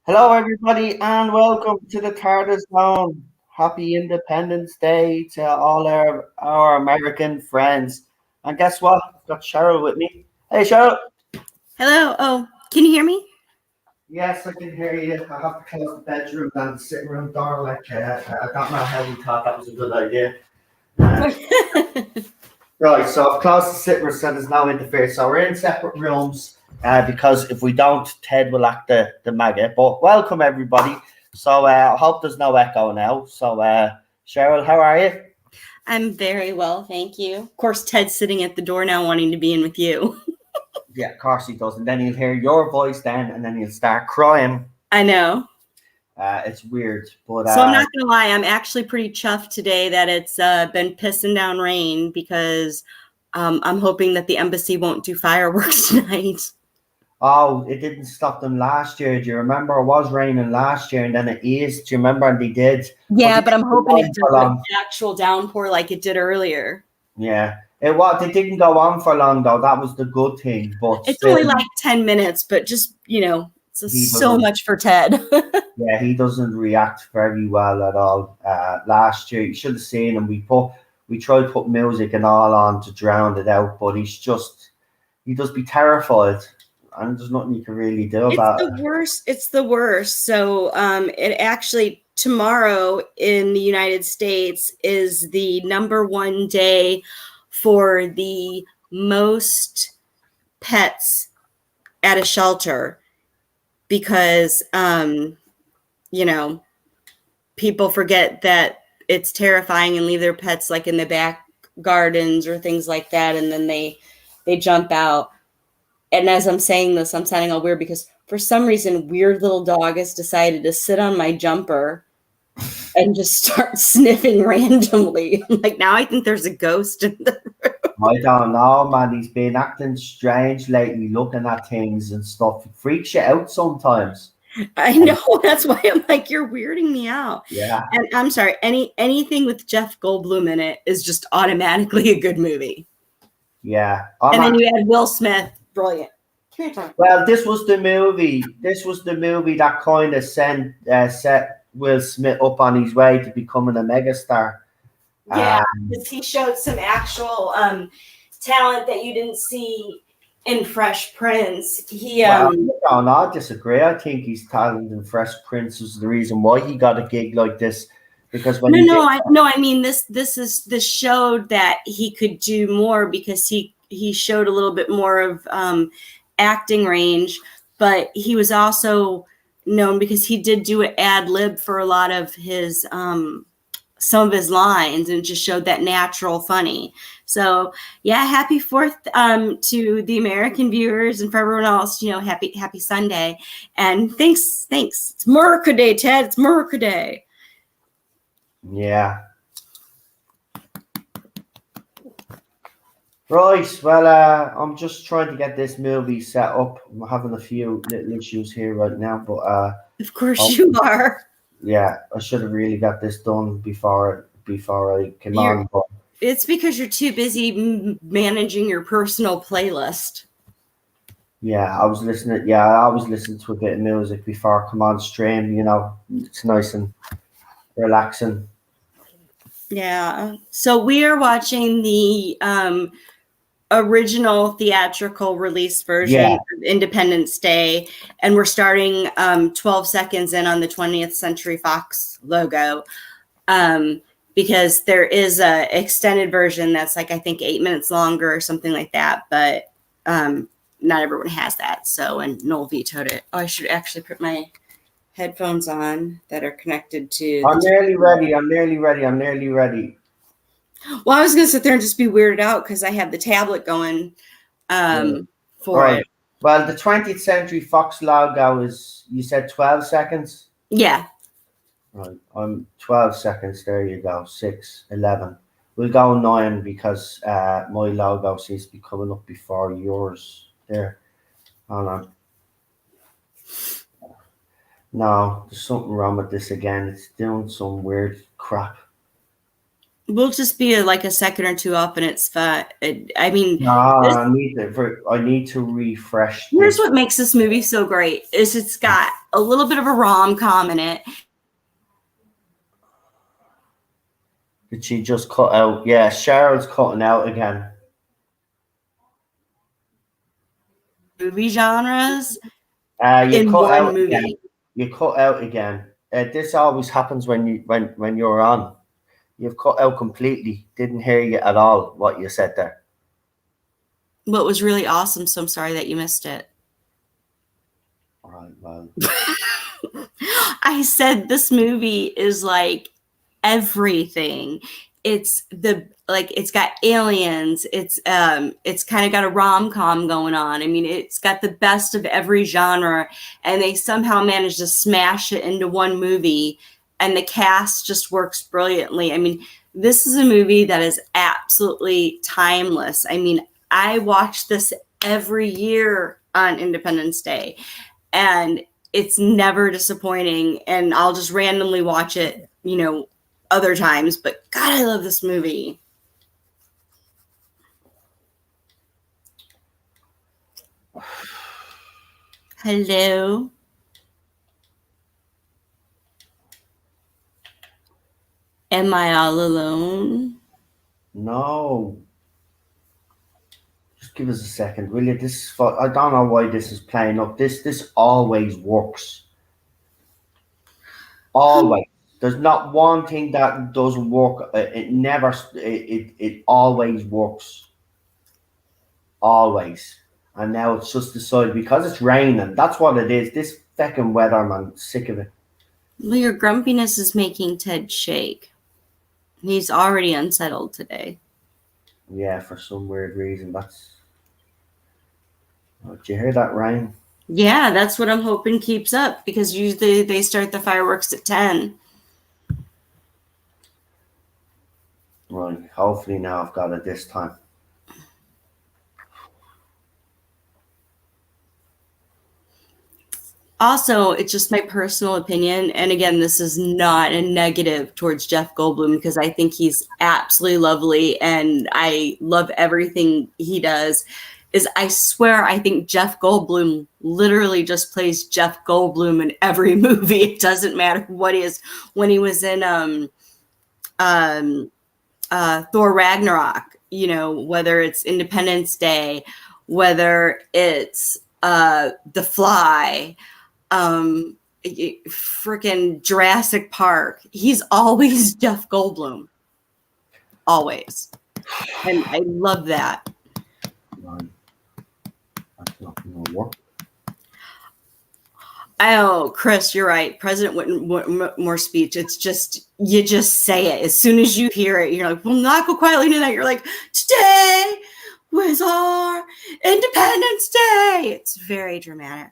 Hello, everybody, and welcome to the TARDIS Zone. Happy Independence Day to all our American friends. And guess what? I've got Cheryl with me. Hey, Cheryl. Hello. Oh, can you hear me? Yes, I can hear you. I have to close the bedroom and the sitting room door. I don't know how you thought that was a good idea. Right, so I've closed the sitting room, so there's no interference. So we're in separate rooms because if we don't, Ted will act the maggot. But welcome, everybody. So I hope there's no echo now. So, Cheryl, how are you? I'm very well, thank you. Of course, Ted's sitting at the door now wanting to be in with you. Yeah, of course he does. And then he'll hear your voice then, and then he'll start crying. I know. It's weird. But So I'm not going to lie, I'm actually pretty chuffed today that it's been pissing down rain because I'm hoping that the embassy won't do fireworks tonight. oh, it didn't stop them last year. Do you remember? It was raining last year, and then it eased. Do you remember? And they did. Yeah, but I'm hoping it for does long. an actual downpour like it did earlier. Yeah, it was. They didn't go on for long though. That was the good thing. But It's still, only like 10 minutes, but just, it's so doesn't. much for Ted. Yeah, he doesn't react very well at all. Last year, you should have seen him. We tried to put music and all on to drown it out, but he does be terrified, and there's nothing you can really do about it. It's the worst. So it actually tomorrow in the United States is the #1 day for the most pets at a shelter because people forget that it's terrifying and leave their pets like in the back gardens or things like that, and then they jump out. And as I'm saying this, I'm sounding all weird because for some reason, weird little dog has decided to sit on my jumper and just start sniffing randomly. Like, now I think there's a ghost in the room. I don't know, man. He's been acting strange lately, looking at things and stuff. It freaks you out sometimes. I know. That's why I'm like, you're weirding me out. Yeah. And I'm sorry, anything with Jeff Goldblum in it is just automatically a good movie. Yeah. And then you had Will Smith. Brilliant. Well, this was the movie. This was the movie that kind of set Will Smith up on his way to becoming a megastar. Yeah, because he showed some actual talent that you didn't see in Fresh Prince. I disagree. I think his talent in Fresh Prince was the reason why he got a gig like this. Because when I mean this showed that he could do more because he showed a little bit more of acting range, but he was also known because he did do an ad lib for a lot of his some of his lines and just showed that natural funny. So yeah, happy 4th to the American viewers, and for everyone else, happy Sunday. And thanks. It's Murka Day, Ted. It's Murka Day. Yeah. Right. Well, I'm just trying to get this movie set up. I'm having a few little issues here right now, but of course you are. Yeah, I should have really got this done before I came on. But it's because you're too busy managing your personal playlist. Yeah, I was listening to a bit of music before I come on stream. It's nice and relaxing. Yeah. So we are watching the original theatrical release version of Independence Day, and we're starting 12 seconds in on the 20th Century Fox logo. Because there is a extended version that's like, I think 8 minutes longer or something like that, but not everyone has that. So, and Noel vetoed it. Oh, I should actually put my headphones on that are connected to. I'm nearly ready. Well, I was gonna sit there and just be weirded out because I have the tablet going for it. Well, the 20th Century Fox logo is, you said 12 seconds? Yeah. Right, I'm 12 seconds. There you go. 6, 11. We'll go 9 because my logo seems to be coming up before yours. There. Hold on. No, there's something wrong with this again. It's doing some weird crap. We'll just be like a second or two up, and it's fun. I mean, Nah, I need to refresh here's this. what makes this movie so great: is it's got a little bit of a rom-com in it. Did she just cut out? Yeah, Cheryl's cutting out again. Movie genres You in cut one out again. movie. You cut out again. This always happens when you're on. You've cut out completely. Didn't hear you at all. What you said there. What was really awesome. So I'm sorry that you missed it. All right. Well. I said this movie is like everything. It's got aliens. It's kind of got a rom-com going on. I mean, it's got the best of every genre, and they somehow managed to smash it into one movie, and the cast just works brilliantly. I mean, this is a movie that is absolutely timeless. I mean, I watch this every year on Independence Day, and it's never disappointing, and I'll just randomly watch it, other times, but God, I love this movie. Hello. Am I all alone? No. Just give us a second, will you? I don't know why this is playing up. This always works. Always. There's not one thing that doesn't work. It never. It always works. Always. And now it's just decided because it's raining. That's what it is. This fucking weather, man. Sick of it. Well, your grumpiness is making Ted shake. He's already unsettled today. Yeah, for some weird reason. Did you hear that rain? Yeah, that's what I'm hoping keeps up, because usually they start the fireworks at 10. Right. Hopefully now I've got it this time. Also, it's just my personal opinion. And again, this is not a negative towards Jeff Goldblum, because I think he's absolutely lovely and I love everything he does. I swear, I think Jeff Goldblum literally just plays Jeff Goldblum in every movie. It doesn't matter what he is. When he was in Thor Ragnarok, whether it's Independence Day, whether it's The Fly, freaking Jurassic Park, he's always Jeff Goldblum. Always. And I love that. Right. That's not going to work. Oh, Chris, you're right. President Whitmore speech. It's just, you just say it. As soon as you hear it, you're like, we'll not go quietly into that. You're like, today was our Independence Day. It's very dramatic.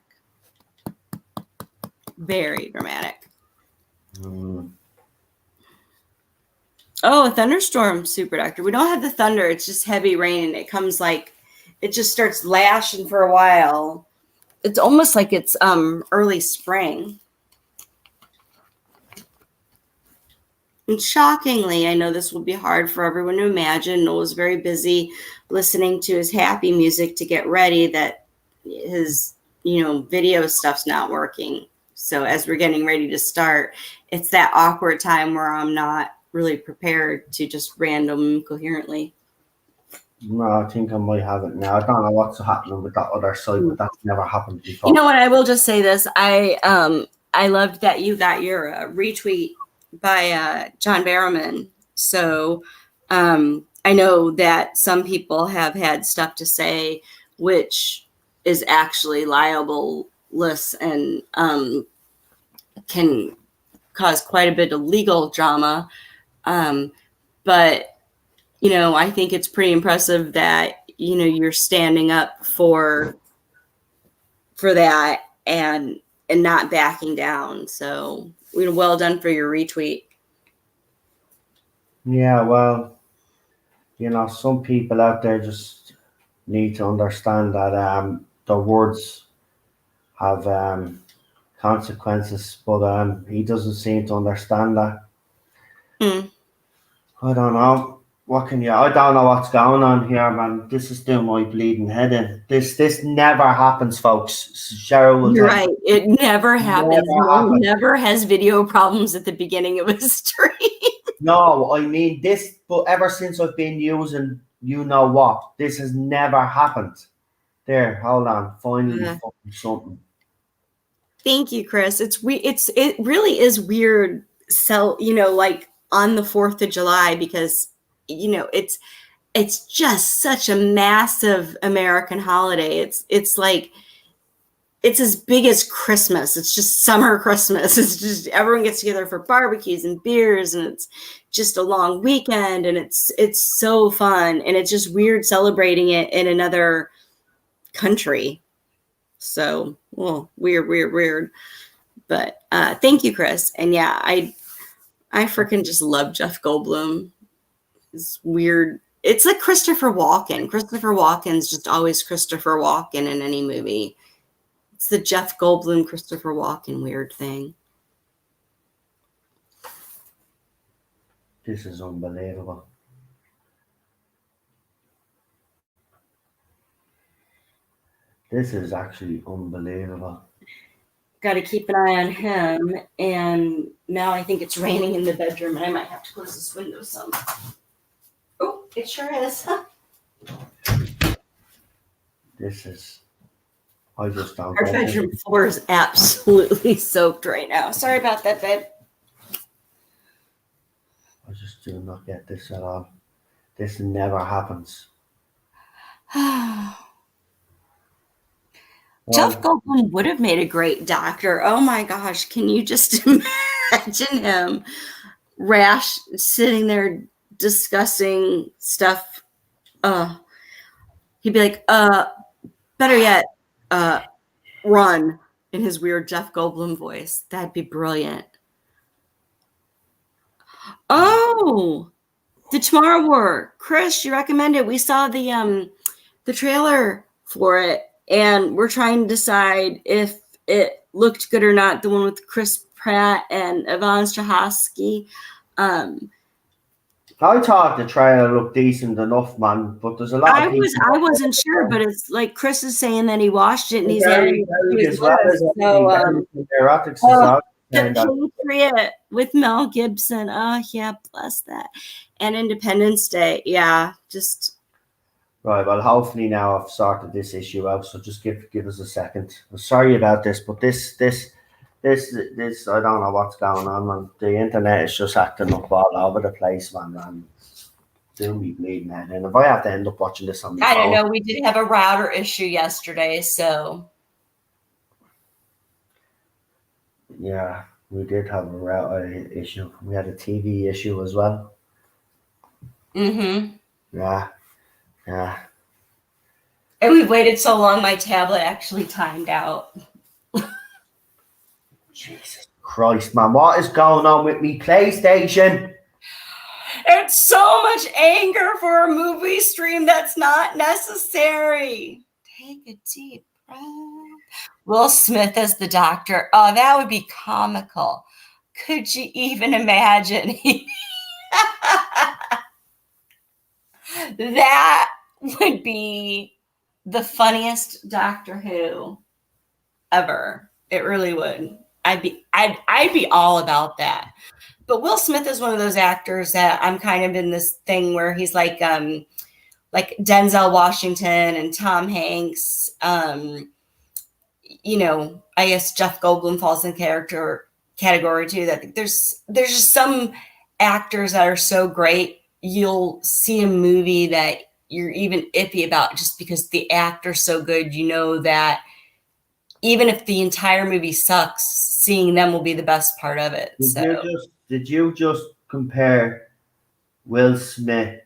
Very dramatic. Oh, a thunderstorm, Super Doctor. We don't have the thunder. It's just heavy rain. And it comes it just starts lashing for a while. It's almost like it's early spring. And shockingly, I know this will be hard for everyone to imagine. Noel was very busy listening to his happy music to get ready, that his, video stuff's not working. So as we're getting ready to start, it's that awkward time where I'm not really prepared to just random coherently. No, I think I might have it now. I don't know what's happening with that other side, but that's never happened before. You know what? I will just say this. I loved that you got your retweet by John Barrowman. So I know that some people have had stuff to say, which is actually libelous and can cause quite a bit of legal drama. But I think it's pretty impressive that, you're standing up for that and not backing down. So, well done for your retweet. Yeah, well, some people out there just need to understand that their words have consequences, but he doesn't seem to understand that. I don't know. What can you? I don't know what's going on here, man. This is doing my bleeding head in. This never happens, folks. Cheryl will You're tell right. It never you. happens. Never No one happens. never has video problems at the beginning of a stream. No, I mean this. But ever since I've been using, you know what? This has never happened. There, hold on. Finally, fucking something. Thank you, Chris. It really is weird. So, like on the 4th of July, because, it's just such a massive American holiday. It's like, it's as big as Christmas. It's just summer Christmas. It's just everyone gets together for barbecues and beers, and it's just a long weekend, and it's so fun, and it's just weird celebrating it in another country. So, well, weird. But thank you, Chris. And yeah, I freaking just love Jeff Goldblum. It's weird. It's like Christopher Walken. Christopher Walken's just always Christopher Walken in any movie. It's the Jeff Goldblum, Christopher Walken weird thing. This is unbelievable. This is actually unbelievable. Got to keep an eye on him. And now I think it's raining in the bedroom, and I might have to close this window some. Oh, it sure is. This is. I just don't. Our bedroom floor is absolutely soaked right now. Sorry about that, babe. I just do not get this at all. This never happens. Jeff Goldblum would have made a great doctor. Oh my gosh, can you just imagine him rash sitting there discussing stuff? He'd be like, better yet, run, in his weird Jeff Goldblum voice. That'd be brilliant. Oh, the Tomorrow War. Chris, you recommended. We saw the trailer for it, and we're trying to decide if it looked good or not. The one with Chris Pratt and Yvonne Strahovski. I thought the trailer looked decent enough, man, but there's a lot of people. I wasn't sure, but it's like Chris is saying that he watched it and he's very, very as well as erotics The Patriot with Mel Gibson. Oh yeah, bless that. And Independence Day. Yeah, just right. Well, hopefully now I've sorted this issue out. So just give us a second. I'm sorry about this, but this I don't know what's going on, man. The internet is just acting up all over the place, man. Doing me bleeding head. And if I have to end up watching this on my phone, I don't know. We did have a router issue yesterday, so yeah, we did have a router issue. We had a TV issue as well. Yeah. And we've waited so long, my tablet actually timed out. Jesus Christ, man. What is going on with me PlayStation? It's so much anger for a movie stream that's not necessary. Take a deep breath. Will Smith as the doctor. Oh, that would be comical. Could you even imagine? That would be the funniest Doctor Who ever. It really would. I'd be all about that. But Will Smith is one of those actors that I'm kind of in this thing where he's like Denzel Washington and Tom Hanks. I guess Jeff Goldblum falls in category too. That there's just some actors that are so great, you'll see a movie that you're even iffy about just because the actor's so good. You know that even if the entire movie sucks, seeing them will be the best part of it. Did you just compare Will Smith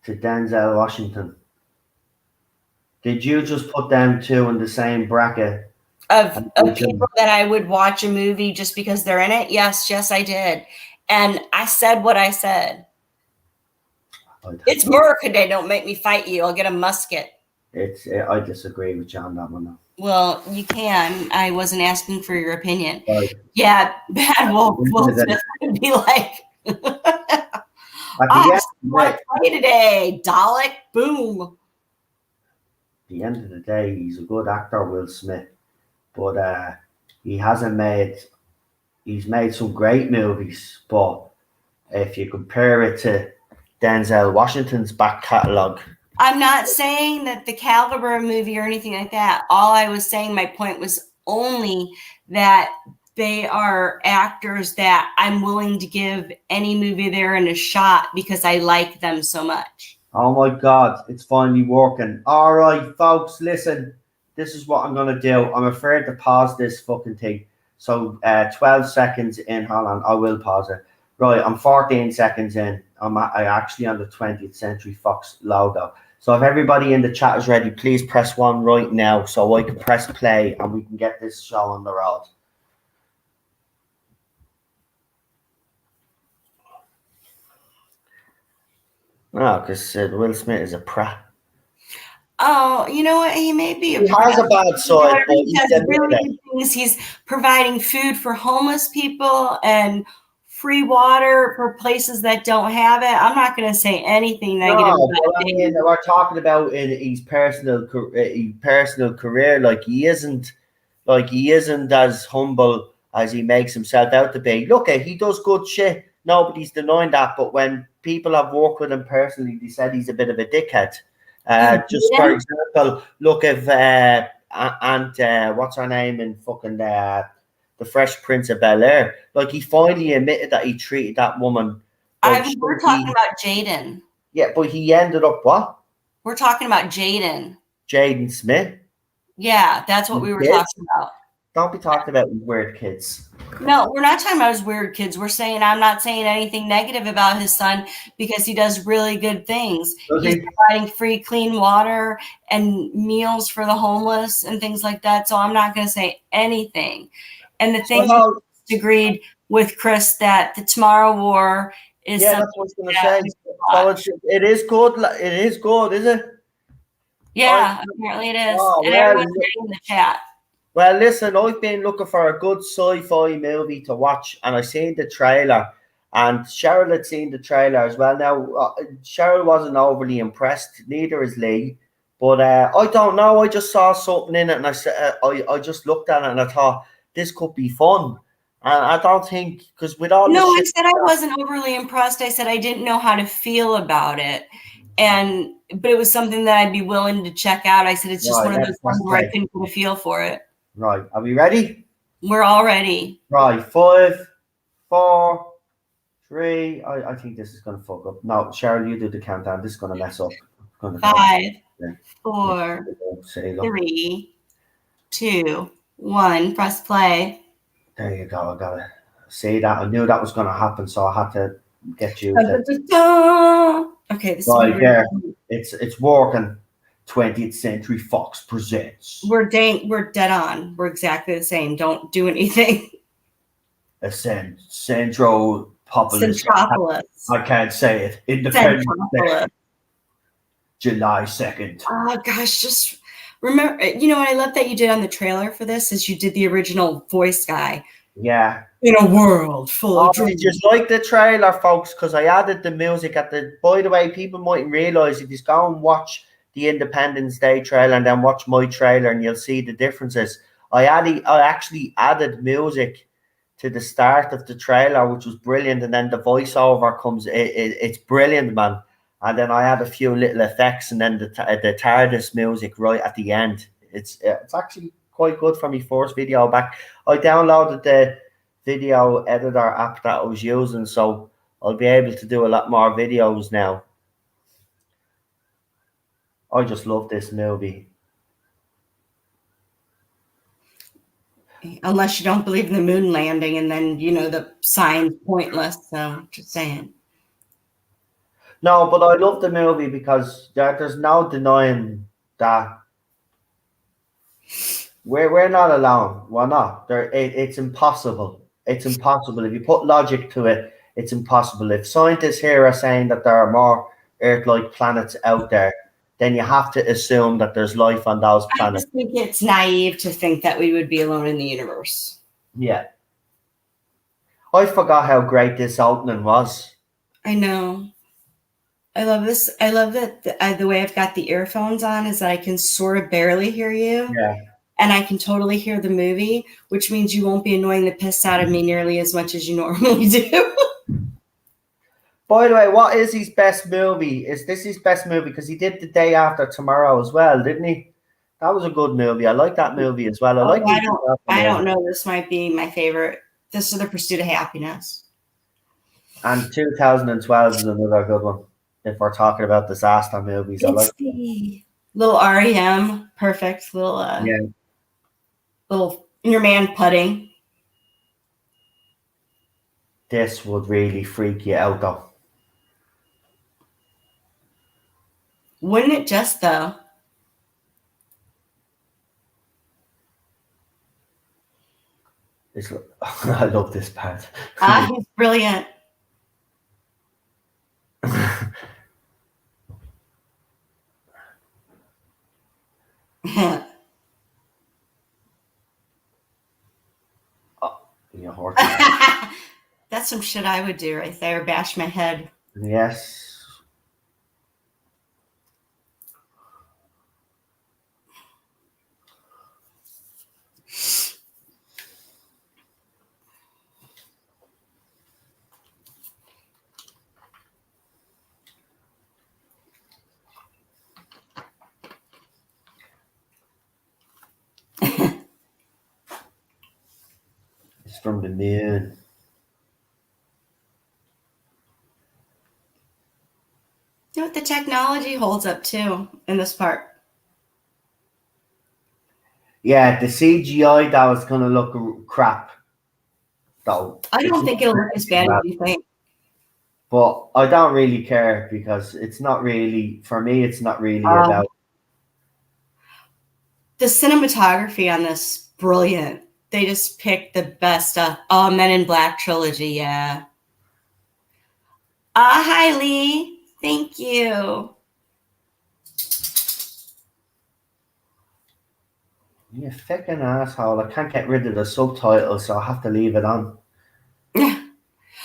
to Denzel Washington? Did you just put them two in the same bracket? Of people that I would watch a movie just because they're in it? Yes, I did. And I said what I said. It's America Day. Don't make me fight you. I'll get a musket. I disagree with you on that one. Well, you can. I wasn't asking for your opinion. Right. Yeah, bad Will Smith would be like. At I the just want to play today. Dalek, boom. the end of the day, he's a good actor, Will Smith, but he hasn't made. He's made some great movies, but if you compare it to Denzel Washington's back catalogue, I'm not saying that the caliber of movie or anything like that. All I was saying, my point was only that they are actors that I'm willing to give any movie they're in a shot because I like them so much. oh my God, it's finally working. All right, folks, listen, this is what I'm going to do. I'm afraid to pause this fucking thing. So 12 seconds in, hold on, I will pause it. Right, I'm 14 seconds in. I actually on the 20th Century Fox logo. So if everybody in the chat is ready, please press 1 right now so I can press play and we can get this show on the road. No, because Will Smith is a prat. Oh, you know what? He may be. He has a bad side, but he does really good things. He's providing food for homeless people and free water for places that don't have it. I'm not going to say anything negative about I mean, we're talking about in his personal career. Like he isn't as humble as he makes himself out to be. Look, he does good shit. Nobody's denying that. But when people have worked with him personally, they said he's a bit of a dickhead. Just for example, look at what's her name in fucking the Fresh Prince of Bel-Air. Like he finally admitted that he treated that woman. Like, we're talking about Jaden. Yeah, but he ended up what? We're talking about Jaden. Jaden Smith. Yeah, that's what we were talking about. Don't be talking about weird kids. No, we're not talking about his weird kids. We're saying I'm not saying anything negative about his son because he does really good things. He's providing free, clean water and meals for the homeless and things like that. So I'm not going to say anything. And the thing I agreed with Chris that the Tomorrow War is that's what I was going to say. So it is good. It is good, is it? Yeah, apparently it is. And everyone's getting in the chat. Well, listen, I've been looking for a good sci-fi movie to watch, and I seen the trailer, and Cheryl had seen the trailer as well. Now, Cheryl wasn't overly impressed, neither is Lee, but I don't know. I just saw something in it, and I said, I just looked at it, and I thought this could be fun. And I don't think because with all I said I wasn't overly impressed. I said I didn't know how to feel about it, but it was something that I'd be willing to check out. I said it's just one of those ones where I couldn't get a feel for it. Right, are we ready? We're all ready. Right, 5, 4, 3. I think this is going to fuck up. No, Cheryl, you do the countdown. This is going to mess up. 5, 4, 3, 2, 1. Press play. There you go. I got to say that. I knew that was going to happen, so I had to get you. Okay, this right there. It's working. 20th Century Fox presents. We're dead on. We're exactly the same. Don't do anything. Centropolis. I can't say it. Independence Day. July 2nd. Oh gosh, just remember. You know what I love that you did on the trailer for this is you did the original voice guy. Yeah. In a world full of dreams. Just like the trailer, folks, because I added the music at the. By the way, people mightn't realize if you go and watch the Independence Day trailer and then watch my trailer and you'll see the differences. I actually added music to the start of the trailer, which was brilliant, and then the voiceover comes. It's brilliant, man. And then I had a few little effects, and then the TARDIS music right at the end. It's actually quite good for my first video back. I downloaded the video editor app that I was using, so I'll be able to do a lot more videos now. I just love this movie. Unless you don't believe in the moon landing, and then the sign's pointless. So just saying. No, but I love the movie because there's no denying that we're not alone. We're not. It's impossible. It's impossible. If you put logic to it, it's impossible. If scientists here are saying that there are more Earth-like planets out there, then you have to assume that there's life on those planets. I just think it's naive to think that we would be alone in the universe. Yeah. I forgot how great this opening was. I know. I love this. I love that the way I've got the earphones on is that I can sort of barely hear you. Yeah. And I can totally hear the movie, which means you won't be annoying the piss out of me nearly as much as you normally do. By the way, what is his best movie? Is this his best movie? Because he did The Day After Tomorrow as well, didn't he? That was a good movie. I like that movie as well. I like the Day After I don't movie. know. This might be my favorite. This is The Pursuit of Happiness. And 2012 is another good one. If we're talking about disaster movies, I like. It's the little REM, perfect little Yeah, little your man putting. this would really freak you out though. Wouldn't it just though? It's, I love this part. He's brilliant. Oh, you hurt. That's some shit I would do right there. Bash my head. Yes. It's from the moon. You know what? The technology holds up too in this part. Yeah, the CGI that was gonna look crap though. I don't It's think not it'll look as bad as you think. but I don't really care because it's not really for me. It's not really about. The cinematography on this, brilliant. They just picked the best stuff. Oh, Men in Black trilogy, yeah. Hi, Lee. Thank you. You fucking asshole! I can't get rid of the subtitles, so I have to leave it on. I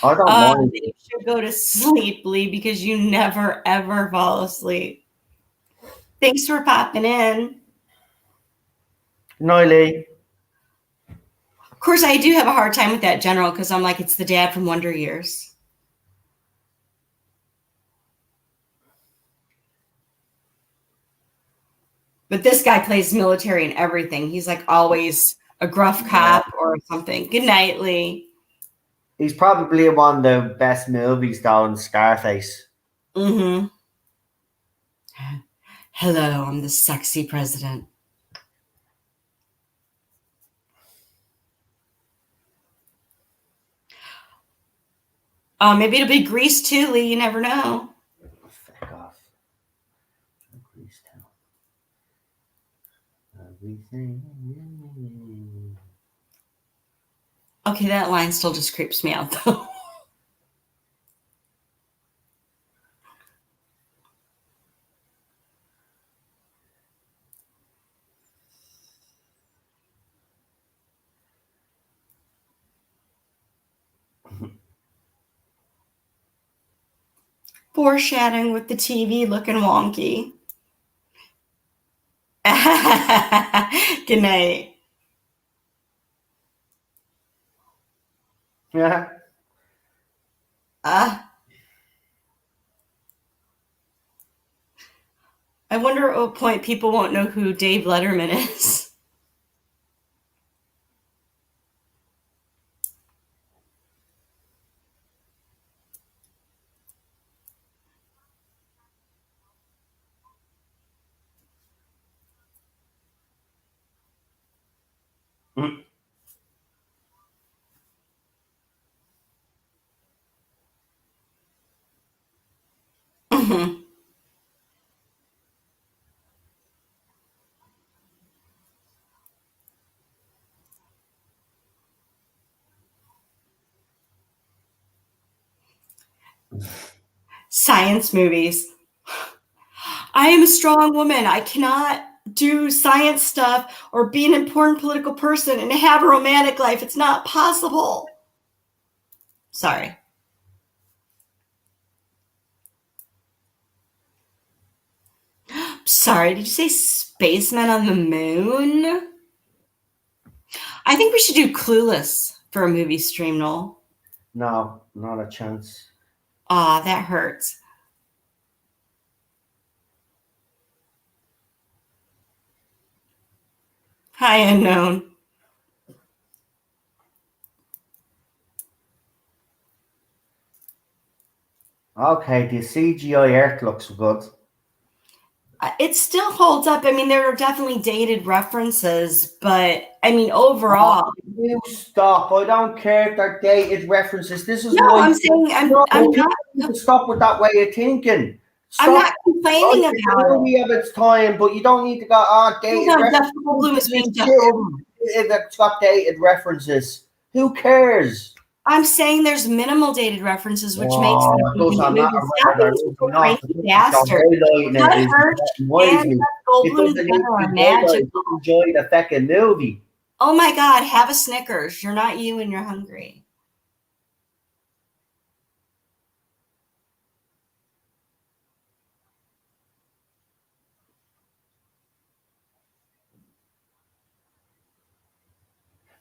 don't mind. You should go to sleep, Lee, because you never ever fall asleep. Thanks for popping in. No, Lee. Of course, I do have a hard time with that general because I'm like, it's the dad from Wonder Years. But this guy plays military and everything. He's like always a gruff cop or something. Good night, Lee. He's probably one of the best movies though in Scarface. Mm-hmm. Hello, I'm the sexy president. Maybe it'll be Grease too, Lee. You never know. Fuck off. Grease Town. Everything. Okay, that line still just creeps me out though. Foreshadowing with the TV looking wonky. Good night. Yeah. I wonder at what point people won't know who Dave Letterman is. Mm-hmm. Science movies. I am a strong woman. I cannot do science stuff or be an important political person and have a romantic life. It's not possible. Sorry. Sorry, did you say Spacemen on the Moon? I think we should do Clueless for a movie stream, Noel. No, not a chance. Aw, that hurts. Hi, Unknown. Okay, the CGI Earth looks good. It still holds up. I mean, there are definitely dated references, but I mean, overall. You stop. I don't care if they're dated references. This is No, my. I'm saying I'm people not. need to stop with that way of thinking. Stop. I'm not complaining It's about a movie of its time, but you don't need to go, dated No, references. Jeff Goldblum is being Jeff Goldblum. If it's got dated references, who cares? I'm saying there's minimal dated references, which makes it doesn't matter whether they're crazy bastard. Cut Hirsch and Jeff Goldblum together are magical. Enjoy the fucking movie. Oh my God, have a Snickers. You're not you and you're hungry.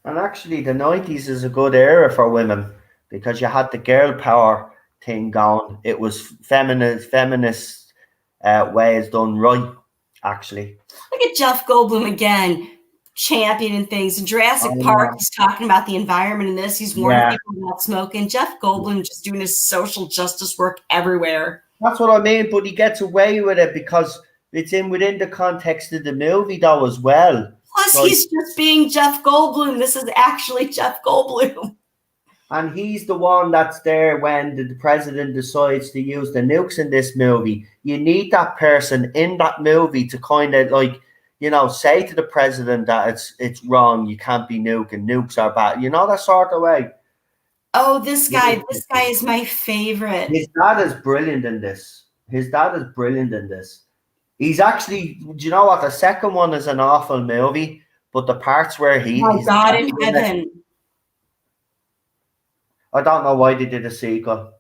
And actually, the 90s is a good era for women because you had the girl power thing going. It was feminist ways done right, actually. Look at Jeff Goldblum again, championing things. In Jurassic Park, he's talking about the environment in this. He's warning people about smoking. Jeff Goldblum just doing his social justice work everywhere. That's what I mean, but he gets away with it because it's within the context of the movie, though, as well. Plus, he's just being Jeff Goldblum. This is actually Jeff Goldblum. And he's the one that's there when the president decides to use the nukes in this movie. You need that person in that movie to kind of say to the president that it's wrong. You can't be nuking. Nukes are bad. You know, that sort of way. Oh, this guy is my favorite. His dad is brilliant in this. He's actually, do you know what? The second one is an awful movie, but the parts where My God in heaven. I don't know why they did a sequel.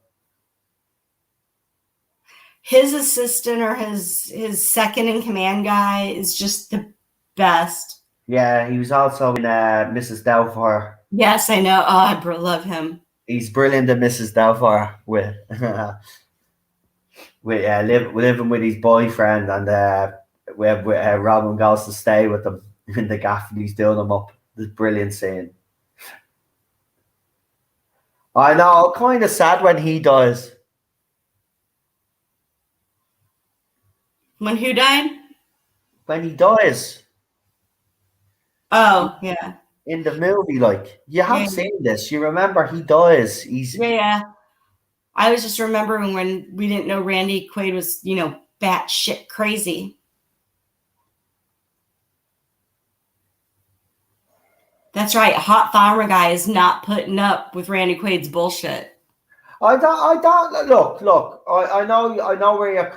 His assistant or his second in command guy is just the best. Yeah, he was also in Mrs. Doubtfire. Yes, I know. Oh, I love him. He's brilliant in Mrs. Doubtfire with living with his boyfriend, and Robin goes to stay with them in the gaff, and he's doing them up. This brilliant scene. I know, kind of sad when he dies. When who died? When he dies. Oh, yeah. In the movie, you have seen this. You remember he dies. Yeah. I was just remembering when we didn't know Randy Quaid was, batshit crazy. That's right. Hot Farmer Guy is not putting up with Randy Quaid's bullshit. I don't look. I know where you're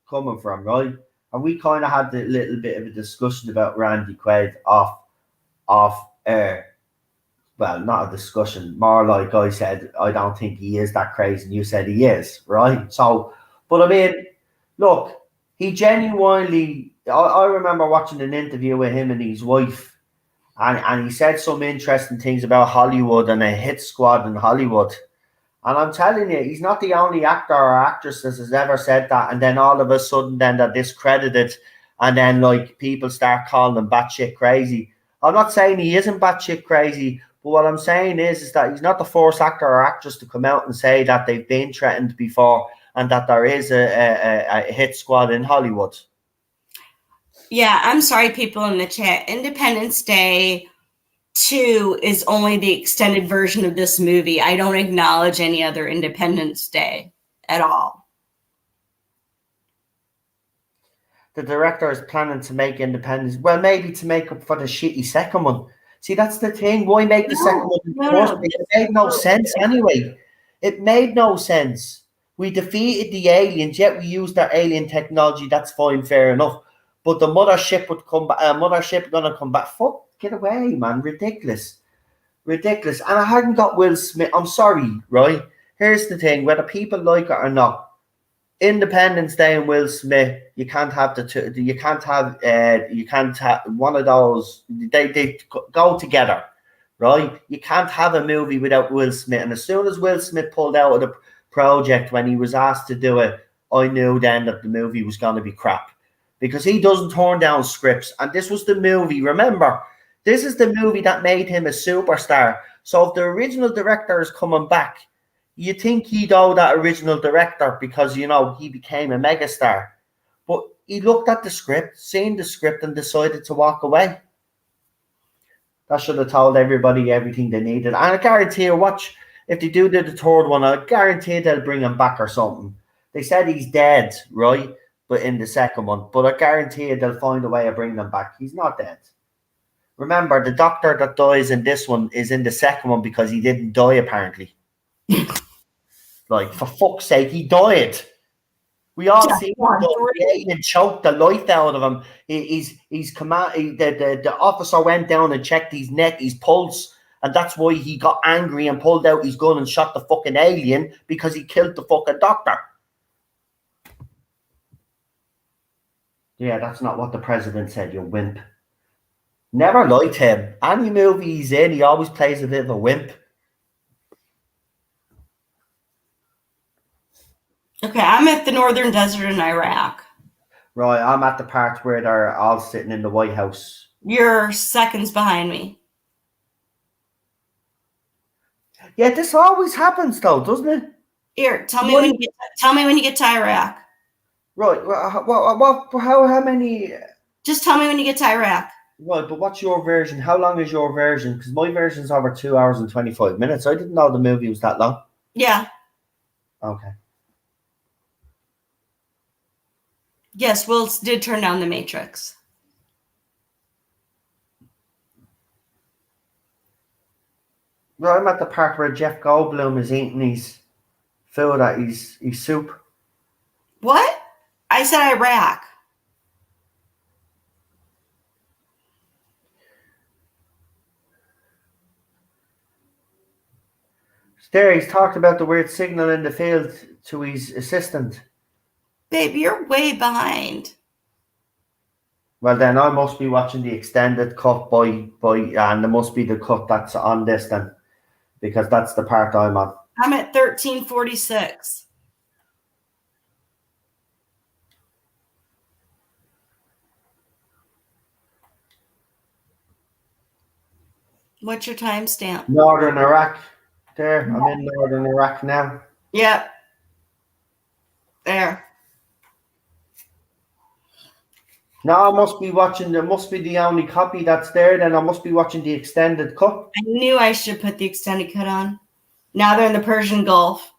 coming from, right? And we kind of had a little bit of a discussion about Randy Quaid off air. Well, not a discussion, more like I said, I don't think he is that crazy, and you said he is, right? So, but I mean, look, he genuinely, I remember watching an interview with him and his wife, and he said some interesting things about Hollywood and a hit squad in Hollywood. And I'm telling you, he's not the only actor or actress that has ever said that, and then all of a sudden then they're discredited, and then people start calling him batshit crazy. I'm not saying he isn't batshit crazy, but what I'm saying is that he's not the first actor or actress to come out and say that they've been threatened before and that there is a hit squad in Hollywood. Yeah, I'm sorry, people in the chat. Independence Day 2 is only the extended version of this movie. I don't acknowledge any other Independence Day at all. The director is planning to make Independence, well, maybe to make up for the shitty second one. See, that's the thing. Why make the second one first? It made no sense anyway. It made no sense. We defeated the aliens, yet we used their alien technology. That's fine, fair enough. But the mothership would come back. Mothership gonna come back. Fuck, get away, man! Ridiculous. And I hadn't got Will Smith. I'm sorry, right? Here's the thing: whether people like it or not, Independence Day and Will Smith, you can't have the two. You can't have one of those. They go together, right? You can't have a movie without Will Smith. And as soon as Will Smith pulled out of the project when he was asked to do it, I knew then that the movie was going to be crap because he doesn't turn down scripts. And this was the movie. Remember, this is the movie that made him a superstar. So if the original director is coming back, you think he'd owe that original director because, he became a megastar. But he looked at the script, seen the script, and decided to walk away. That should have told everybody everything they needed. And I guarantee you, if they do the third one, I guarantee they'll bring him back or something. They said he's dead, right? But in the second one. But I guarantee you they'll find a way of bringing him back. He's not dead. Remember, the doctor that dies in this one is in the second one because he didn't die, apparently. Like, for fuck's sake, he died. We all see him die. The alien choked the life out of him. The officer went down and checked his neck, his pulse, and that's why he got angry and pulled out his gun and shot the fucking alien because he killed the fucking doctor. Yeah, that's not what the president said, you wimp. Never liked him. Any movie he's in, he always plays a bit of a wimp. Okay, I'm at the northern desert in Iraq. Right, I'm at the part where they're all sitting in the White House. You're seconds behind me. Yeah, this always happens though, doesn't it? Here, tell me when you get to Iraq. Right, how many? Just tell me when you get to Iraq. Right, but what's your version? How long is your version? Because my version's over 2 hours and 25 minutes. I didn't know the movie was that long. Yeah. Okay. Yes, Will did turn down the Matrix. Well, I'm at the part where Jeff Goldblum is eating his food at his soup. What? I said Iraq. There, he's talked about the weird signal in the field to his assistant. Babe, you're way behind. Well, then I must be watching the extended cut and there must be the cut that's on this then, because that's the part I'm on. I'm at 13:46. What's your timestamp? Northern Iraq. There, I'm in Northern Iraq now. Yep. There. Now I must be watching, there must be the only copy that's there, then I must be watching the extended cut. I knew I should put the extended cut on. Now they're in the Persian Gulf.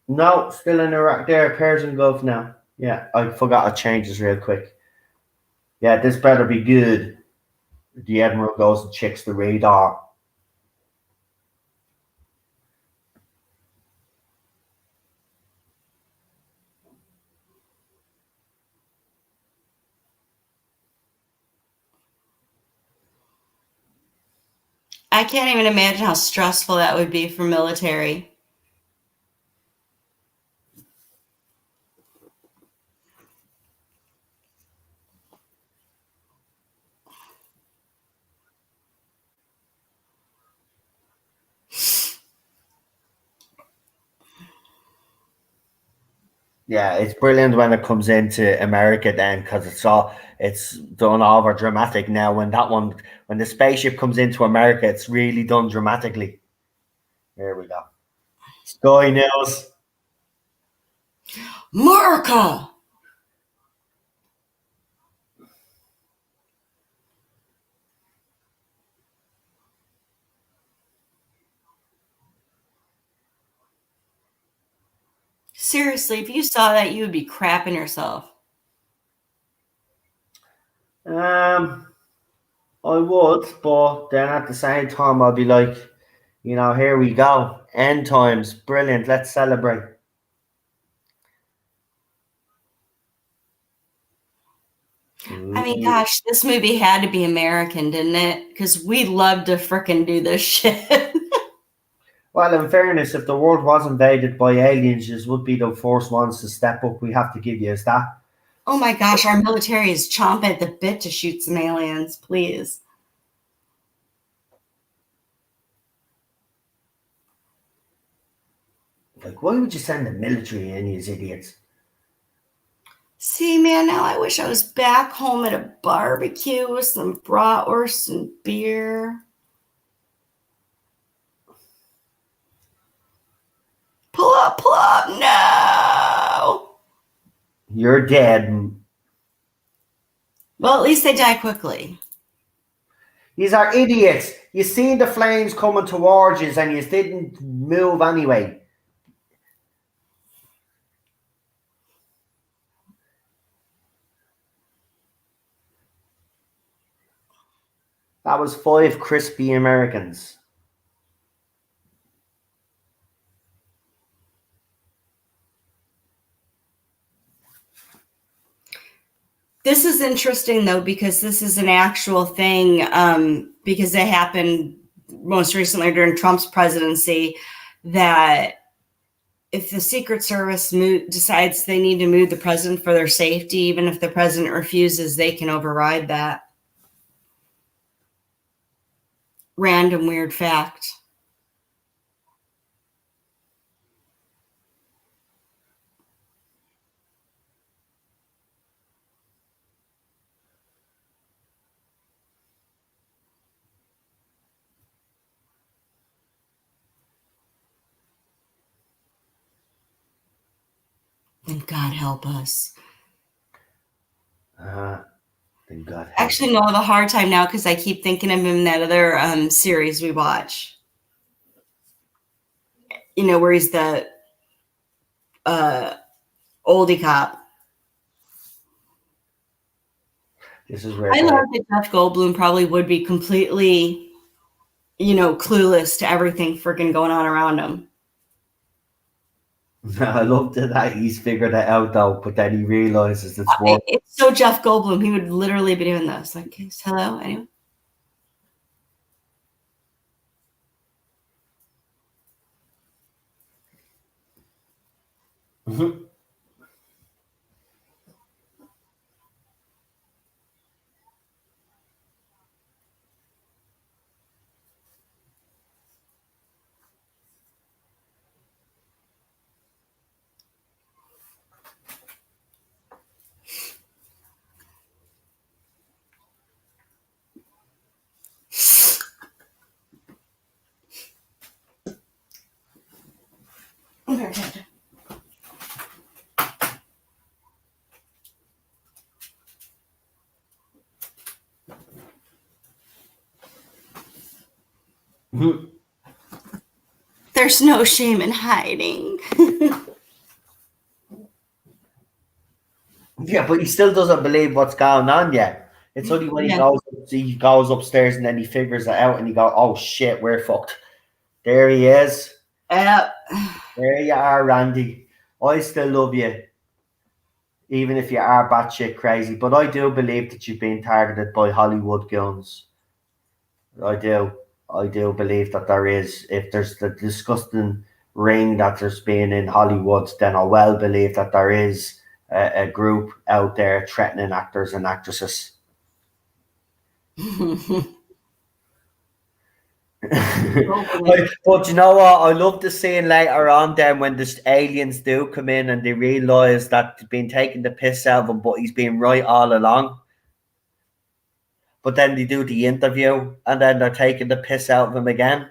No, still in Iraq there, Persian Gulf now. Yeah, I forgot to change this real quick. Yeah, this better be good. The Admiral goes and checks the radar. I can't even imagine how stressful that would be for military. Yeah, it's brilliant when it comes into America then, because it's done over dramatic now. When the spaceship comes into America, it's really done dramatically. Here we go. Sky News. America! Seriously, if you saw that, you would be crapping yourself. I would, but then at the same time, I'll be like, here we go. End times. Brilliant. Let's celebrate. I mean, gosh, this movie had to be American, didn't it? Because we love to frickin' do this shit. Well, in fairness, if the world was invaded by aliens, you would be the first ones to step up. We have to give you that. Oh my gosh, our military is chomping at the bit to shoot some aliens, please. Like, why would you send the military in, you idiots? See, man, now I wish I was back home at a barbecue with some bratwurst and beer. Pull up, no! You're dead. Well, at least they die quickly. These are idiots. You seen the flames coming towards you and you didn't move anyway. That was 5 crispy Americans. This is interesting, though, because this is an actual thing, because it happened most recently during Trump's presidency, that if the Secret Service decides they need to move the president for their safety, even if the president refuses, they can override that. Random weird fact. And God help us. Thank God. Actually, no, I have a hard time now because I keep thinking of him in that other series we watch. You know, where he's the oldie cop. This is where I love that Jeff Goldblum probably would be completely, clueless to everything freaking going on around him. I love that he's figured it out though, but then he realizes it's work. It's so Jeff Goldblum. He would literally be doing this. Like, hello, anyway. Mm-hmm. Okay. Mm-hmm. There's no shame in hiding. Yeah, but he still doesn't believe what's going on yet. It's only when he goes upstairs and then he figures it out and he goes, "Oh shit, we're fucked." There he is. There you are, Randy. I still love you, even if you are batshit crazy. But I do believe that you've been targeted by Hollywood guns. I do. I do believe that there is. If there's the disgusting ring that there's been in Hollywood, then I well believe that there is a group out there threatening actors and actresses. But you know what? I love the scene later on then when the aliens do come in and they realise that they've been taking the piss out of him, but he's been right all along. But then they do the interview and then they're taking the piss out of him again.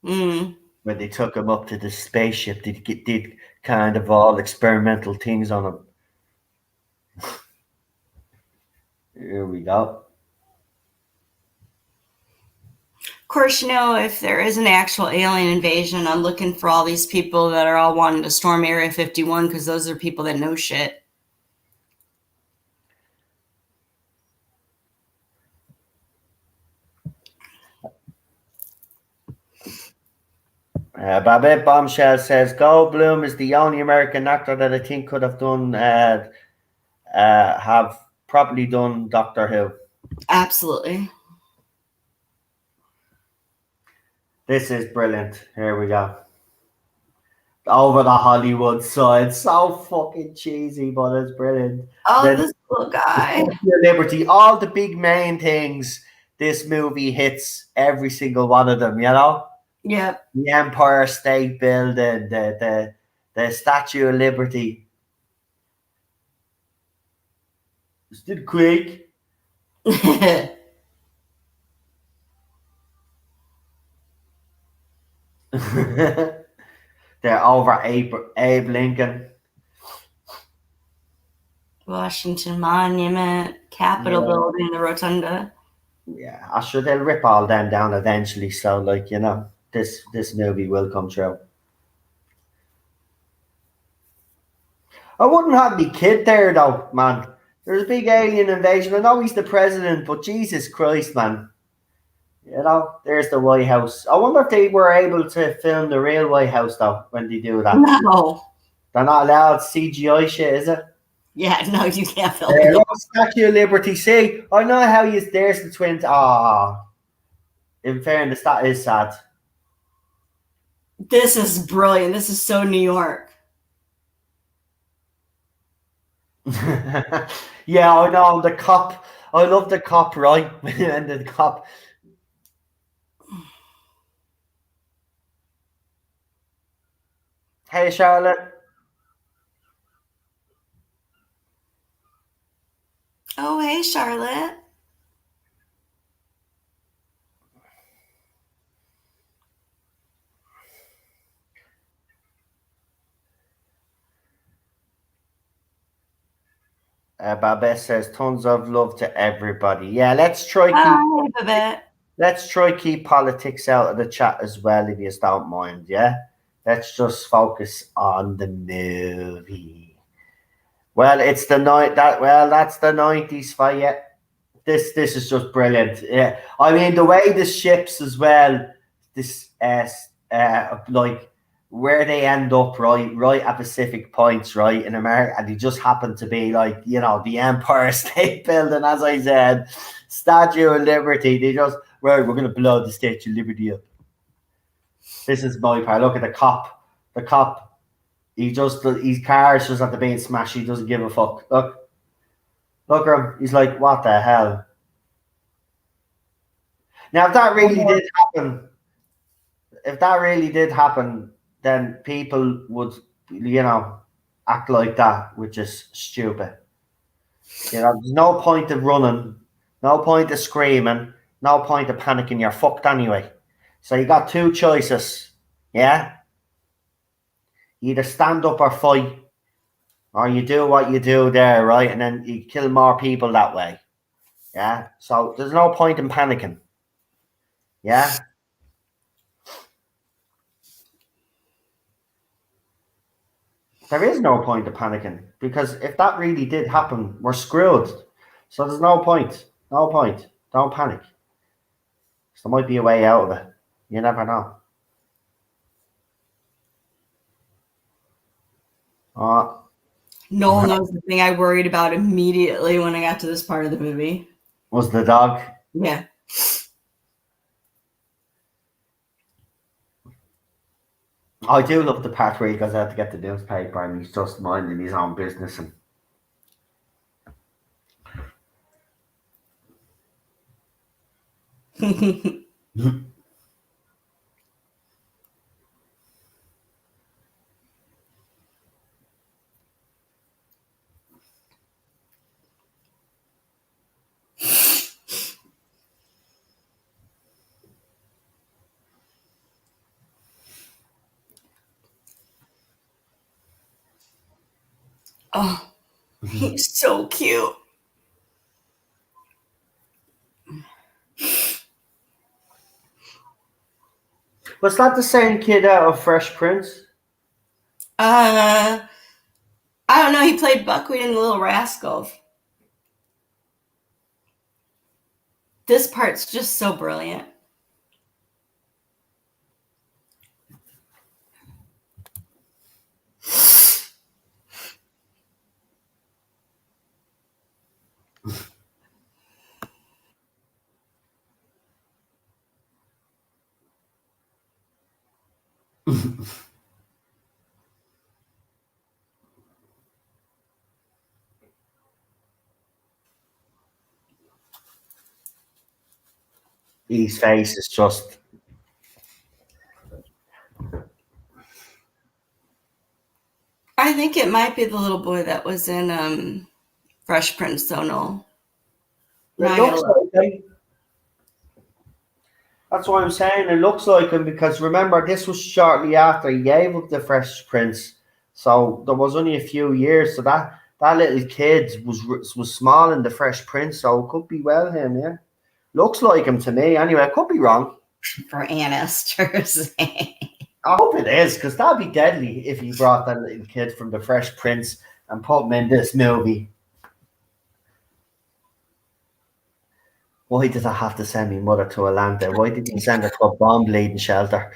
Mm. When they took him up to the spaceship, they did kind of all experimental things on him. Here we go. Of course, if there is an actual alien invasion, I'm looking for all these people that are all wanting to storm Area 51 because those are people that know shit. Babette Bombshell says Goldblum is the only American actor that I think could have done have properly done Doctor Who. Absolutely. This is brilliant. Here we go. Over the Hollywood side. So fucking cheesy, but it's brilliant. Oh, Then this little guy. Liberty, all the big main things this movie hits every single one of them, you know? Yep. The Empire State Building, the Statue of Liberty. Still quick. They're over Abe Lincoln. Washington Monument, Capitol Yeah. Building, the Rotunda. Yeah, I'm sure they'll rip all them down eventually. So, like, you know, this movie will come true. I wouldn't have any kid there though, man. There's a big alien invasion. I know he's the president, but Jesus Christ, man. You know, there's the White House. I wonder if they were able to film the real White House though when they do that. No. They're not allowed CGI shit, is it? Yeah, no, you can't film There, it. look, Statue of Liberty. See, I know how you. There's the twins. Ah, in fairness, that is sad. This is brilliant. This is so New York. Yeah, I know the cop. I love the cop, right? And the cop. Hey, Charlotte. Oh, hey, Charlotte. Babette says tons of love to everybody. Yeah, let's try Hi, Babette. let's try keep politics out of the chat as well, if you don't mind. Yeah, let's just focus on the movie. Well, it's the night that that's the 90s for you. This is just brilliant. Yeah, I mean the way the ships as well. This like where they end up right at Pacific points right in America, and they just happen to be like the Empire State Building, as I said, Statue of Liberty. They just right, we're gonna blow the Statue of Liberty up. This is my part. Look at the cop. The cop. His car is just at the being smashed. He doesn't give a fuck. Look at him. He's like, what the hell? Now, if that really did happen, then people would, act like that, which is stupid. There's no point of running, no point of screaming, no point of panicking. You're fucked anyway. So you got two choices. Yeah, you either stand up or fight, or you do what you do there, right? And then you kill more people that way. Yeah. So there's no point in panicking. Yeah. There is no point of panicking because if that really did happen, we're screwed. So there's no point. No point. Don't panic. There might be a way out of it. You never know. Noel knows the thing I worried about immediately when I got to this part of the movie. Was the dog? Yeah. I do love the part where he goes out to get the newspaper and he's just minding his own business and Oh, he's so cute. Was that the same kid out of Fresh Prince? I don't know. He played Buckwheat in The Little Rascals. This part's just so brilliant. His face is just. I think it might be the little boy that was in Fresh Prince, though, Noel. It Now I gotta looks look. like him. That's what I'm saying. It looks like him because remember, this was shortly after he gave up the Fresh Prince, so there was only a few years. So that little kid was small in the Fresh Prince, so it could be well him. Yeah, looks like him to me. Anyway, I could be wrong. For Anasters. I hope it is because that'd be deadly if he brought that little kid from the Fresh Prince and put him in this movie. Why did I have to send my mother to Atlanta? Why didn't you send her to a bomb bleeding shelter?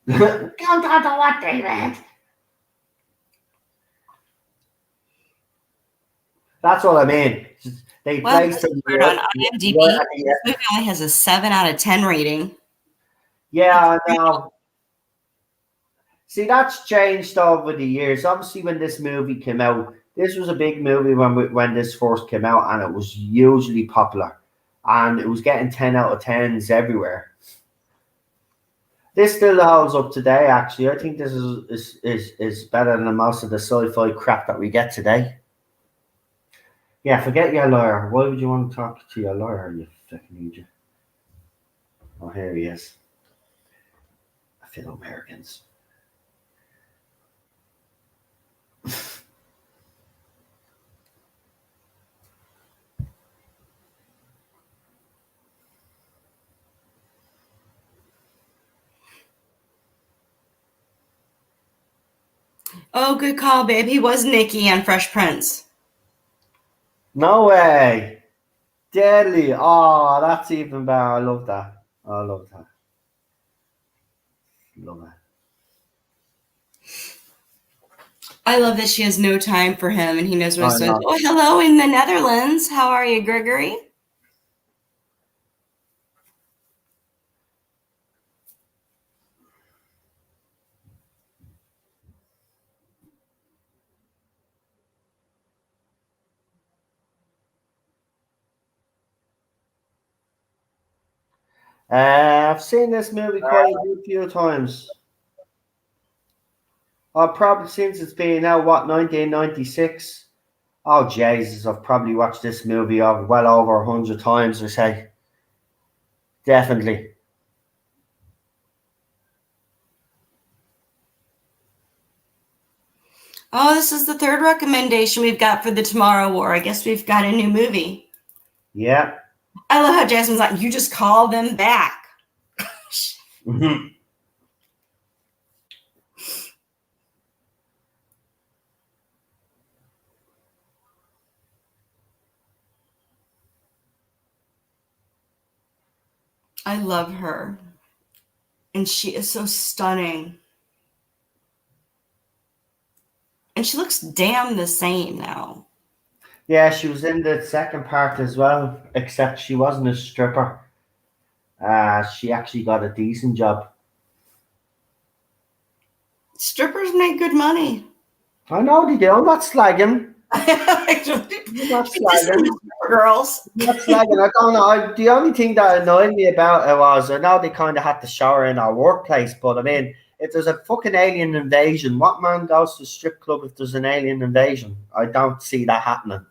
Don't know what they meant. That's what I mean. They Well, placed him on IMDb, right this movie only has a 7 out of 10 rating. Yeah, I know. See, that's changed over the years. Obviously, when this movie came out, this was a big movie when this first came out, and it was hugely popular, and it was getting 10 out of 10s everywhere. This still holds up today. Actually, I think this is better than most of the sci-fi crap that we get today. Yeah, forget your lawyer. Why would you want to talk to your lawyer, you fucking idiot? Oh, here he is. I feel Americans. Oh, good call, babe. He was Nikki on Fresh Prince. No way. Deadly. Oh, that's even better. I love that. I love that. Love that. I love that she has no time for him and he knows what I he's doing. know. Oh, hello in the Netherlands. How are you, Gregory? I've seen this movie quite a few times. Probably since it's been out, 1996? Oh, Jesus, I've probably watched this movie well over 100 times, I say. Definitely. Oh, this is the third recommendation we've got for the Tomorrow War. I guess we've got a new movie. Yeah. I love how Jasmine's like, you just call them back. Mm-hmm. I love her. And she is so stunning. And she looks damn the same now. Yeah, she was in the second part as well, except she wasn't a stripper. She actually got a decent job. Strippers make good money. I know they do. I'm not slagging. I'm not slagging. Girls. I'm not slagging. I don't know. The only thing that annoyed me about it was I know they kind of had to shower in our workplace, but I mean, if there's a fucking alien invasion, what man goes to a strip club if there's an alien invasion? I don't see that happening.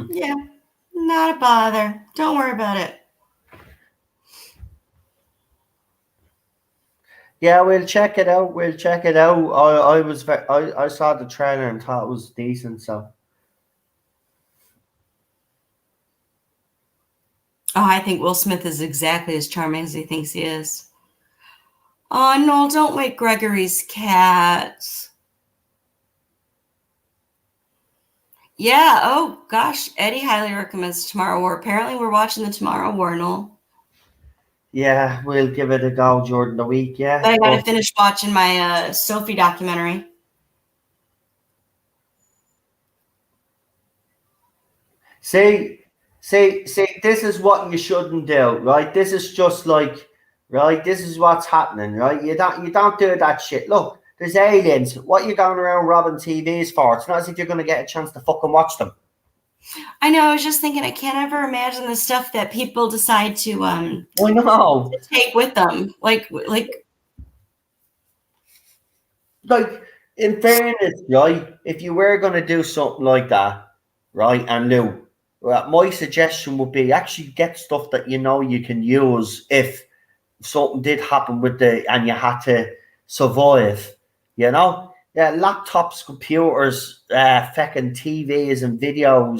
Yeah, not a bother. Don't worry about it. Yeah, we'll check it out. We'll check it out. I saw the trailer and thought it was decent. So Oh, I think Will Smith is exactly as charming as he thinks he is. Oh, no, don't wake Gregory's cat. Yeah, oh gosh, Eddie highly recommends Tomorrow War. Apparently we're watching the Tomorrow War, Noel. Yeah, we'll give it a go during the week, yeah. But I gotta finish watching my Sophie documentary. See, this is what you shouldn't do, right? This is just like, right? This is what's happening, right? You don't do that shit. Look, there's aliens. What you going around robbing TVs for? It's not as if you're gonna get a chance to fucking watch them. I know, I was just thinking I can't ever imagine the stuff that people decide to I know. take with them. Like in fairness, right? If you were gonna do something like that, right, and Lou, well, my suggestion would be actually get stuff that you know you can use if something did happen with and you had to survive, you know? Yeah, laptops, computers, fucking TVs and would have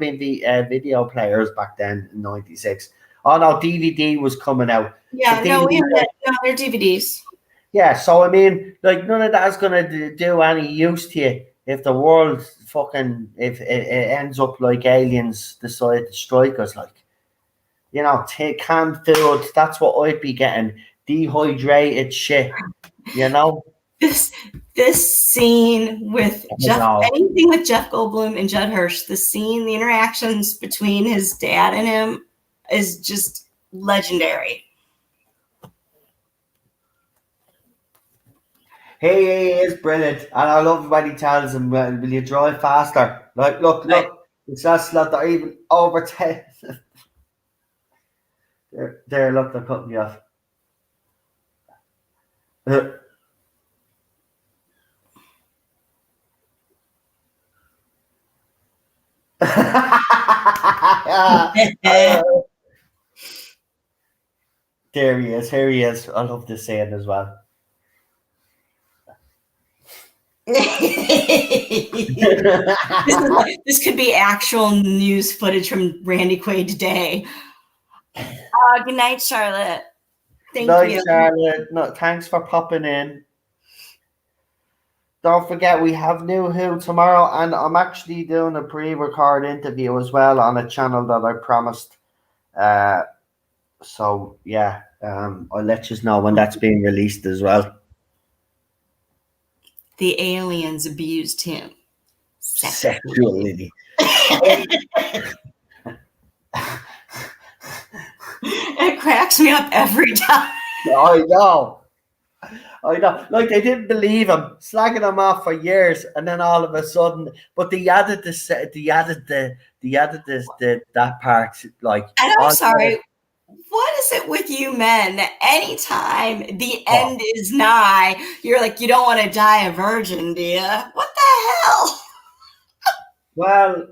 been video players back then in '96. Oh no, DVD was coming out. yeah, But no, DVD, they're DVDs. yeah, so I mean, like none of that is gonna do any use to you if the world fucking if it ends up like aliens decide to strike us, like. You know, take canned food. That's what I'd be getting. Dehydrated shit. You know. This scene with anything with Jeff Goldblum and Judd Hirsch, the interactions between his dad and him is just legendary. He is brilliant, and I love when he tells him, "Will you drive faster?" Like, look, it's that slot that even over 10. there, look, they're cutting me off. There he is. Here he is. I love this scene as well. This could be actual news footage from Randy Quaid today. Good night, Charlotte. Thank you. Charlotte. No, thanks for popping in. Don't forget, we have New Who tomorrow, and I'm actually doing a pre-record interview as well on a channel that I promised. So yeah, I'll let you know when that's being released as well. The aliens abused him sexually. It cracks me up every time. I know. Like they didn't believe him, slagging him off for years, and then all of a sudden, but they added that part. Like, and I'm sorry. What is it with you men? Anytime the end is nigh, you're like, you don't want to die a virgin, do you? What the hell? Well,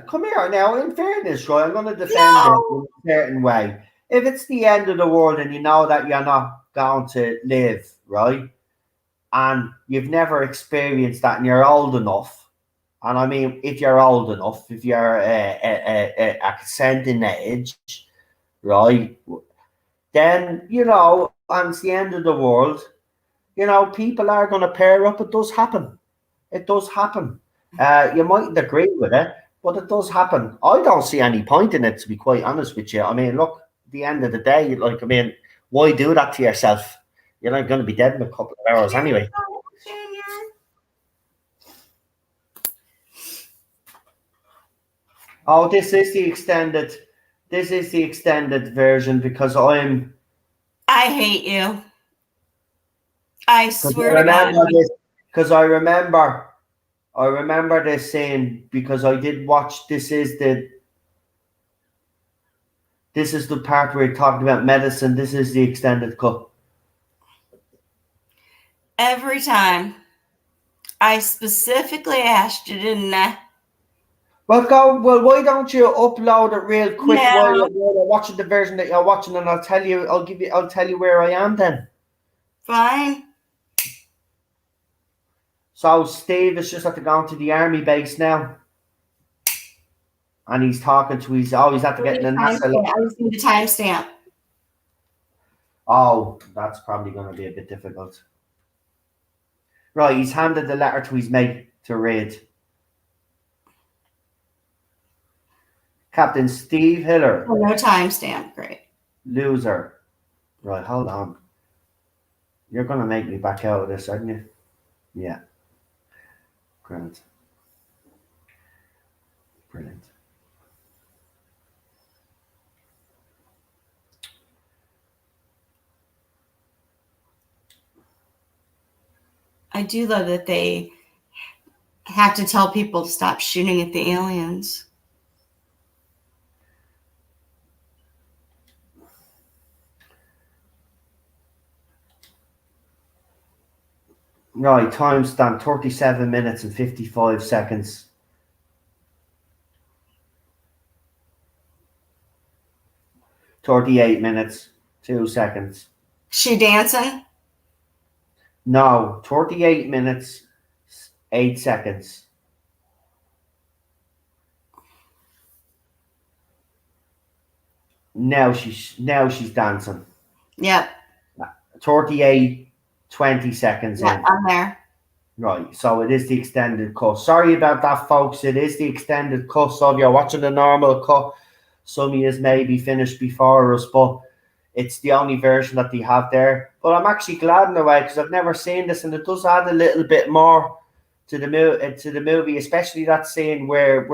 come here now. In fairness, right, I'm going to defend it in a certain way. If it's the end of the world and you know that you're not going to live, right, and you've never experienced that and you're old enough, and I mean, if you're old enough, if you're a ascending age, right, then, you know, and it's the end of the world, you know, people are going to pair up. It does happen. It does happen. You mightn't agree with it, but it does happen. I don't see any point in it, to be quite honest with you. I mean, look, at the end of the day, like, I mean, why do that to yourself? You're not going to be dead in a couple of hours anyway. Oh, this is the extended version because I hate you. I swear to God. Because I remember this scene because I did watch. This is the part where he talked about medicine. This is the extended cut. Every time. I specifically asked you, didn't I? Well, why don't you upload it real quick while you're watching the version that you're watching, and I'll tell you where I am then. Fine. So Steve is just have to go to the army base now. and he's talking to he's always had to get in the NASA. I just need a timestamp. Oh, that's probably going to be a bit difficult. Right, he's handed the letter to his mate to read. Captain Steve Hiller. Oh, no timestamp. Great. Loser. Right, hold on. You're going to make me back out of this, aren't you? Yeah. Brilliant. Brilliant. I do love that they have to tell people to stop shooting at the aliens. Right, timestamp 37 minutes and 55 seconds. $38 minutes, 2 seconds. She dancing? No, 38 minutes, 8 seconds. Now she's dancing. Yep. 38, 20 seconds Yeah, in. I'm there. Right, so it is the extended cut. Sorry about that, folks. It is the extended cut. So if you're watching the normal cut, some of you maybe finished before us, but it's the only version that they have there. But I'm actually glad in a way because I've never seen this, and it does add a little bit more to the movie, especially that scene where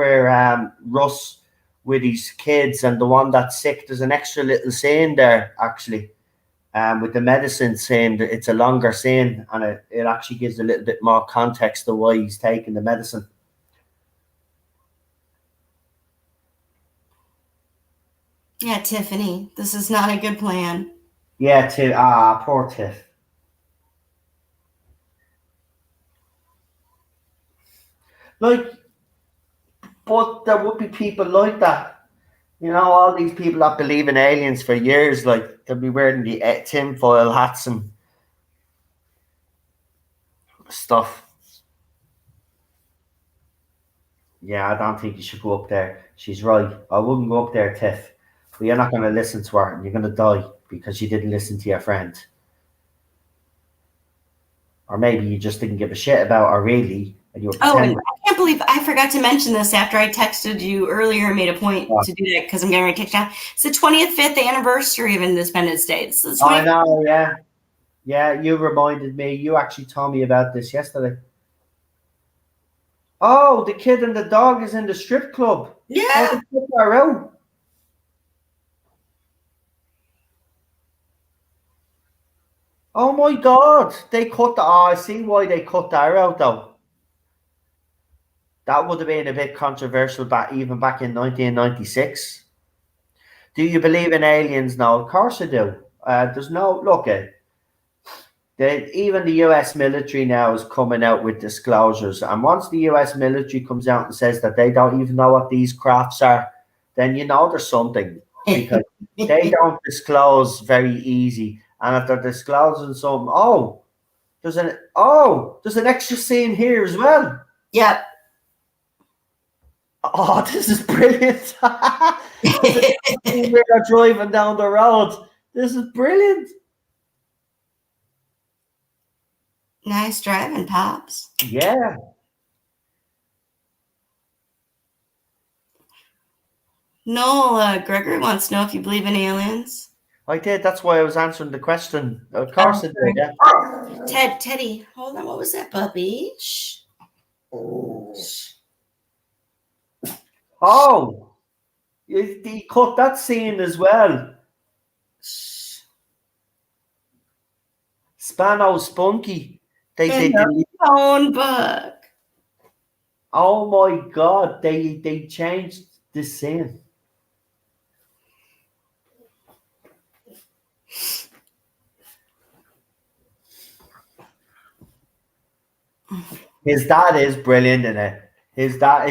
Russ with his kids and the one that's sick. There's an extra little scene there actually. With the medicine scene, it's a longer scene, and it actually gives a little bit more context to why he's taking the medicine. Yeah, Tiffany, this is not a good plan. Yeah, poor Tiff. Like, but there would be people like that. You know, all these people that believe in aliens for years, like, they'll be wearing the tinfoil hats and stuff. Yeah, I don't think you should go up there. She's right. I wouldn't go up there, Tiff. But you're not going to listen to her, and you're going to die because you didn't listen to your friend. Or maybe you just didn't give a shit about her, really, and you were pretending. Oh, I can't believe I forgot to mention this after I texted you earlier and made a point to do that because I'm getting ready to take down. It's the 25th anniversary of Independence Day. This is I know, yeah. Yeah, you reminded me. You actually told me about this yesterday. Oh, the kid and the dog is in the strip club. Yeah. Oh, they took her out. Oh my God. They cut the. Oh, I see why they cut her out, though. That would have been a bit controversial even back in 1996. Do you believe in aliens now? Of course I do. There's no. Look, even the US military now is coming out with disclosures. And once the US military comes out and says that they don't even know what these crafts are, then you know there's something. Because they don't disclose very easy. And if they're disclosing something, there's an extra scene here as well. Yep. Oh, this is brilliant. We're driving down the road. This is brilliant. Nice driving, Pops. Yeah. Noel, Gregory wants to know if you believe in aliens. I did. That's why I was answering the question. Of course I did, yeah. Teddy, hold on. What was that, puppy? Shh. Shh. Oh, he cut that scene as well. Shh. Spano Spunky. They did phone book. Oh my God! They changed the scene. His dad is brilliant in it. His dad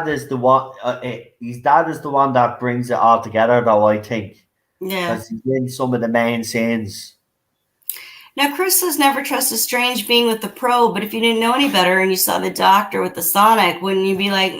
is the one. His dad is the one that brings it all together, though. I think. Yeah. Because he's in some of the main scenes. Now, Chris says never trust a strange being with the probe, but if you didn't know any better and you saw the doctor with the sonic, wouldn't you be like,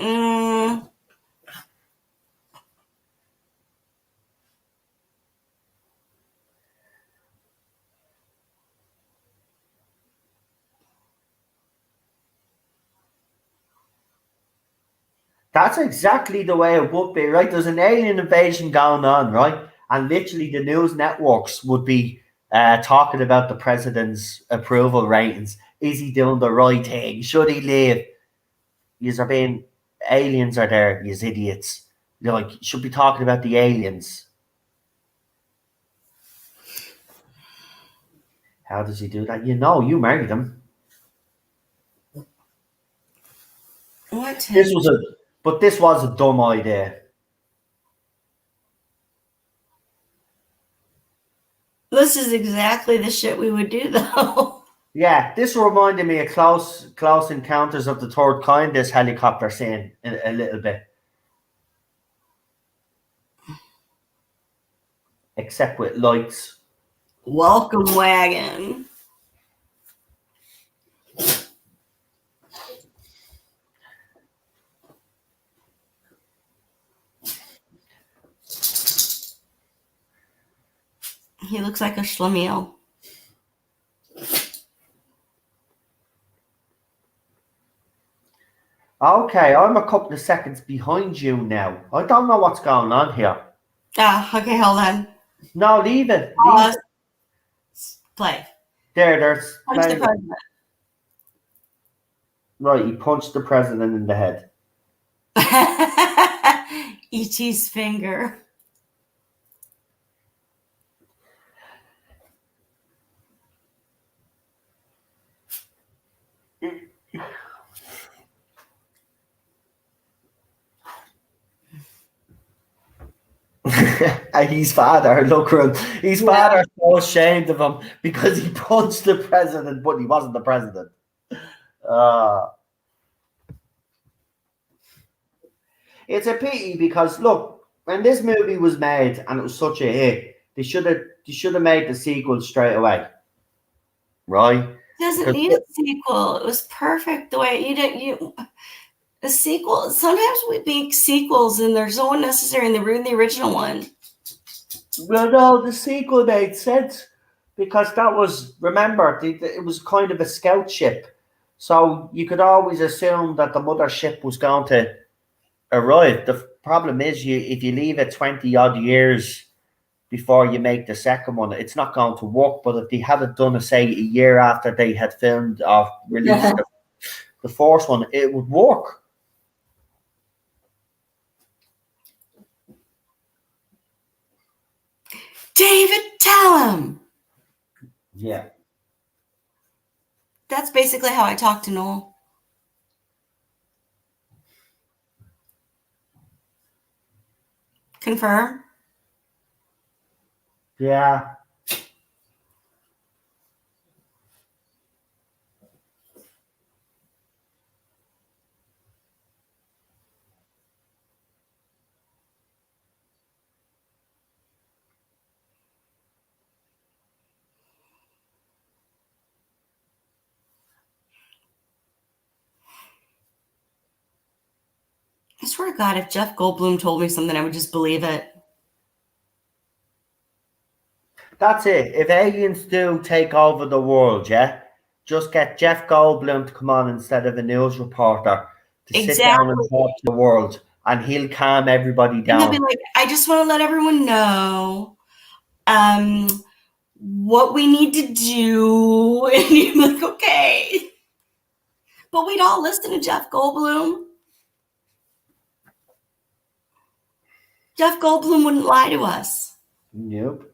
That's exactly the way it would be, right? There's an alien invasion going on, right? And literally the news networks would be talking about the president's approval ratings. Is he doing the right thing? Should he leave? Yous are being aliens are there, yous idiots. You're like, you should be talking about the aliens. How does he do that? You know, you married him. What? This was a dumb idea. This is exactly the shit we would do, though. Yeah, this reminded me of close encounters of the third kind. This helicopter scene a little bit, except with lights. Welcome wagon. He looks like a schlemiel. Okay, I'm a couple of seconds behind you now. I don't know what's going on here. Okay, hold on. No, leave it. Pause. Play. There's Punch the president. Right, he punched the president in the head. E.T.'s finger. And his father, look at him. His father so ashamed of him because he punched the president, but he wasn't the president. It's a pity because look, when this movie was made and it was such a hit, they should have made the sequel straight away, right? It doesn't need a sequel. It was perfect the way a sequel. Sometimes we make sequels and they're so unnecessary and they ruin the original one. Well, no, the sequel made sense because that was, remember, it was kind of a scout ship, so you could always assume that the mothership was going to arrive. The problem is, if you leave it 20 odd years before you make the second one, it's not going to work. But if they had it done, say, a year after they had filmed or released the first one, it would work. David, tell him. Yeah. That's basically how I talk to Noel. Confirm? Yeah. I swear to God, if Jeff Goldblum told me something, I would just believe it. That's it. If aliens do take over the world, yeah, just get Jeff Goldblum to come on instead of a news reporter to sit down and talk to the world, and he'll calm everybody down. And he'll be like, I just want to let everyone know what we need to do. And you're like, okay. But we'd all listen to Jeff Goldblum. Jeff Goldblum wouldn't lie to us. Nope.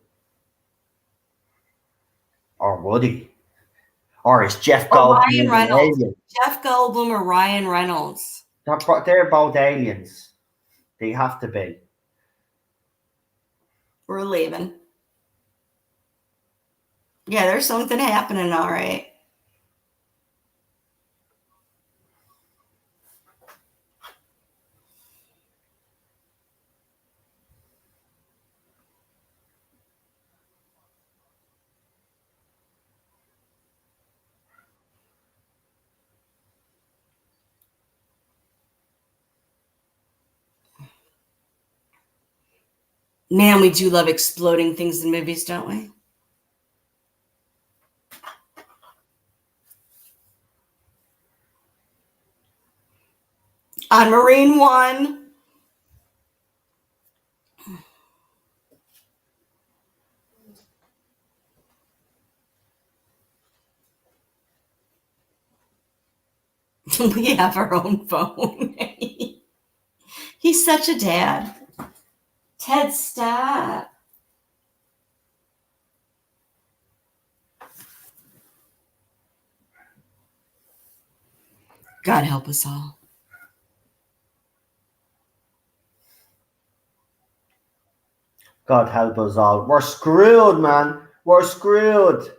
Or would he? Or is Jeff Goldblum Ryan Reynolds? Jeff Goldblum or Ryan Reynolds? They're both aliens. They have to be. We're leaving. Yeah, there's something happening, all right. Man, we do love exploding things in movies, don't we? On Marine One. We have our own phone. He's such a dad. Ted, stop. God help us all. God help us all. We're screwed, man. We're screwed.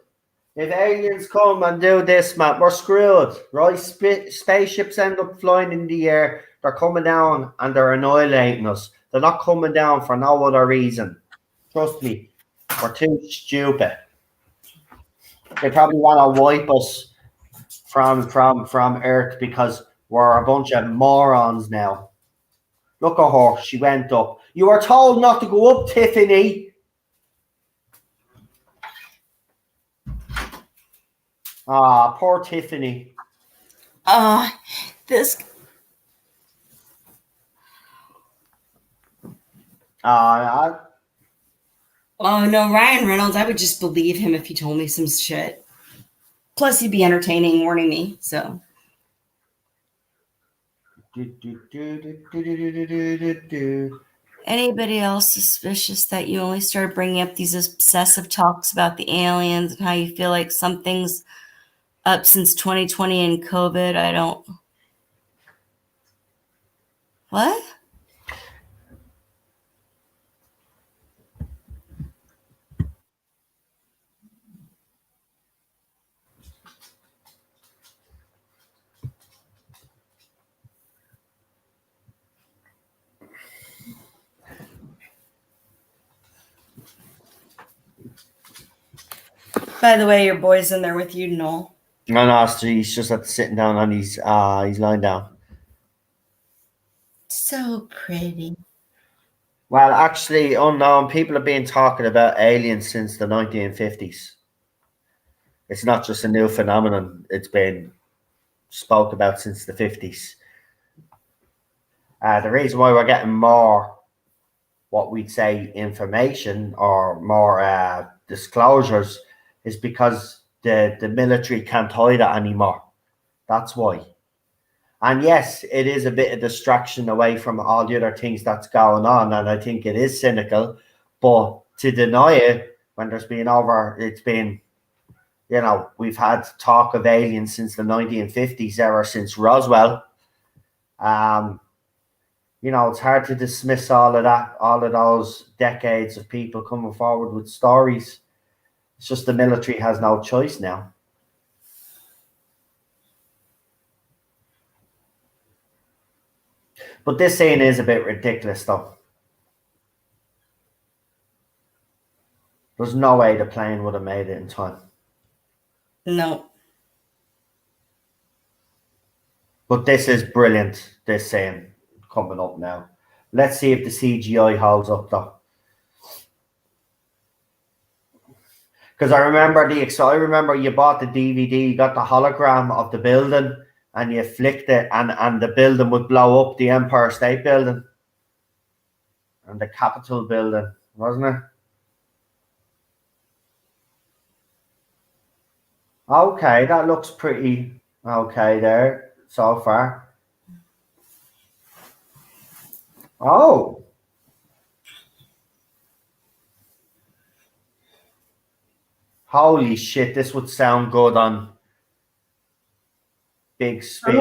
If aliens come and do this, man, we're screwed. Right? Spaceships end up flying in the air. They're coming down and they're annihilating us. They're not coming down for no other reason. Trust me. We're too stupid. They probably want to wipe us from Earth because we're a bunch of morons now. Look at her. She went up. You were told not to go up, Tiffany. Ah, poor Tiffany. This. Oh no, Ryan Reynolds. I would just believe him if he told me some shit. Plus, he'd be entertaining, warning me. So. Anybody else suspicious that you only started bringing up these obsessive talks about the aliens and how you feel like something's up since 2020 and COVID? I don't. What? By the way, your boy's in there with you, Noel. No, he's just sitting down and he's lying down. So pretty. Well, actually, unknown. People have been talking about aliens since the 1950s. It's not just a new phenomenon. It's been spoke about since the 50s. The reason why we're getting more, what we'd say, information or more disclosures is because the military can't hide it anymore. That's why. And yes, it is a bit of distraction away from all the other things that's going on. And I think it is cynical. But to deny it when there's been it's been, we've had talk of aliens since the 1950s era, since Roswell. It's hard to dismiss all of that, all of those decades of people coming forward with stories. It's just the military has no choice now. But this scene is a bit ridiculous, though. There's no way the plane would have made it in time. No. But this is brilliant, this scene coming up now. Let's see if the CGI holds up, though. Because I remember you bought the DVD, you got the hologram of the building, and you flicked it, and the building would blow up, the Empire State Building. And the Capitol Building, wasn't it? Okay, that looks pretty okay there so far. Oh. Holy shit, this would sound good on big speed.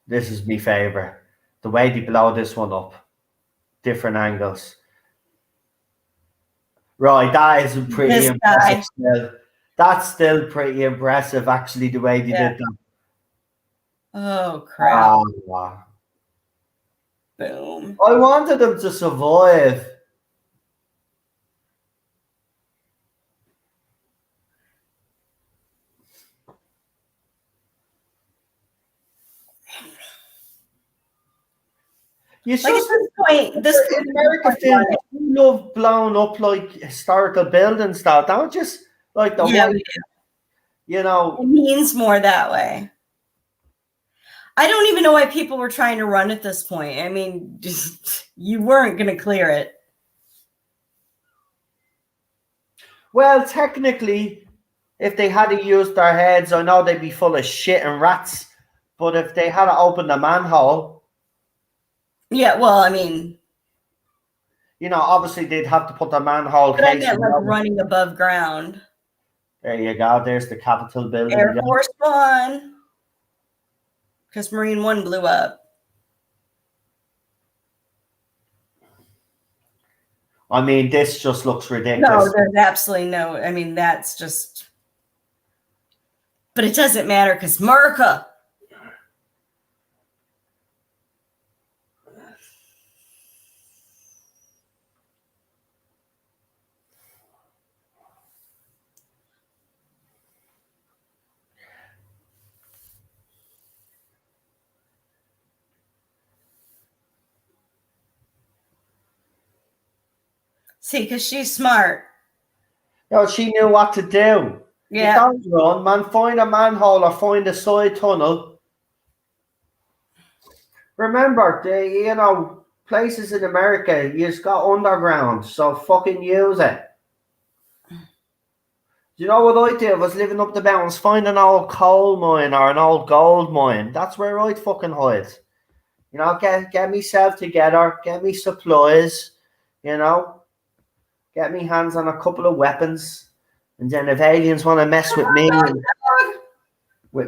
This is my favorite. The way they blow this one up. Different angles. Right, that is pretty impressive still. That's still pretty impressive, actually, the way they did that. Oh, crap. Boom. I wanted them to survive. You like at this point, this American film, you love blowing up like historical buildings, though. Don't just like the way, it means more that way. I don't even know why people were trying to run at this point. I mean, just, you weren't going to clear it. Well, technically, if they had used their heads, I know they'd be full of shit and rats. But if they had opened the manhole, Yeah, well, I mean, obviously they'd have to put the manhole but I case. meant like running above ground. There you go. There's the Capitol building. Air Force One, because Marine One blew up. I mean, this just looks ridiculous. No, there's absolutely no. I mean, that's just. But it doesn't matter because America. See, because she's smart. She knew what to do. Yeah. Don't run, man. Find a manhole or find a side tunnel. Remember, places in America, you just got underground, so fucking use it. Do you know what I did? I was living up the mountains, find an old coal mine or an old gold mine. That's where I'd fucking hide. Get myself together, get me supplies, get me hands on a couple of weapons. And then if aliens want to mess with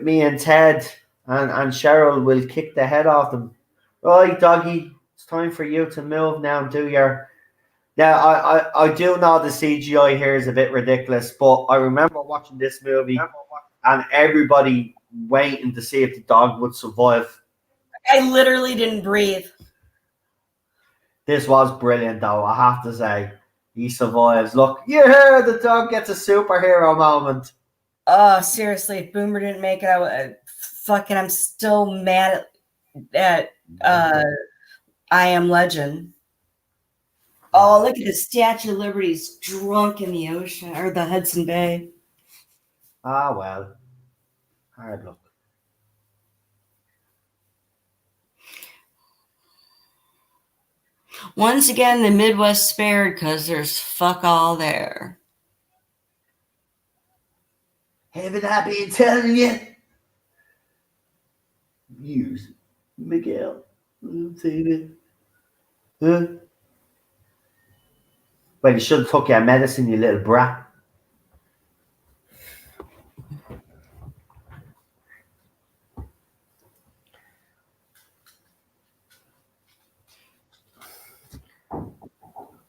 me and Ted and Cheryl, will kick the head off them. Right, doggy, it's time for you to move now and do your... Now, I do know the CGI here is a bit ridiculous, but I remember watching this movie and everybody waiting to see if the dog would survive. I literally didn't breathe. This was brilliant, though, I have to say. He survives. Look, yeah, the dog gets a superhero moment. Oh, seriously, if Boomer didn't make it, I'm still mad at I Am Legend. Oh, look at the Statue of Liberty's drunk in the ocean, or the Hudson Bay. Ah, well. Hard luck. Once again, the Midwest spared because there's fuck all there. Haven't I been telling you? Use Miguel. Huh? Well, you should have took your medicine, you little brat.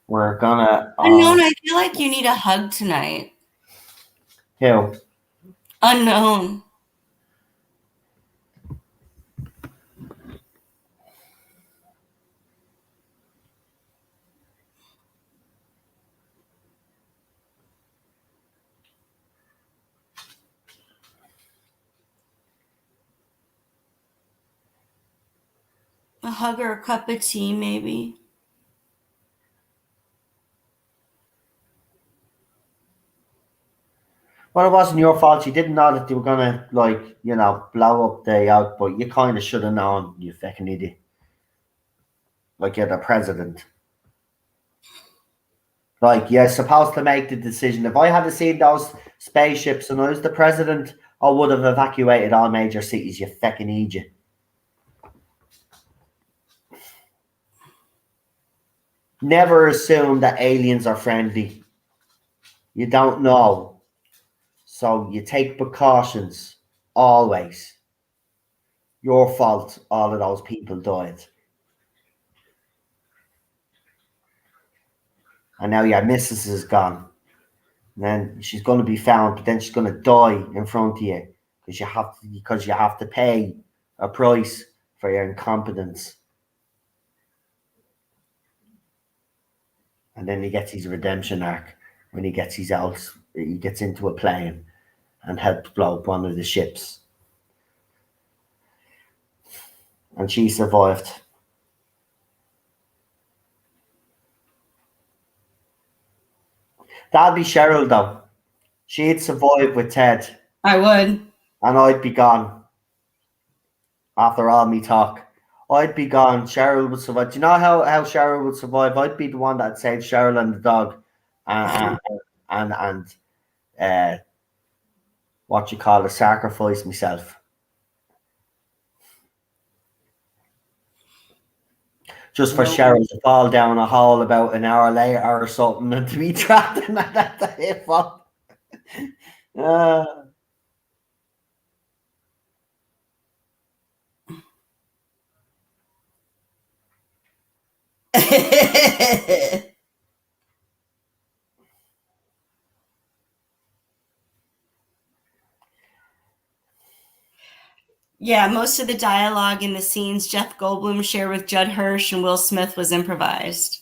We're gonna... Unknown, I feel like you need a hug tonight. Who? Unknown. A hug or a cup of tea, maybe. Well, it wasn't your fault. You didn't know that they were gonna, blow up the out, but you kind of should have known, you fucking idiot. Like, you're the president. Like, you're supposed to make the decision. If I had seen those spaceships and I was the president, I would have evacuated all major cities, you fucking idiot. Never assume that aliens are friendly. You don't know. So you take precautions. Always. Your fault all of those people died. And now your missus is gone. And then she's going to be found, but then she's going to die in front of you because you have to pay a price for your incompetence. And then he gets his redemption arc when he gets into a plane and helps blow up one of the ships. And she survived. That'd be Cheryl, though. She'd survive with Ted. I would. And I'd be gone. After all me talk, I'd be gone. Cheryl would survive. Do you know how Cheryl would survive? I'd be the one that saved Cheryl and the dog, and and uh, what you call it, sacrifice myself just for No. Cheryl to fall down a hole about an hour later or something and to be trapped in that hip hop. Uh, Yeah, most of the dialogue in the scenes Jeff Goldblum shared with Judd Hirsch and Will Smith was improvised.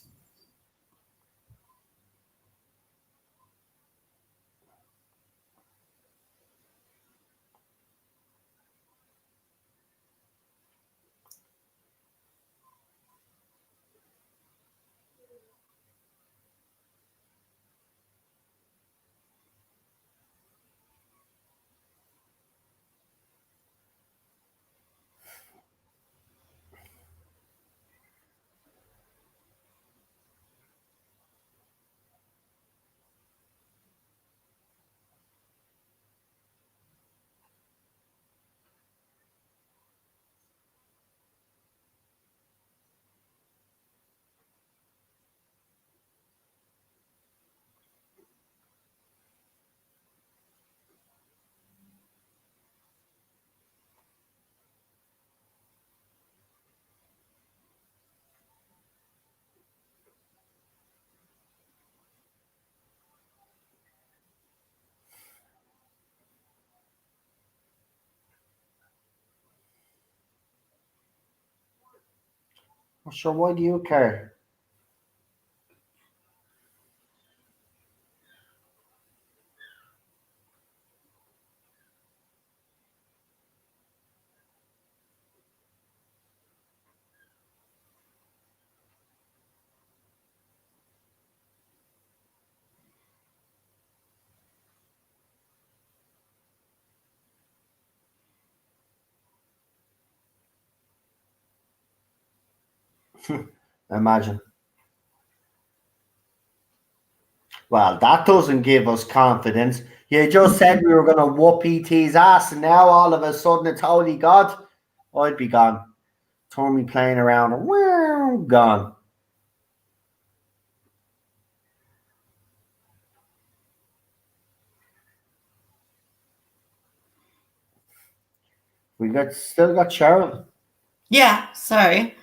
well, sure, why do you care? Imagine. Well, that doesn't give us confidence. You just said we were going to whoop ET's ass, and now all of a sudden it's holy God. I'd be gone. Turn me playing around. Gone. We got still got Cheryl. Yeah, sorry.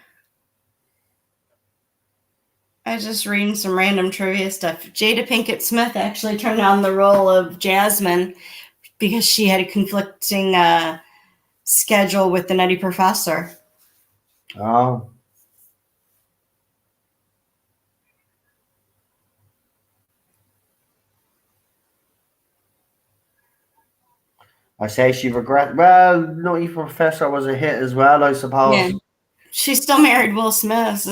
I was just reading some random trivia stuff. Jada Pinkett Smith actually turned down the role of Jasmine because she had a conflicting schedule with the Nutty Professor. Oh, I say she regret. Well, Nutty Professor was a hit as well, I Yeah. suppose. She still married Will Smith.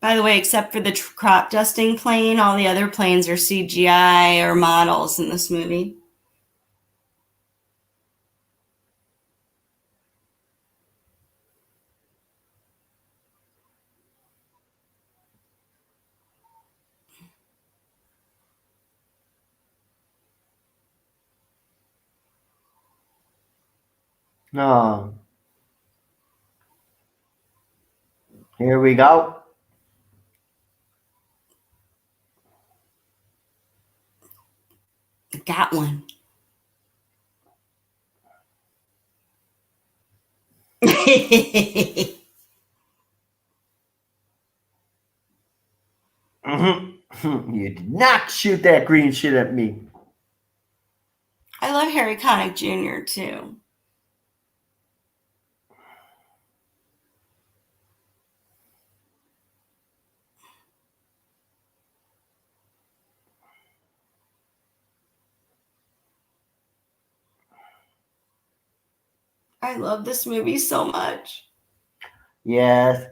By the way, except for the crop dusting plane, all the other planes are CGI or models in this movie. No. Here we go. Got one. I You did not shoot that green shit at me. love Harry Connick Jr. too. I love this movie so much. Yes.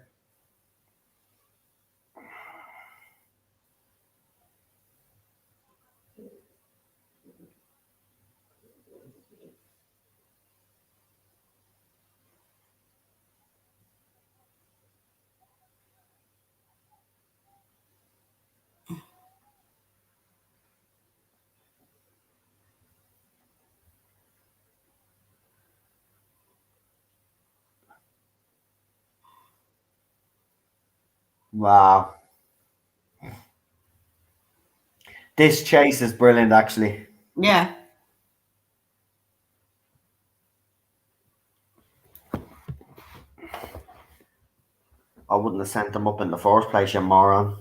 Wow. This chase is brilliant, actually. Yeah. I wouldn't have sent them up in the first place, you moron.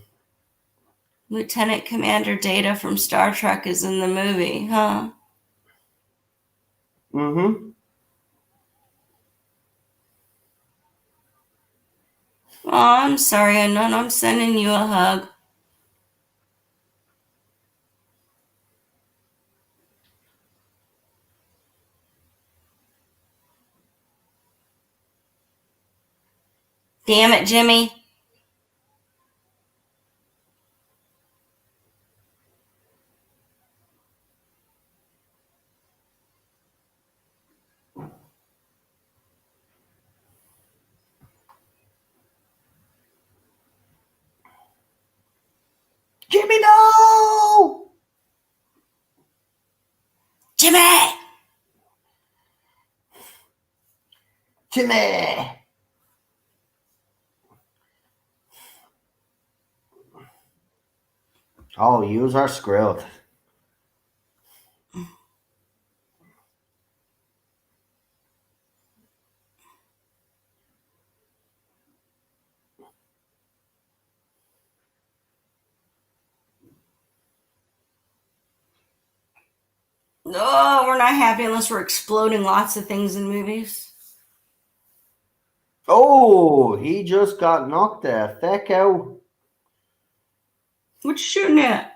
Lieutenant Commander Data from Star Trek is in the movie, huh? Mm-hmm. Oh, I'm sorry, Unknown. I'm sending you a hug. Damn it, Jimmy. Jimmy, no! Jimmy! Jimmy! Oh, yous are screwed. No, we're not happy unless we're exploding lots of things in movies. Oh, he just got knocked the feck out. What you shooting at?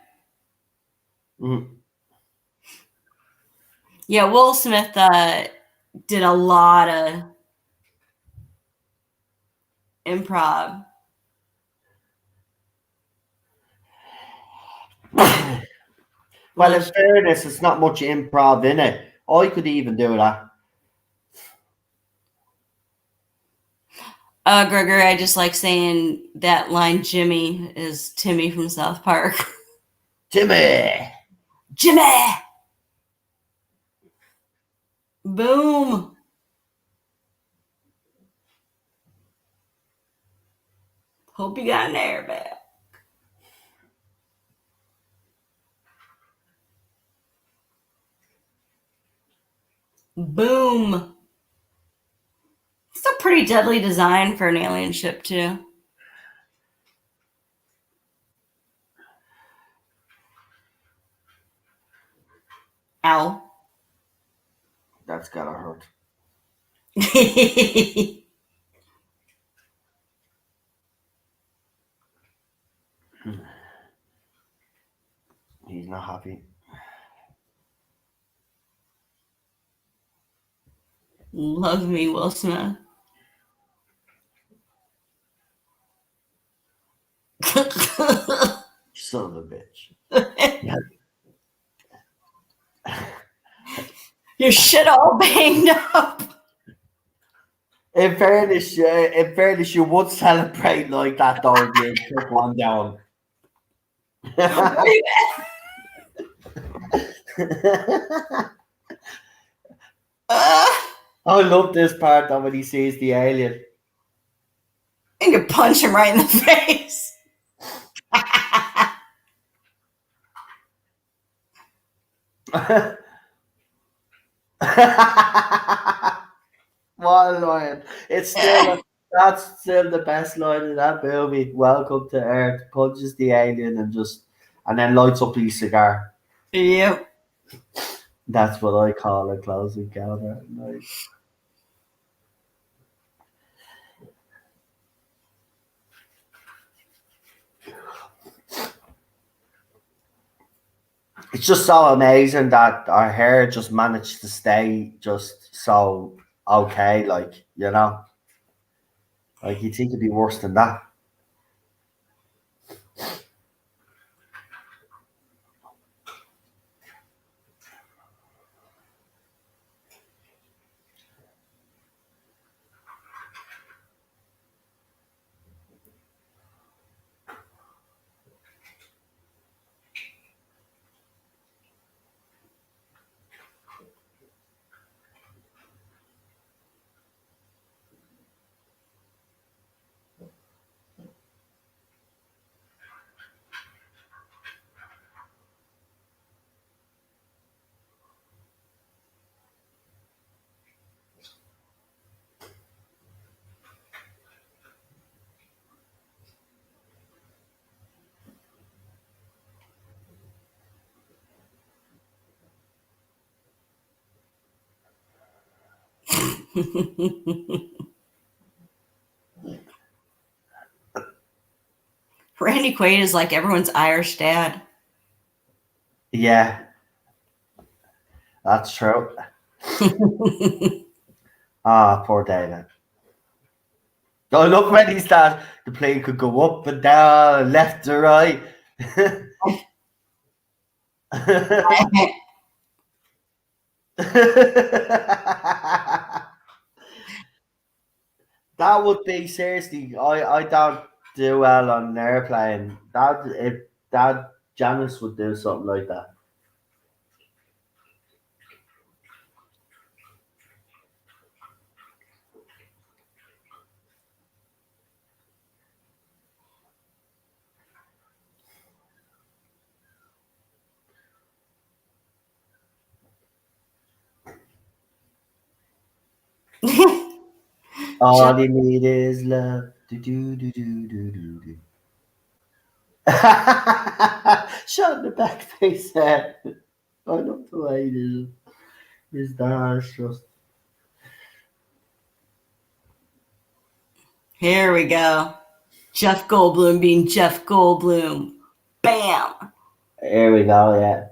Mm. Yeah, Will Smith did a lot of improv. Well, in fairness, it's not much improv in it. I could even do that. Gregory, I just like saying that line. Jimmy is Timmy from South Park. Jimmy! Jimmy! Boom! Hope you got an airbag. Boom! It's a pretty deadly design for an alien ship, too. Ow. That's gotta hurt. He's not happy. Love me, Will Smith. Son of a bitch. Your shit all banged up. In fairness, you would celebrate like that, though, if you took one down. I love this part though when he sees the alien. And you punch him right in the face. What a line! That's still the best line in that movie. Welcome to Earth. Punches the alien and then lights up his cigar. Yep. That's what I call a close encounter at night. It's just so amazing that our hair just managed to stay just so okay, like, you know, like you'd think it'd be worse than that. Randy Quaid is like everyone's Irish dad. Yeah, that's true. Ah, poor David. Oh, look when he's that the plane could go up and down, left to right. That would be seriously. I don't do well on an airplane. That if that Janice would do something like that. All you need is love. Do do do do do do do. Shut the back face head. I love the way it is. His dad's just. Here we go. Jeff Goldblum being Jeff Goldblum. Bam. Here we go, yeah.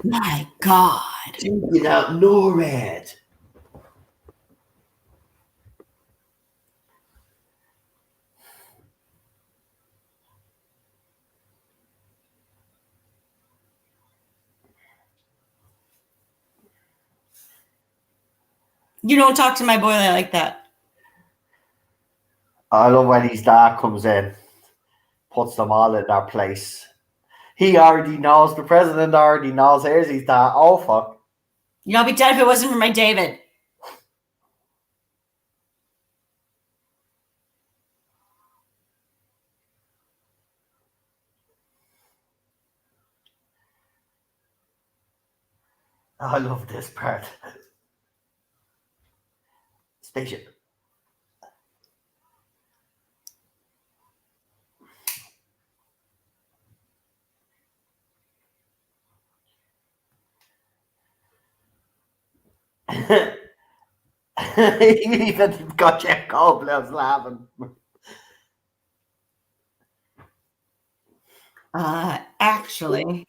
My God. Without NORAD. You don't talk to my boy like that. I love when his dad comes in, puts them all in their place. He already knows, the president already knows, here's his dad. Oh, fuck. You know, I'd be dead if it wasn't for my David. I love this part. Spaceship. Even got Jeff Goldblum's laughing. Actually.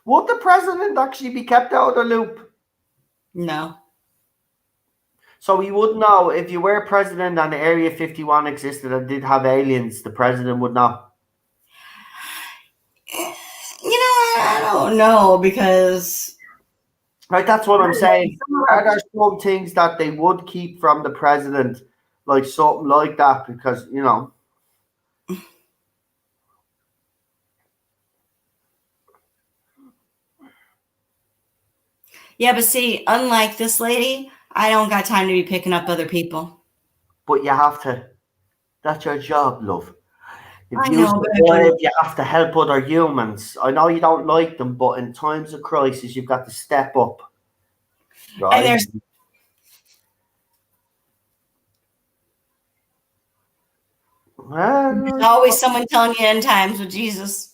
Would the president actually be kept out of the loop? No. So he would know if you were president and Area 51 existed and did have aliens, the president would know. You know, I don't know because. Right, that's what I'm saying. Are there some things that they would keep from the president, like something like that? Because, you know. Yeah, but see, unlike this lady, I don't got time to be picking up other people. But you have to. That's your job, love. If I you know, but survive, you have to help other humans. I know you don't like them, but in times of crisis, you've got to step up. Right? and there's Well, always someone telling you end times with Jesus.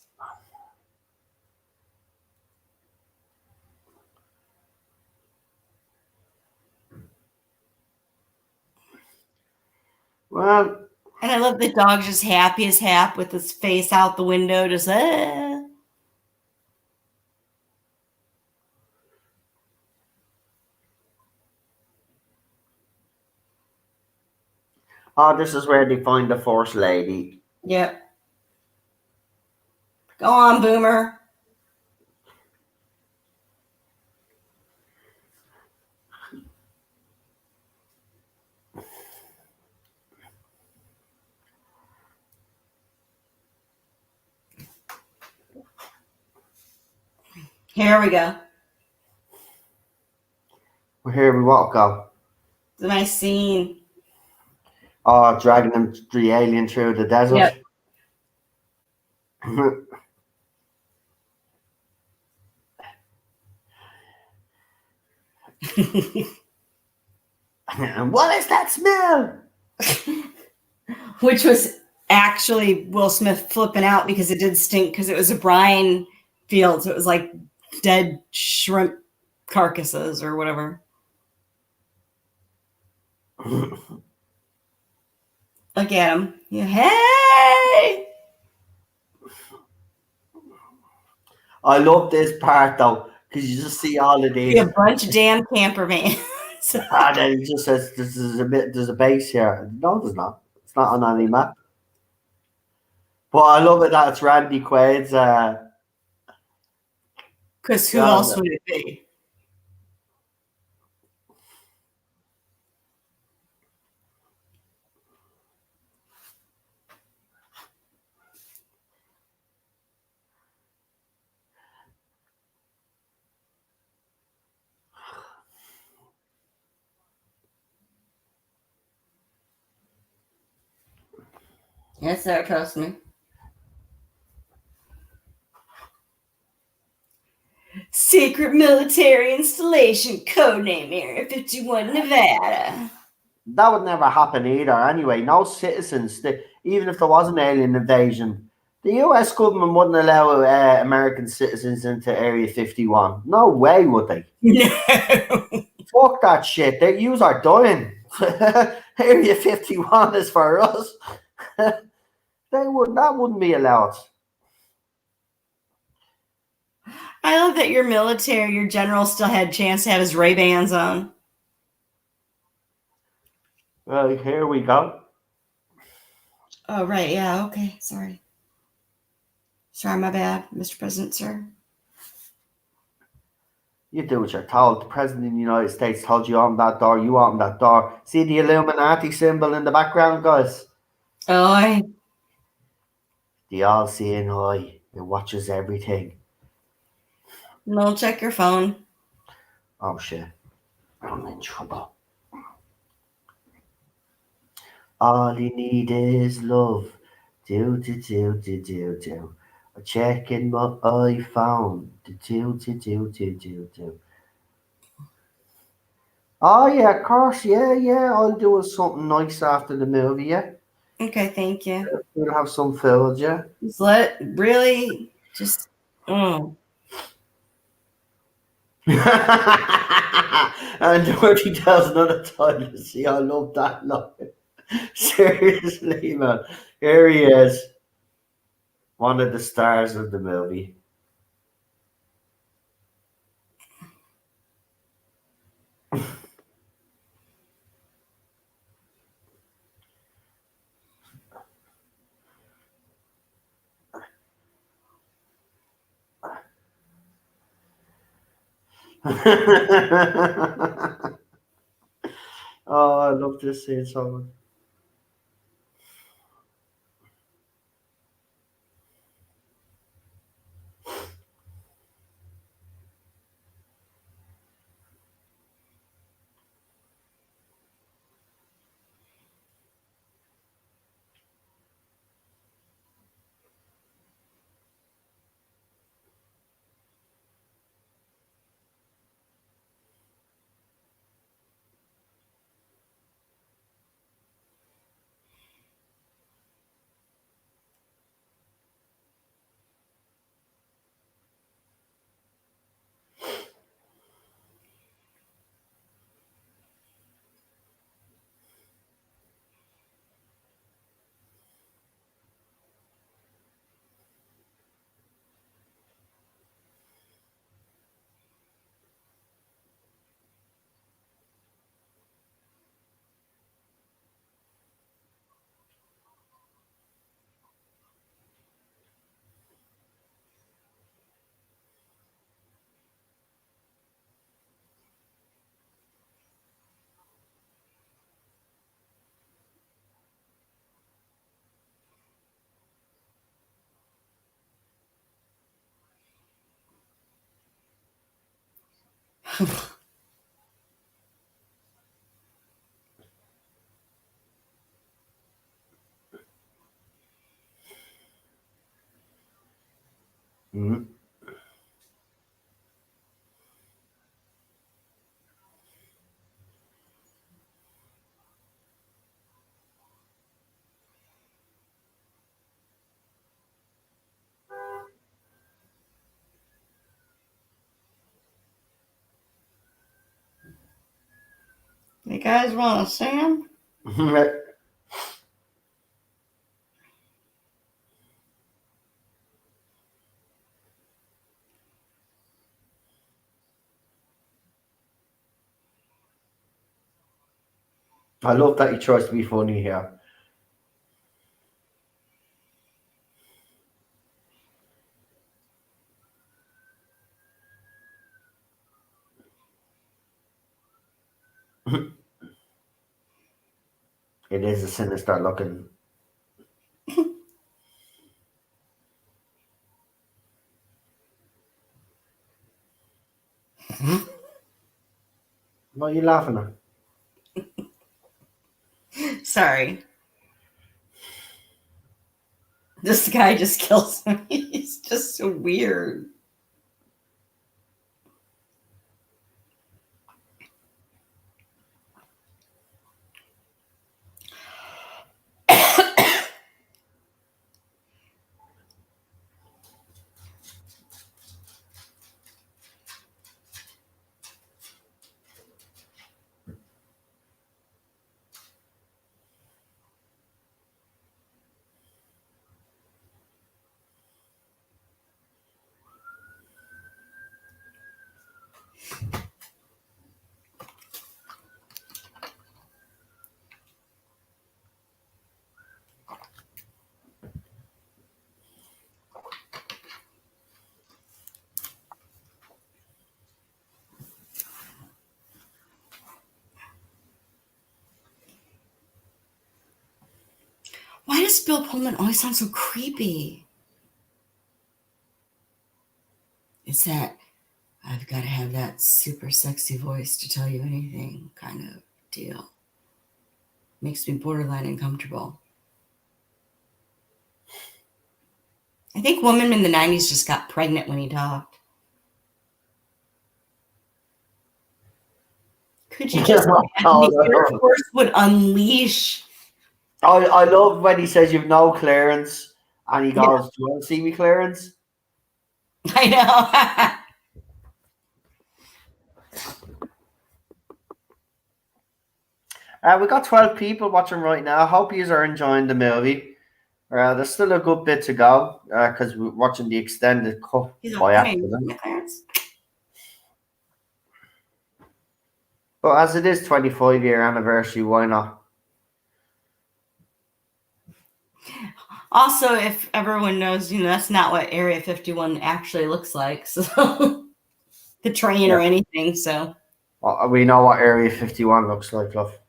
well, And I love the dog just happy as hap with his face out the window, just Oh, this is where they find the first lady. Yep. Go on, Boomer. Here we go. Here we walk go. It's a nice scene. Oh, dragging them the alien through the desert. Yep. And what is that smell? Which was actually Will Smith flipping out because it did stink because it was a brine field. So it was like dead shrimp carcasses or whatever. Look at him. Yeah, hey! I love this part though, because you just see all of these. A bunch of damn camper vans. And then he just says, there's a base here. No, there's not. It's not on any map. But I love it that it's Randy Quaid's. Because who else would it be? Yes, sir. Trust me. Secret military installation, codename Area 51, Nevada. That would never happen either. Anyway, no citizens. Even if there was an alien invasion, the U.S. government wouldn't allow American citizens into Area 51. No way would they. No. Fuck that shit. They use our dying. Area 51 is for us. That wouldn't be allowed. I love that your military, your general still had a chance to have his Ray-Bans on. Well, here we go. Oh, right. Yeah. Okay. Sorry. Sorry, my bad, Mr. President, sir. You do what you're told. The President of the United States told you open that door, you open that door. See the Illuminati symbol in the background, guys? Oh, The all-seeing eye. It watches everything. no, check your phone. Oh, shit. I'm in trouble. All you need is love. Do, do, do, do, do, do. Checking what I found. Do, do, do, do, do, do. Oh, yeah, of course. Yeah. I'll do something nice after the movie, yeah? Okay, thank you. We'll have some food, yeah? Just let it really just. Mm. And 30,000 other times. See, I love that line. Seriously, man. Here he is. One of the stars of the movie. Oh, I love this scene so much. Mhm. You guys want to see him? I love that he tries to be funny here. It is a sinister looking. What are you laughing at? Sorry. This guy just kills me. He's just so weird. Why does Bill Pullman always sound so creepy? It's that I've got to have that super sexy voice to tell you anything kind of deal. Makes me borderline uncomfortable. I think women in the 90s just got pregnant when he talked. Could you just imagine the Air Force would unleash? I love when he says you've no clearance and he goes, do you want to see me clearance? I know. We got 12 people watching right now. Hope you are enjoying the movie. There's still a good bit to go because we're watching the extended cut by accident. But as it is 25-year anniversary, why not? Also, if everyone knows, that's not what Area 51 actually looks like. So the train or anything. So we know what Area 51 looks like, love.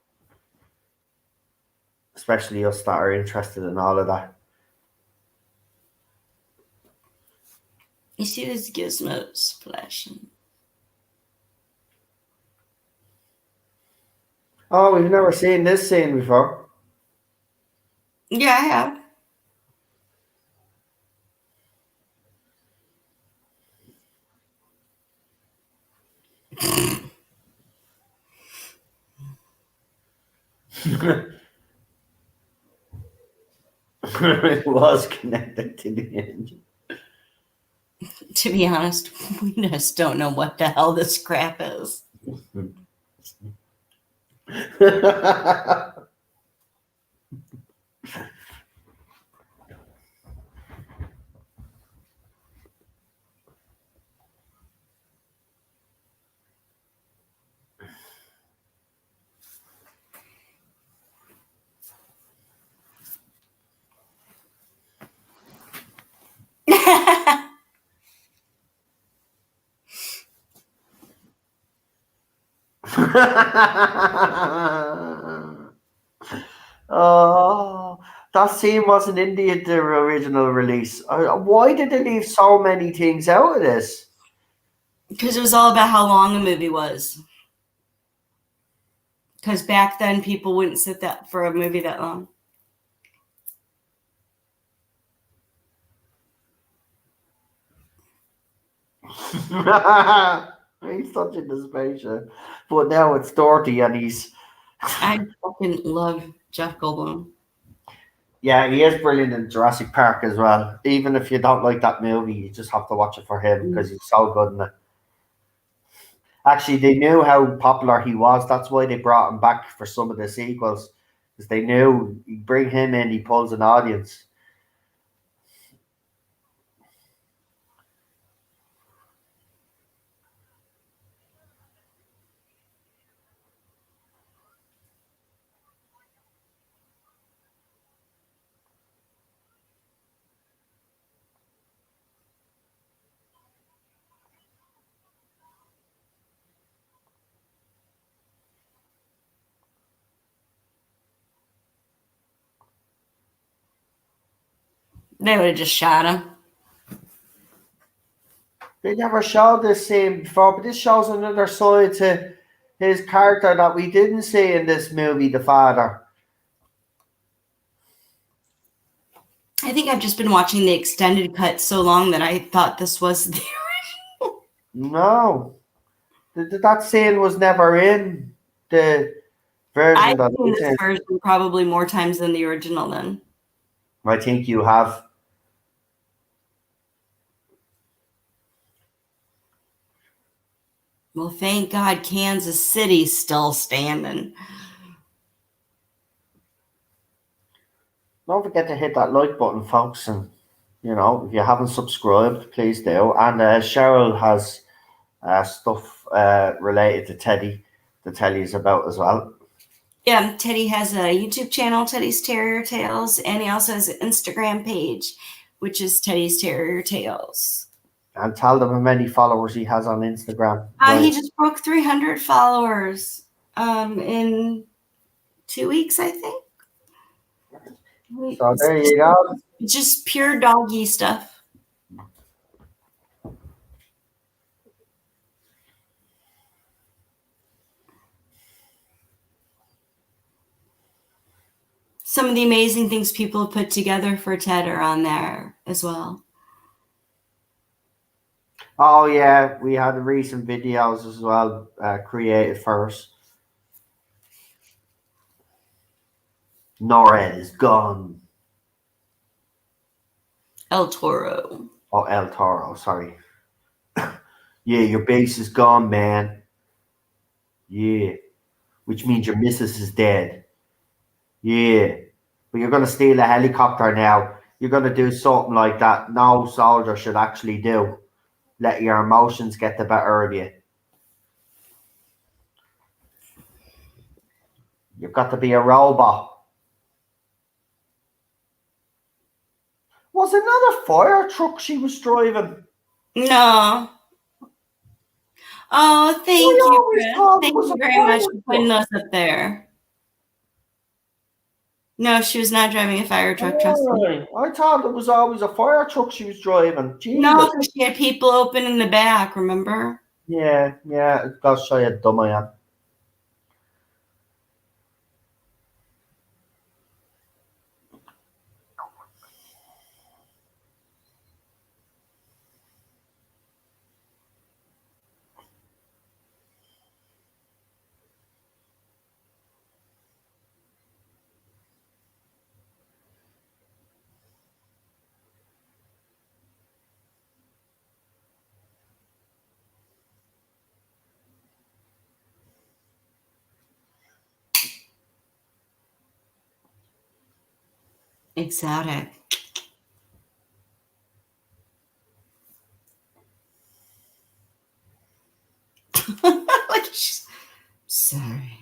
Especially us that are interested in all of that. You see these gizmos flashing. Oh, we've never seen this scene before. Yeah, I have. It was connected to the engine. To be honest, we just don't know what the hell this crap is. Oh, that scene wasn't in the original release. Why did they leave so many things out of this? Because it was all about how long a movie was. Because back then people wouldn't sit that for a movie that long. He's such a dispenser. But now it's 30 and he's I fucking love Jeff Goldblum. yeah, he is brilliant in Jurassic Park as well. Even if you don't like that movie, you just have to watch it for him because he's so good in it. Actually, they knew how popular he was. That's why they brought him back for some of the sequels. Because they knew you bring him in, he pulls an audience. They would have just shot him. They never showed this scene before, but this shows another side to his character that we didn't see in this movie, the father. I think I've just been watching the extended cut so long that I thought this was the original. No. That scene was never in the version I've that seen it's this in. version probably more times than the original then. I think you have. Well, thank God Kansas City's still standing. Don't forget to hit that like button, folks. And, if you haven't subscribed, please do. And Cheryl has stuff related to Teddy to tell you about as well. Yeah, Teddy has a YouTube channel, Teddy's Terrier Tales, and he also has an Instagram page, which is Teddy's Terrier Tales. And tell them how many followers he has on Instagram. He just broke 300 followers in 2 weeks, I think. So there you go. Just pure doggy stuff. Some of the amazing things people have put together for Ted are on there as well. Oh yeah, we had recent videos as well created for us. Noel is gone. El Toro. Oh, El Toro, sorry. Yeah, your base is gone, man. Yeah. Which means your missus is dead. Yeah. But you're gonna steal a helicopter now. You're gonna do something like that no soldier should actually do. Let your emotions get the better of you. You've got to be a robot. Was it not a fire truck she was driving? No. Oh, thank you, Chris. Thank you very much for putting us up there. No, she was not driving a fire truck, trust me. I thought it was always a fire truck she was driving. Jesus. No, because she had people open in the back, remember? Yeah, it goes show you how dumb I am. Exotic. Like she's sorry.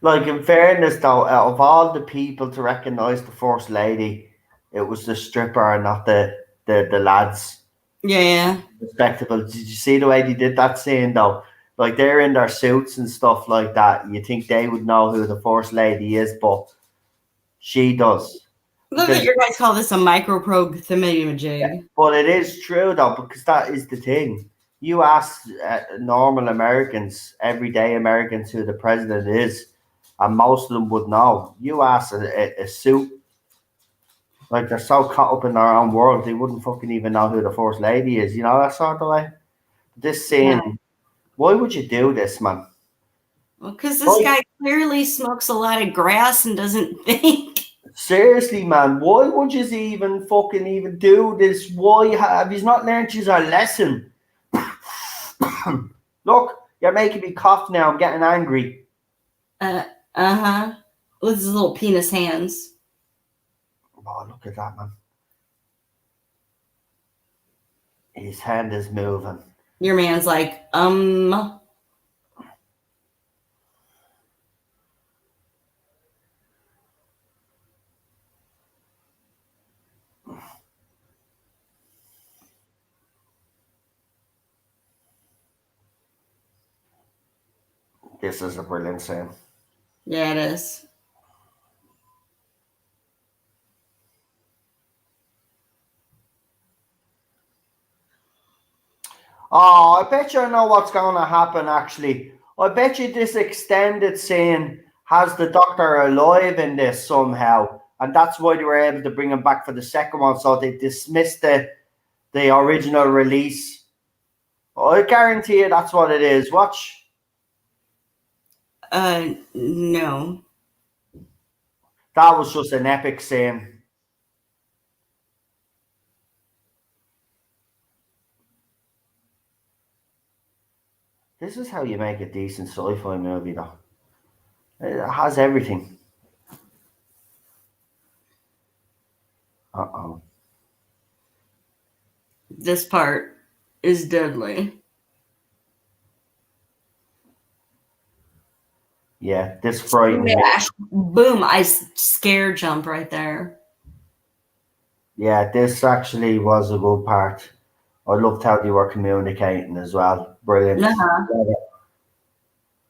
Like, in fairness, though, out of all the people to recognise the First Lady, it was the stripper and not the lads. Yeah. Respectable. Did you see the way they did that scene though? Like they're in their suits and stuff like that. You think they would know who the first lady is, but she does. Look at your guys call this a micro-probe thingamajig. Yeah, but it is true though, because that is the thing. You ask normal Americans, everyday Americans, who the president is, and most of them would know. You ask a suit, like they're so caught up in their own world, they wouldn't fucking even know who the first lady is. You know that sort of way. This scene. Yeah. Why would you do this, man? Well, because this guy clearly smokes a lot of grass and doesn't think. Seriously, man, why would you even fucking do this? Why have you not learned his lesson? Look, you're making me cough now. I'm getting angry. Uh-huh. With his little penis hands. Oh, look at that, man. His hand is moving. Your man's like, This is a brilliant scene. Yeah, it is. Oh, I bet you I know what's going to happen, actually. I bet you this extended scene has the Doctor alive in this somehow. And that's why they were able to bring him back for the second one. So they dismissed the original release. I guarantee you that's what it is. Watch. No. That was just an epic scene. This is how you make a decent sci-fi movie, though. It has everything. Uh-oh. This part is deadly. Yeah, this frightened me. Boom, I scare jump right there. Yeah, this actually was a good part. I loved how they were communicating as well. Brilliant. Uh-huh.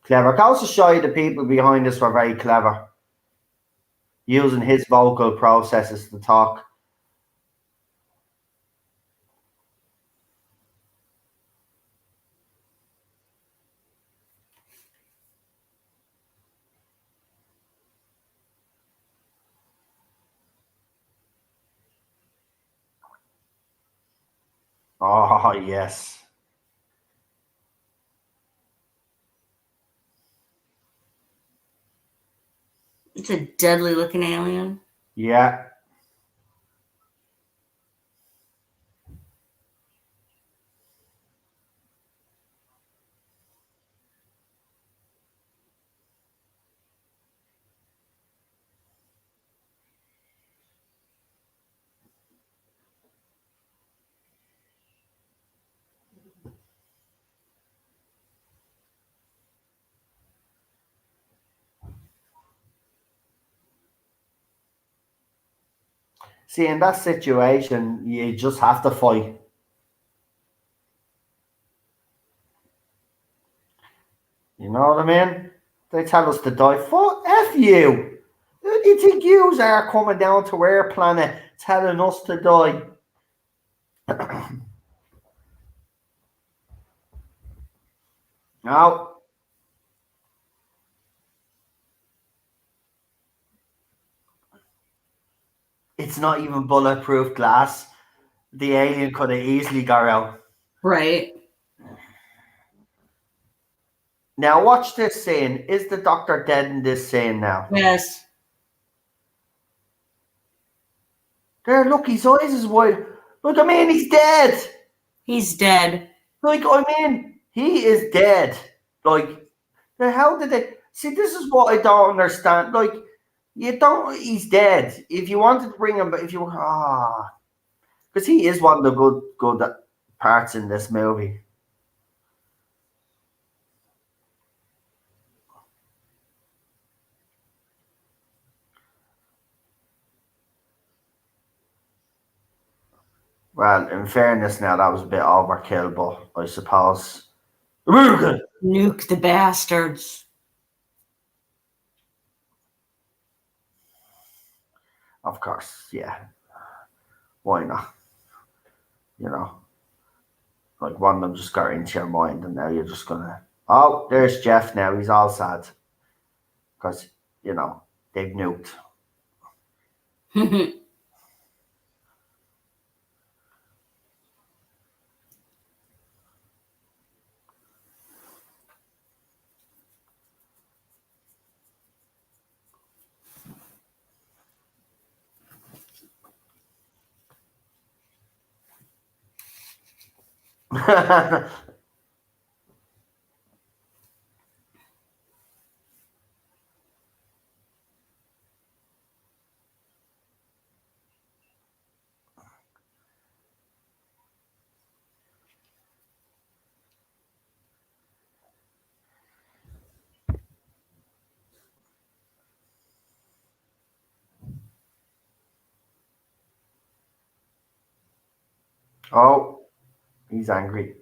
Clever. I can also show you the people behind this were very clever. Using his vocal processes to talk. Oh, yes. It's a deadly looking alien. Yeah. See, in that situation, you just have to fight. You know what I mean? They tell us to die. Fuck F you. Who do you think yous are coming down to our planet telling us to die? No. It's not even bulletproof glass. The alien could have easily got out. Right. Now watch this scene. Is the Doctor dead in this scene now? Yes. There, look, his eyes is wide. Look, I mean, he's dead. He's dead. Like, I mean, he is dead. Like, the hell did they... See, this is what I don't understand. Like, you don't... He's dead. If you wanted to bring him... If you... because he is one of the good parts in this movie. Well, in fairness, now that was a bit overkill, but I suppose American. Nuke the bastards. Of course, yeah. Why not? You know, like one of them just got into your mind, and now you're just gonna. Oh, there's Jeff now. He's all sad because they've nuked. Oh, he's angry.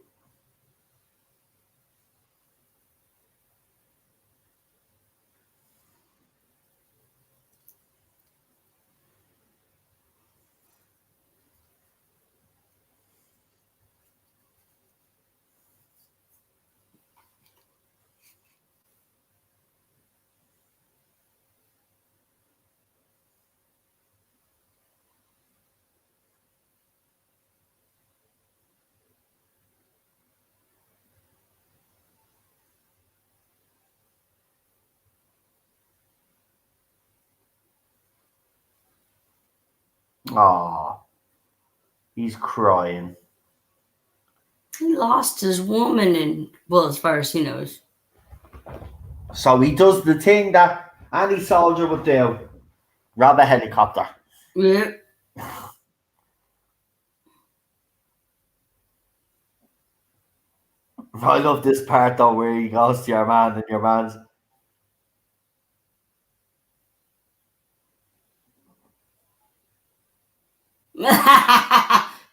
Oh, he's crying. He lost his woman, and well, as far as he knows. So he does the thing that any soldier would do: rob a helicopter. Yeah. I love this part though, where he goes to your man, and your man's.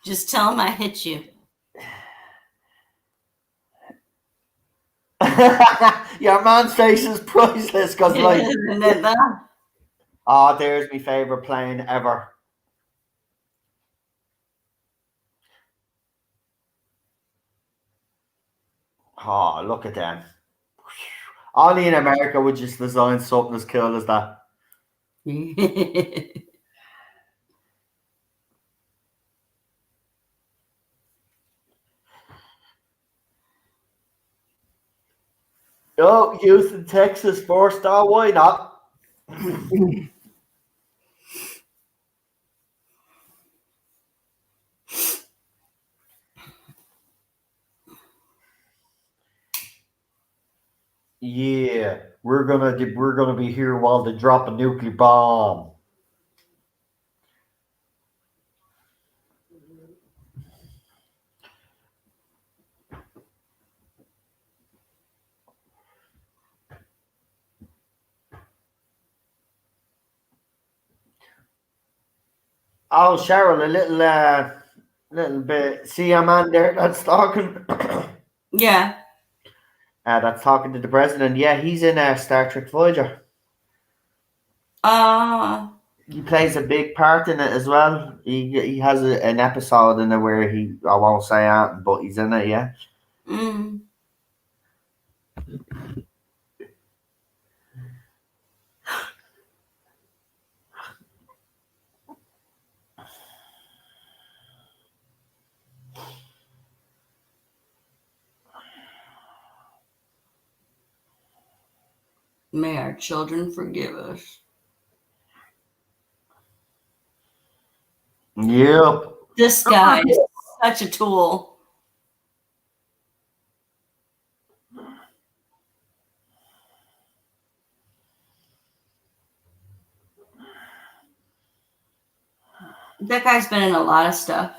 Just tell him I hit you. Your man's face is priceless because, like, oh, there's my favorite plane ever. Oh, look at them. Only in America would just design something as cool as that. Oh, Houston, Texas first. Oh, why not? Yeah, we're gonna be here while they drop a nuclear bomb. Oh, Cheryl, little bit. See a man there that's talking. Yeah. That's talking to the president. Yeah, he's in Star Trek Voyager. He plays a big part in it as well. He has an episode in it where I won't say it, but he's in it. Yeah. Mm. May our children forgive us. Yep. This guy is such a tool. That guy's been in a lot of stuff.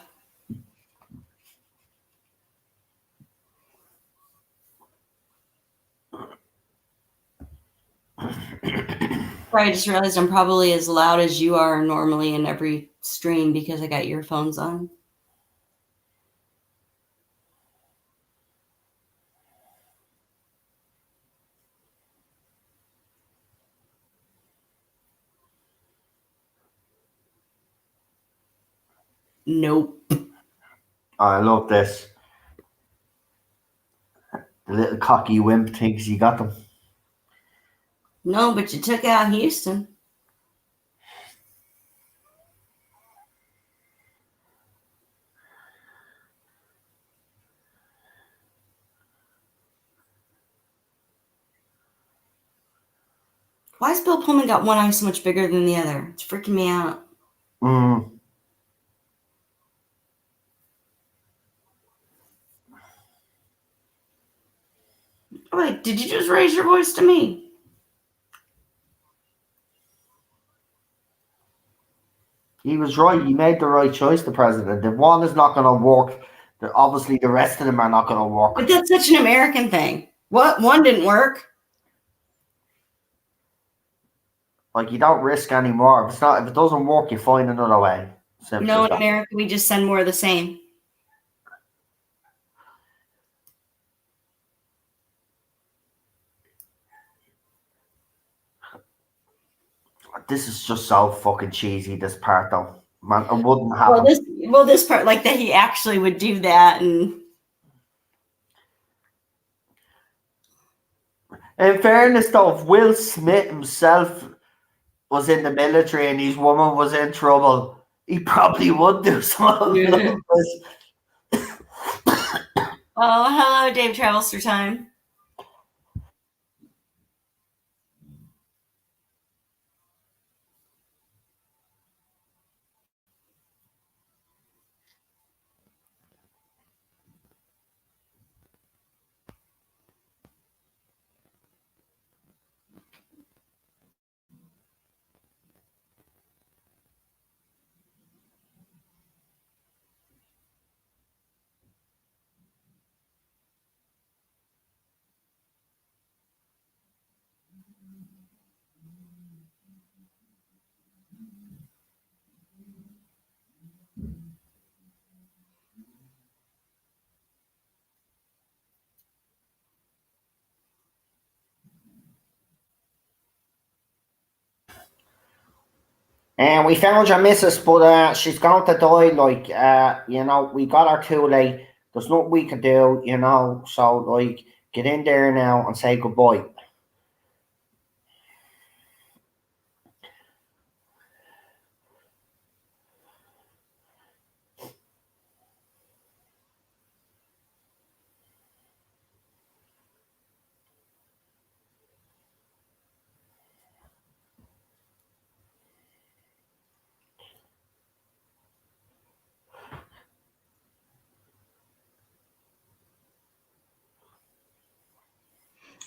I just realized I'm probably as loud as you are normally in every stream because I got earphones on. Nope. I love this. The little cocky wimp thinks he got them. No, but you took out Houston. Why has Bill Pullman got one eye so much bigger than the other? It's freaking me out. Wait, did you just raise your voice to me? He was right. He made the right choice, the president. If one is not going to work, obviously the rest of them are not going to work. But that's such an American thing. What? One didn't work? Like, you don't risk anymore. If it doesn't work, you find another way. Simple No, as in that. America, we just send more of the same. This is just so fucking cheesy, this part, though. Man, it wouldn't happen. Well, this part, like that he actually would do that. And in fairness, though, if Will Smith himself was in the military and his woman was in trouble, he probably would do something like this. Oh, hello, Dave Travels Through Time. And we found your missus, but she's going to die. Like, we got her too late. There's nothing we can do, So, like, get in there now and say goodbye.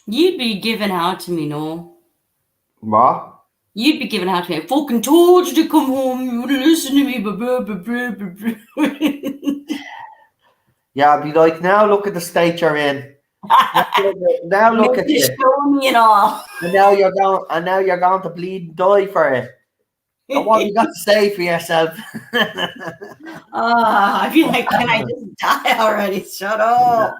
You'd be giving out to me, Noel. What? You'd be giving out to me. I fucking told you to come home. You wouldn't listen to me. Yeah, I'd be like, now look at the state you're in. Now look at you. Show me and all. And now you're going to bleed and die for it. And what you got to say for yourself? I'd be like, can I just die already? Shut up.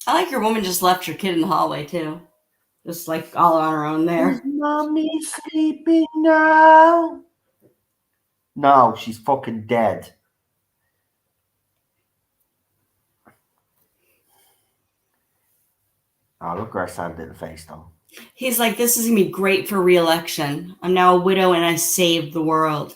I like your woman just left your kid in the hallway too. Just like all on her own there. Is mommy sleeping now? No, she's fucking dead. Oh, look her sand in the face though. He's like, this is gonna be great for re-election. I'm now a widow and I saved the world.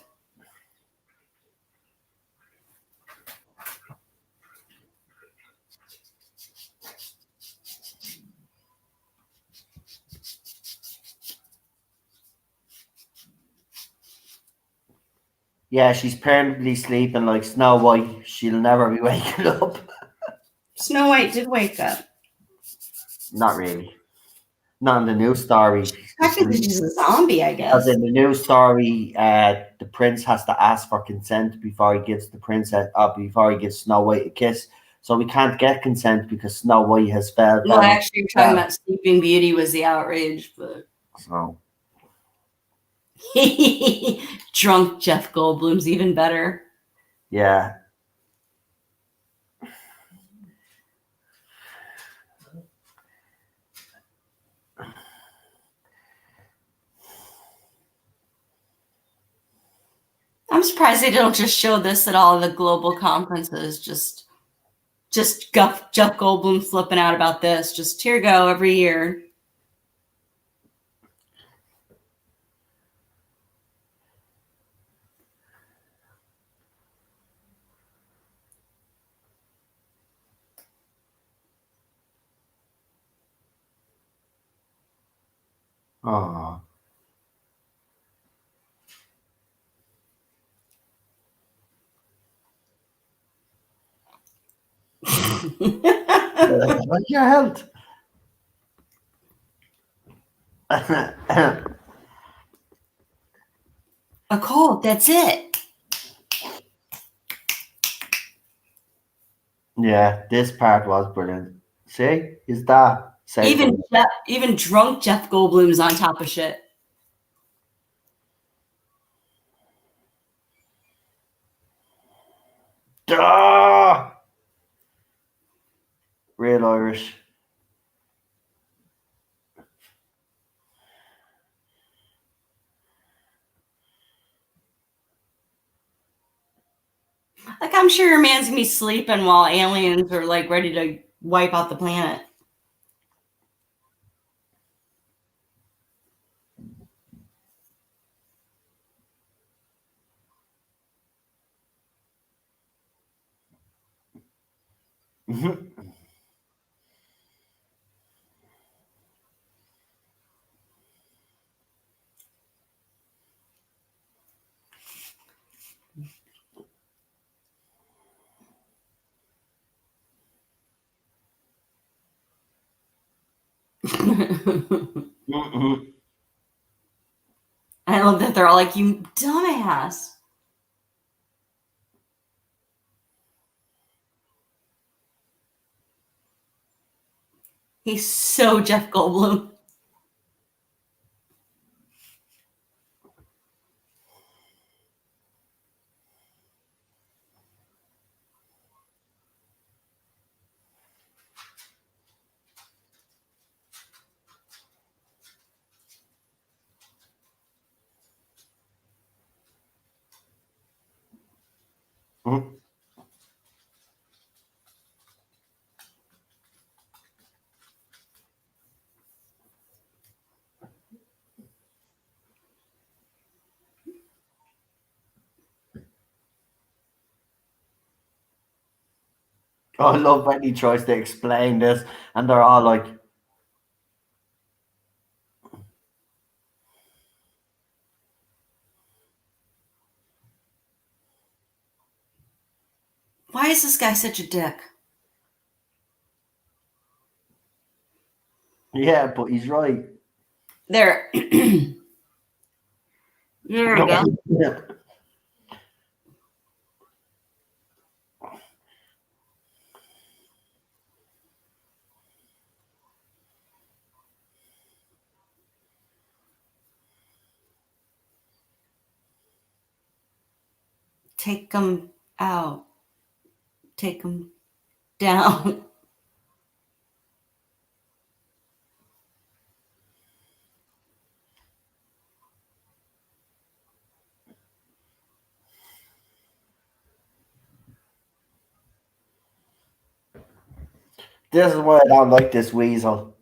Yeah, she's permanently sleeping like Snow White. She'll never be waking up. Snow White did wake up. Not really. Not in the news story. Technically, she's a zombie, I guess. As in the news story, the prince has to ask for consent before he gives before he gives Snow White a kiss. So we can't get consent because Snow White has fell Well, down. actually, you're talking about Sleeping Beauty was the outrage, but So drunk Jeff Goldblum's even better. yeah. I'm surprised they don't just show this at all the global conferences. Just Jeff Goldblum flipping out about this. Just here you go every year. Oh. Like your health. A cold, that's it. Yeah, this part was brilliant. See, is that Even drunk Jeff Goldblum's on top of shit. Real Irish. Like, I'm sure your man's gonna be sleeping while aliens are like ready to wipe out the planet. I love that they're all like, you dumbass. He's so Jeff Goldblum. I love when he tries to explain this, and they're all like, Why is this guy such a dick? yeah, but he's right. There. There we go. Yeah. Take him out. Take him down. This is why I don't like this weasel.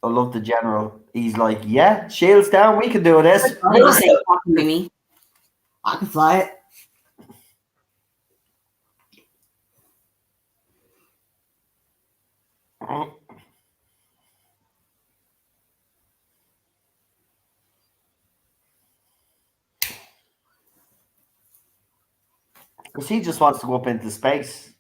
I love the general. He's like, yeah, shields down, we can do this. This ain't talking to me. I can fly it. Because he just wants to go up into space.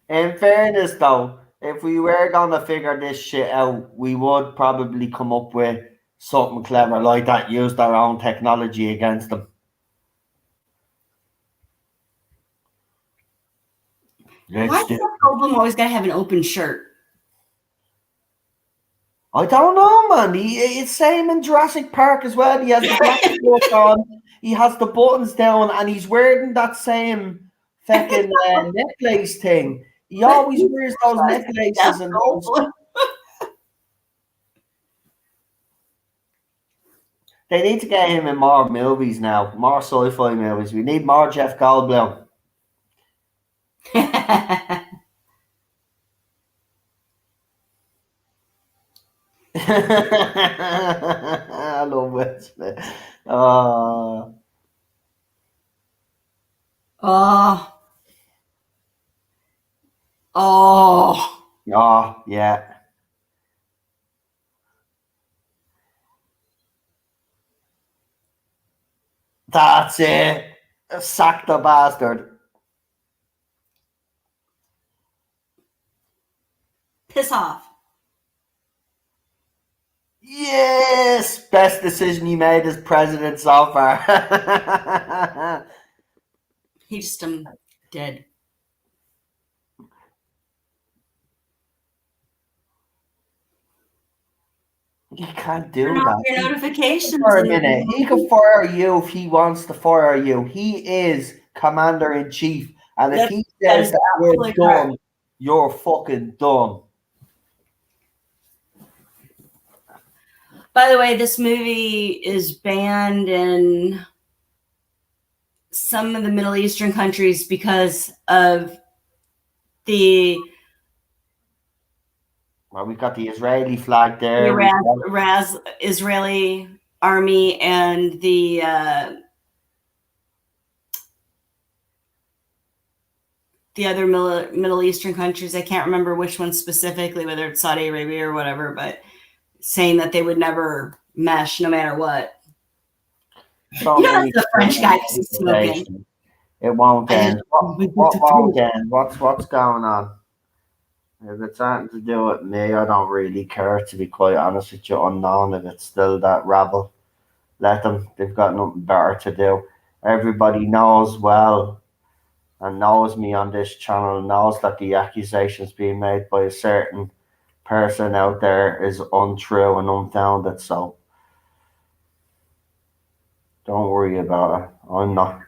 In fairness, though, if we were gonna figure this shit out, we would probably come up with something clever like that. Use their own technology against them. Why Let's does do. Goldblum always gotta have an open shirt? I don't know, man. It's same in Jurassic Park as well. He has the black coat on. He has the buttons down, and he's wearing that same fucking necklace thing. He always wears those necklaces and those. They need to get him in more movies now, more sci-fi movies. We need more Jeff Goldblum. I love Wesley. Oh, oh, oh, yeah. That's it. Sack the bastard. piss off. Yes, best decision he made as president so far. He just dead. He can't do Turn off that. your notifications. For a minute, he can fire you if he wants to fire you. He is commander in chief, and if he says that you're done, you're fucking done. By the way, this movie is banned in some of the Middle Eastern countries because of the Well, we've got the Israeli flag there. Israeli army and the other Middle Eastern countries. I can't remember which one specifically, whether it's Saudi Arabia or whatever, but saying that they would never mesh no matter what. So that's the French guy smoking. It won't end. What won't end? What's going on? If it's something to do with me, I don't really care, to be quite honest with you, unknown. If it's still that rabble, let them. They've got nothing better to do. Everybody knows well and knows me on this channel, knows that the accusations being made by a certain person out there is untrue and unfounded. So don't worry about it. I'm not.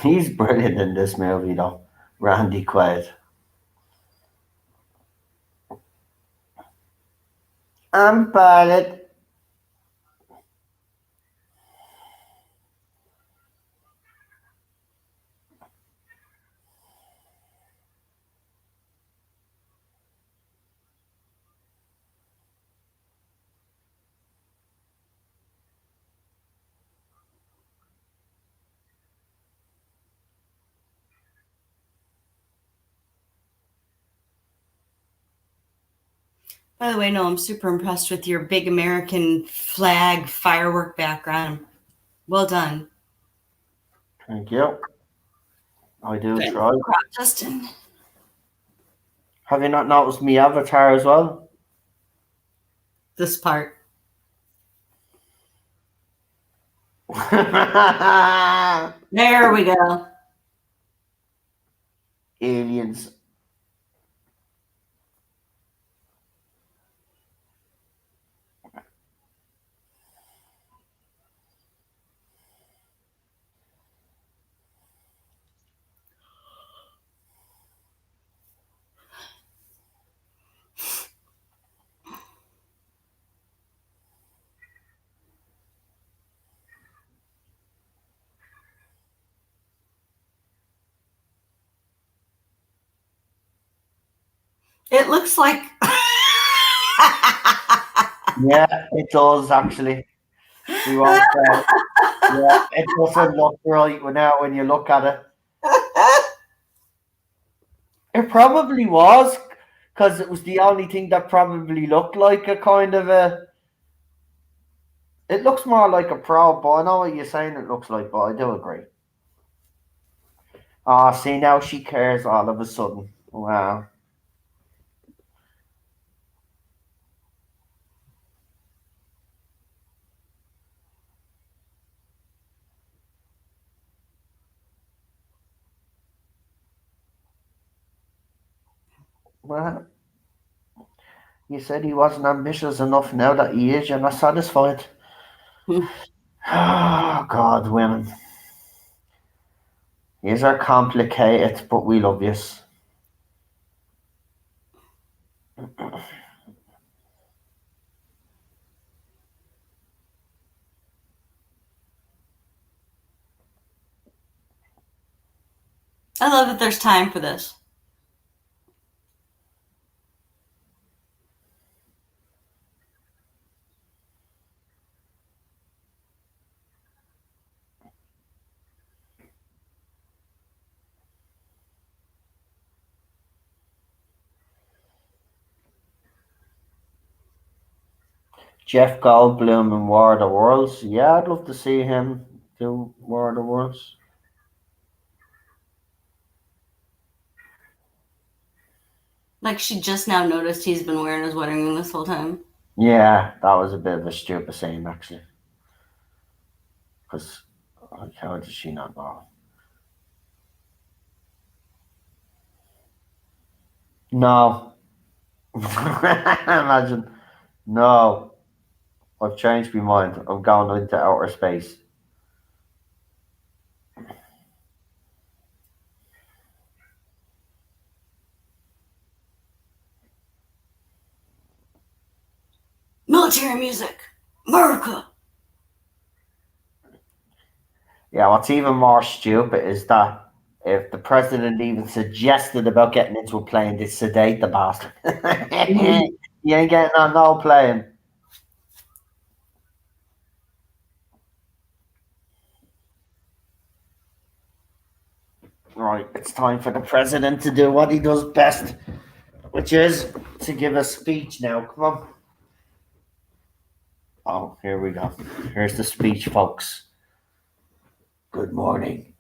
He's brilliant in this movie, though. Randy Quaid. I'm pilot. By the way, no, I'm super impressed with your big American flag firework background. Well done. Thank you. I do try. Justin. Have you not noticed me avatar as well? This part. There we go. Aliens. It looks like. Yeah, it does actually. We won't say. Yeah, it doesn't look right now when you look at it. It probably was, because it was the only thing that probably looked like a kind of a. It looks more like a probe, but I know what you're saying it looks like, but I do agree. Ah, see, now she cares all of a sudden. Wow. Well, you said he wasn't ambitious enough. Now that he is, you're not satisfied. Oh, God, women. Yous are complicated, but we love yous. I love that there's time for this. Jeff Goldblum in War of the Worlds. Yeah, I'd love to see him do War of the Worlds. Like she just now noticed he's been wearing his wedding ring this whole time. Yeah, that was a bit of a stupid scene, actually. Because, how did she not know? No. Imagine. No. I've changed my mind. I'm going into outer space. Military music, America. Yeah, what's even more stupid is that if the president even suggested about getting into a plane, they sedate the bastard. You ain't getting on no plane. Right, it's time for the president to do what he does best, which is to give a speech now. Come on. Oh, here we go. Here's the speech, folks. Good morning.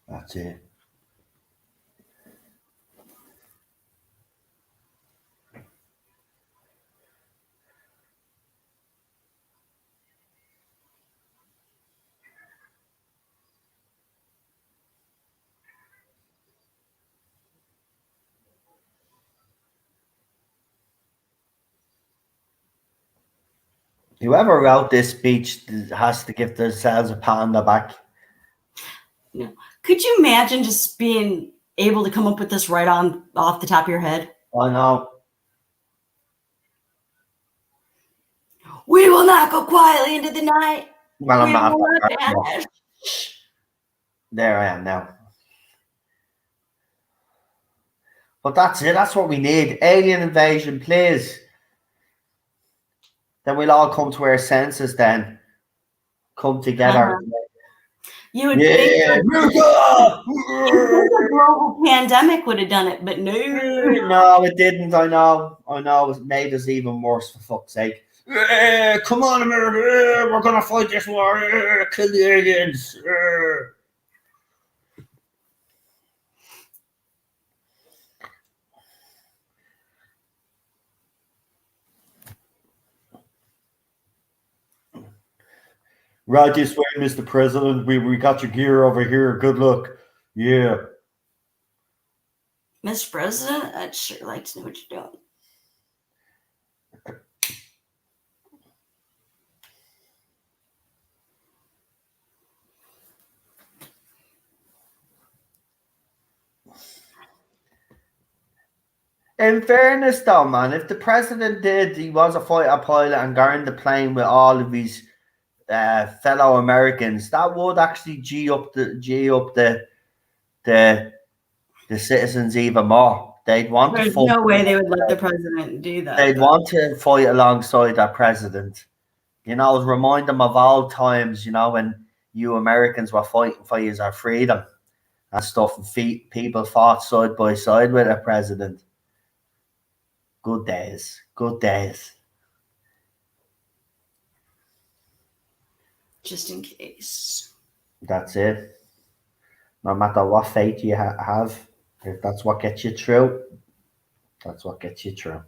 That's it. Whoever wrote this speech has to give themselves a pat on the back. Yeah. Could you imagine just being able to come up with this right on off the top of your head? I know. We will not go quietly into the night. Well, I'm We not. will not vanish. There I am now. But that's it. That's what we need. Alien invasion, please. Then we'll all come to our senses. Then come together. You would think Yeah, a global pandemic would have done it, but no. no, it didn't. I know. It made us even worse, for fuck's sake. Come on, America! We're gonna fight this war. Kill the aliens. Right this way, Mr. President. We got your gear over here. Good luck. Yeah. Mr. President, I'd sure like to know what you're doing. In fairness, though, man, if the president did, he was a fighter pilot and got in the plane with all of his fellow Americans, that would actually the the citizens even more. They'd want to There's fight. no way they would let the president do that, They'd though. want to fight alongside that president. Remind them of old times. When you Americans were fighting for our freedom and stuff, and people fought side by side with a president. Good days. Good days. Just in case. That's it. No matter what fate you have, if that's what gets you through, that's what gets you through.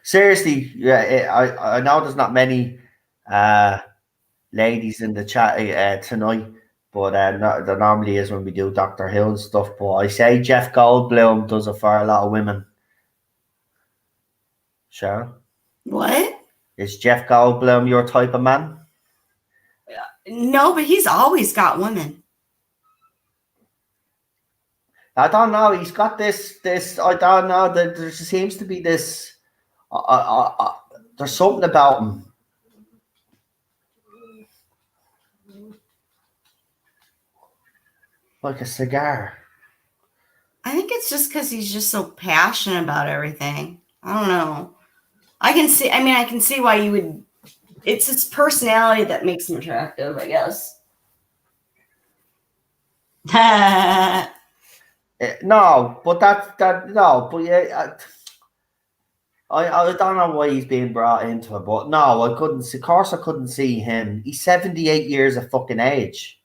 Seriously, yeah, I know there's not many ladies in the chat tonight, but there normally is when we do Doctor Who and stuff. But I say Jeff Goldblum does it for a lot of women. Cheryl? What? Is Jeff Goldblum your type of man? No, but he's always got women. I don't know. He's got this. I don't know. There seems to be this. There's something about him. Like a cigar. I think it's just because he's just so passionate about everything. I don't know. I can see why you would. It's his personality that makes him attractive, I guess. No, but no, but yeah, I don't know why he's being brought into it, but no, I couldn't see. Of course, I couldn't see him. He's 78 years of fucking age.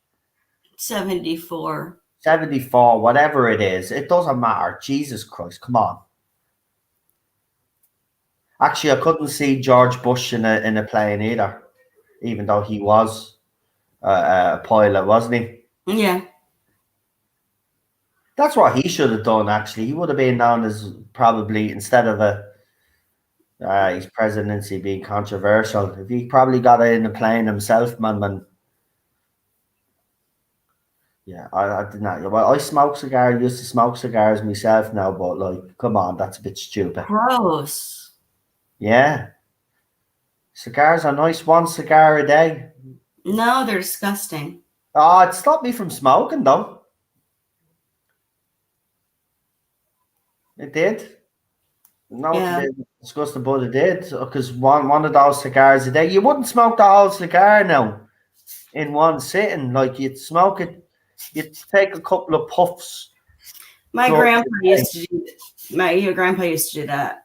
74. 74, whatever it is, it doesn't matter. Jesus Christ, come on. Actually, I couldn't see George Bush in a plane either, even though he was a pilot, wasn't he? Yeah. That's what he should have done. Actually, he would have been known as probably instead of his presidency being controversial. If he probably got in the plane himself, man. Yeah, I did not. Well, I used to smoke cigars myself now, but like, come on, that's a bit stupid. Gross. Yeah. Cigars are nice, one cigar a day. No, they're disgusting. Oh, it stopped me from smoking though. It did. No, Yeah. it's disgusting, but it did. Because one of those cigars a day, you wouldn't smoke the whole cigar now in one sitting. Like you'd smoke it, you'd take a couple of puffs. My grandpa used to do that.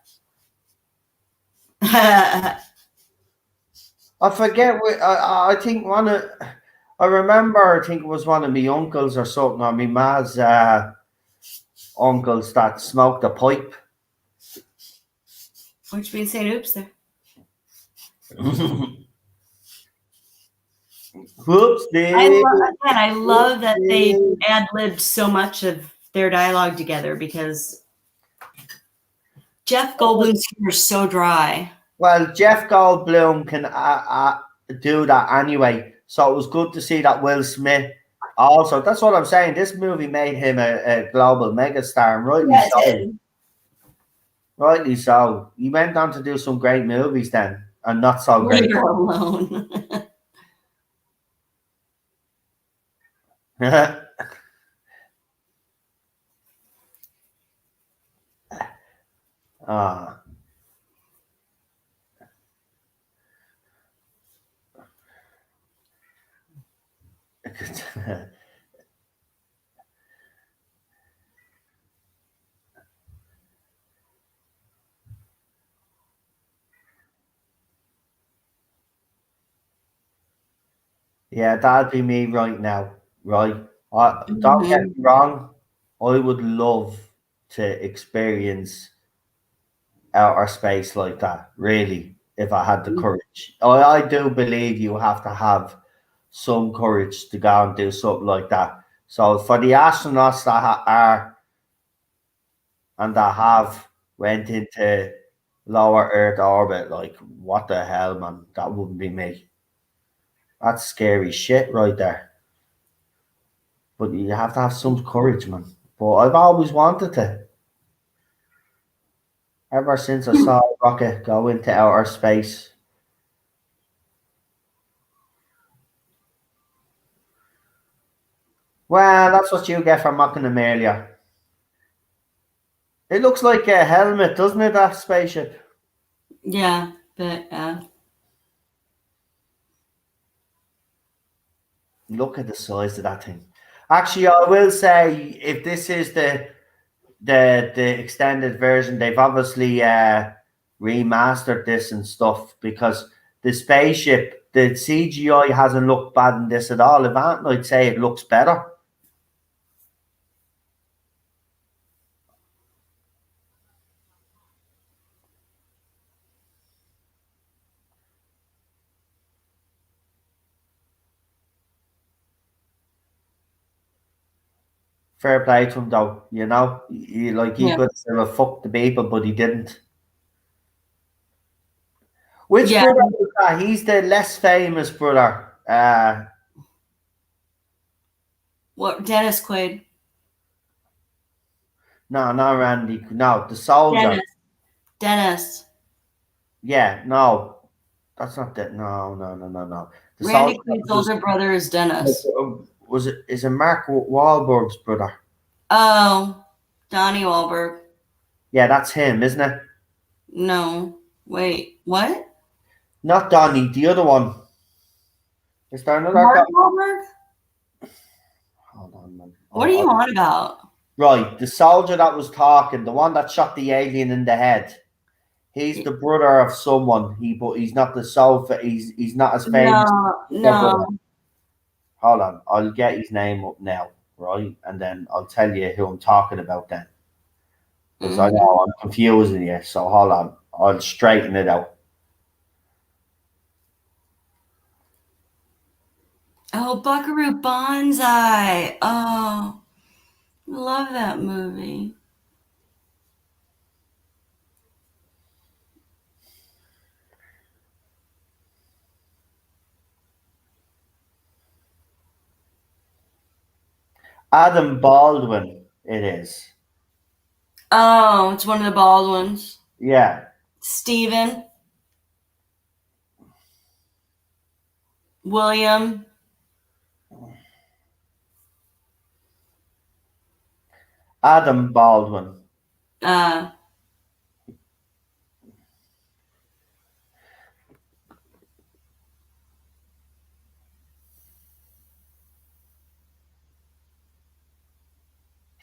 I forget. I think I remember. I think it was one of my uncles or something, or my ma's uncles that smoked a pipe. Which means saying oops there. Whoops, I love that they ad-libbed so much of their dialogue together because Jeff Goldblum's humor is so dry. Well, Jeff Goldblum can do that anyway. So it was good to see that Will Smith also. That's what I'm saying. This movie made him a global megastar, and rightly so. He went on to do some great movies then, and not so great. Leave her alone. Yeah, that'd be me right now, right? Don't get me wrong. I would love to experience outer space like that, really, if I had the courage. I do believe you have to have some courage to go and do something like that. So for the astronauts that are and that have went into lower Earth orbit. Like, what the hell, man? That wouldn't be me. That's scary shit right there. But you have to have some courage, man. But I've always wanted to. Ever since I saw a rocket go into outer space. Well, that's what you get for mocking them earlier. It looks like a helmet, doesn't it, that spaceship? Yeah, but Look at the size of that thing. Actually, I will say, if this is the extended version, they've obviously remastered this and stuff, because the spaceship, the CGI hasn't looked bad in this at all. If anything, I'd say it looks better. Fair play to him, though. You know, he yeah, could have said, fuck the people, but he didn't. Which yeah. brother was that? He's the less famous brother. What Dennis Quaid? No, not Randy. No, the soldier. Dennis. Dennis. Yeah, no, that's not that. No, no, no, no, no. The Randy soldier that Quaid's was older brother is Dennis. was it? Is it Mark Wahlberg's brother? Oh, Donnie Wahlberg. Yeah, that's him, isn't it? No, wait, what? Not Donnie, the other one. Is there another guy? Mark Wahlberg? Hold on, man. What are you on about? Right, the soldier that was talking, the one that shot the alien in the head. He's the brother of someone. But he's not the sofa. He's not as famous. No, no. Hold on, I'll get his name up now, right, and then I'll tell you who I'm talking about then, because I know I'm confusing you. So hold on, I'll straighten it out. Oh, Buckaroo Banzai. Oh, love that movie. Adam Baldwin, it is. Oh, it's one of the bald ones. Yeah. Stephen. William. Adam Baldwin.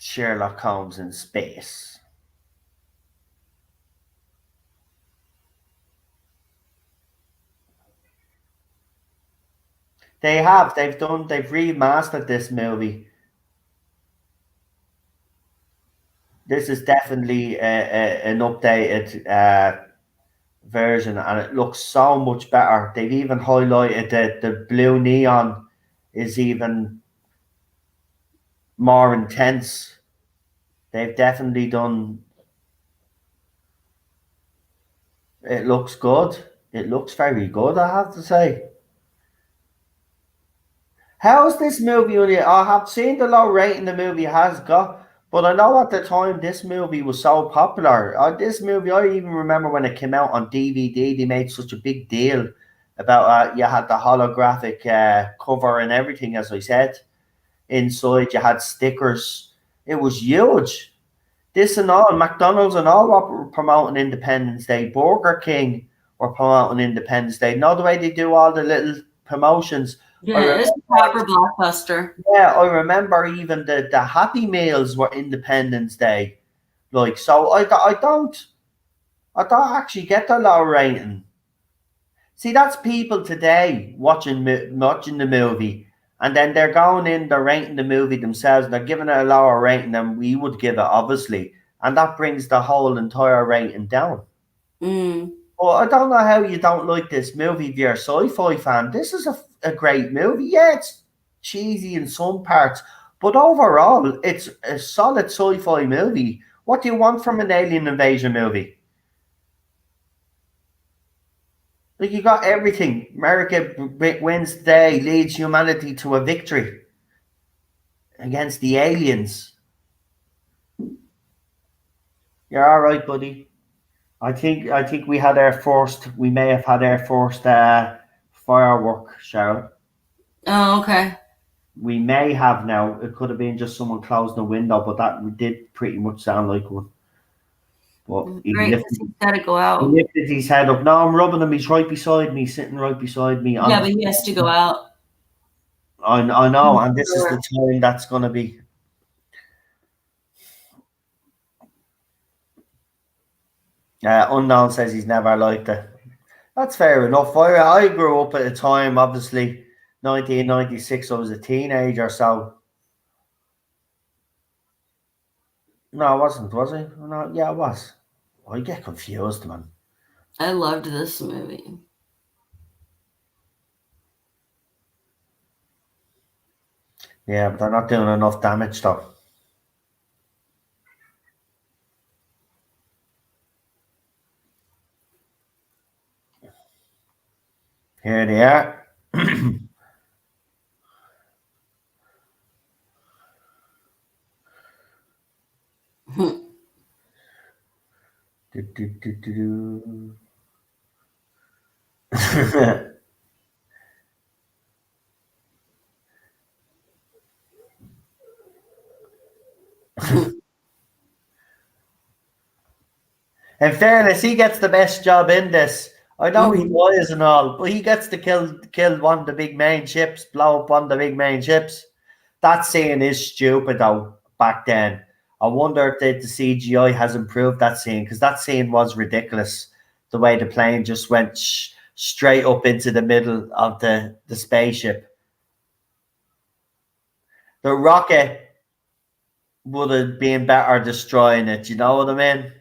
Sherlock Holmes in space. They've remastered this movie. This is definitely an updated version, and it looks so much better. They've even highlighted that the blue neon is even more intense. They've definitely done. It looks good. It looks very good, I have to say. How is this movie only? I have seen the low rating the movie has got, but I know at the time this movie was so popular. This movie, I even remember when it came out on DVD, they made such a big deal about you had the holographic cover and everything, as I said. Inside, you had stickers. It was huge. This and all, McDonald's and all were promoting Independence Day. Burger King were promoting Independence Day. Know the way they do all the little promotions. Yeah, it's a proper blockbuster. Yeah, I remember even the Happy Meals were Independence Day. Like, so I don't actually get the low rating. See, that's people today watching the movie, and then they're going in, they're rating the movie themselves, and they're giving it a lower rating than we would give it, obviously, and that brings the whole entire rating down. Well, I don't know how you don't like this movie if you're a sci-fi fan. This is a great movie. Yeah, it's cheesy in some parts, but overall, it's a solid sci-fi movie. What do you want from an alien invasion movie? Like you got everything. America wins today, leads humanity to a victory against the aliens. You're all right, buddy. I think we had our first. We may have had our first firework, Cheryl. Oh, okay. We may have now. It could have been just someone closed the window, but that did pretty much sound like one. But Right, because he's got to go he out. lifted his head up. No, I'm rubbing him. He's right beside me, sitting right beside me. Yeah, but he has to go out. I know, and this is the time that's going to be. Unknown says he's never liked it. That's fair enough. I grew up at a time, obviously, 1996. I was a teenager, so. No, I wasn't, was I? No, yeah, I was. I get confused, man. I loved this movie. Yeah, but they're not doing enough damage, though. Here they are. Do, do, do, do, do. In fairness, he gets the best job in this. I know he dies and all, but he gets to kill one of the big main ships, blow up one of the big main ships. That scene is stupid though. Back then, I wonder if the CGI has improved that scene, because that scene was ridiculous. The way the plane just went straight up into the middle of the spaceship. The rocket would have been better destroying it. You know what I mean?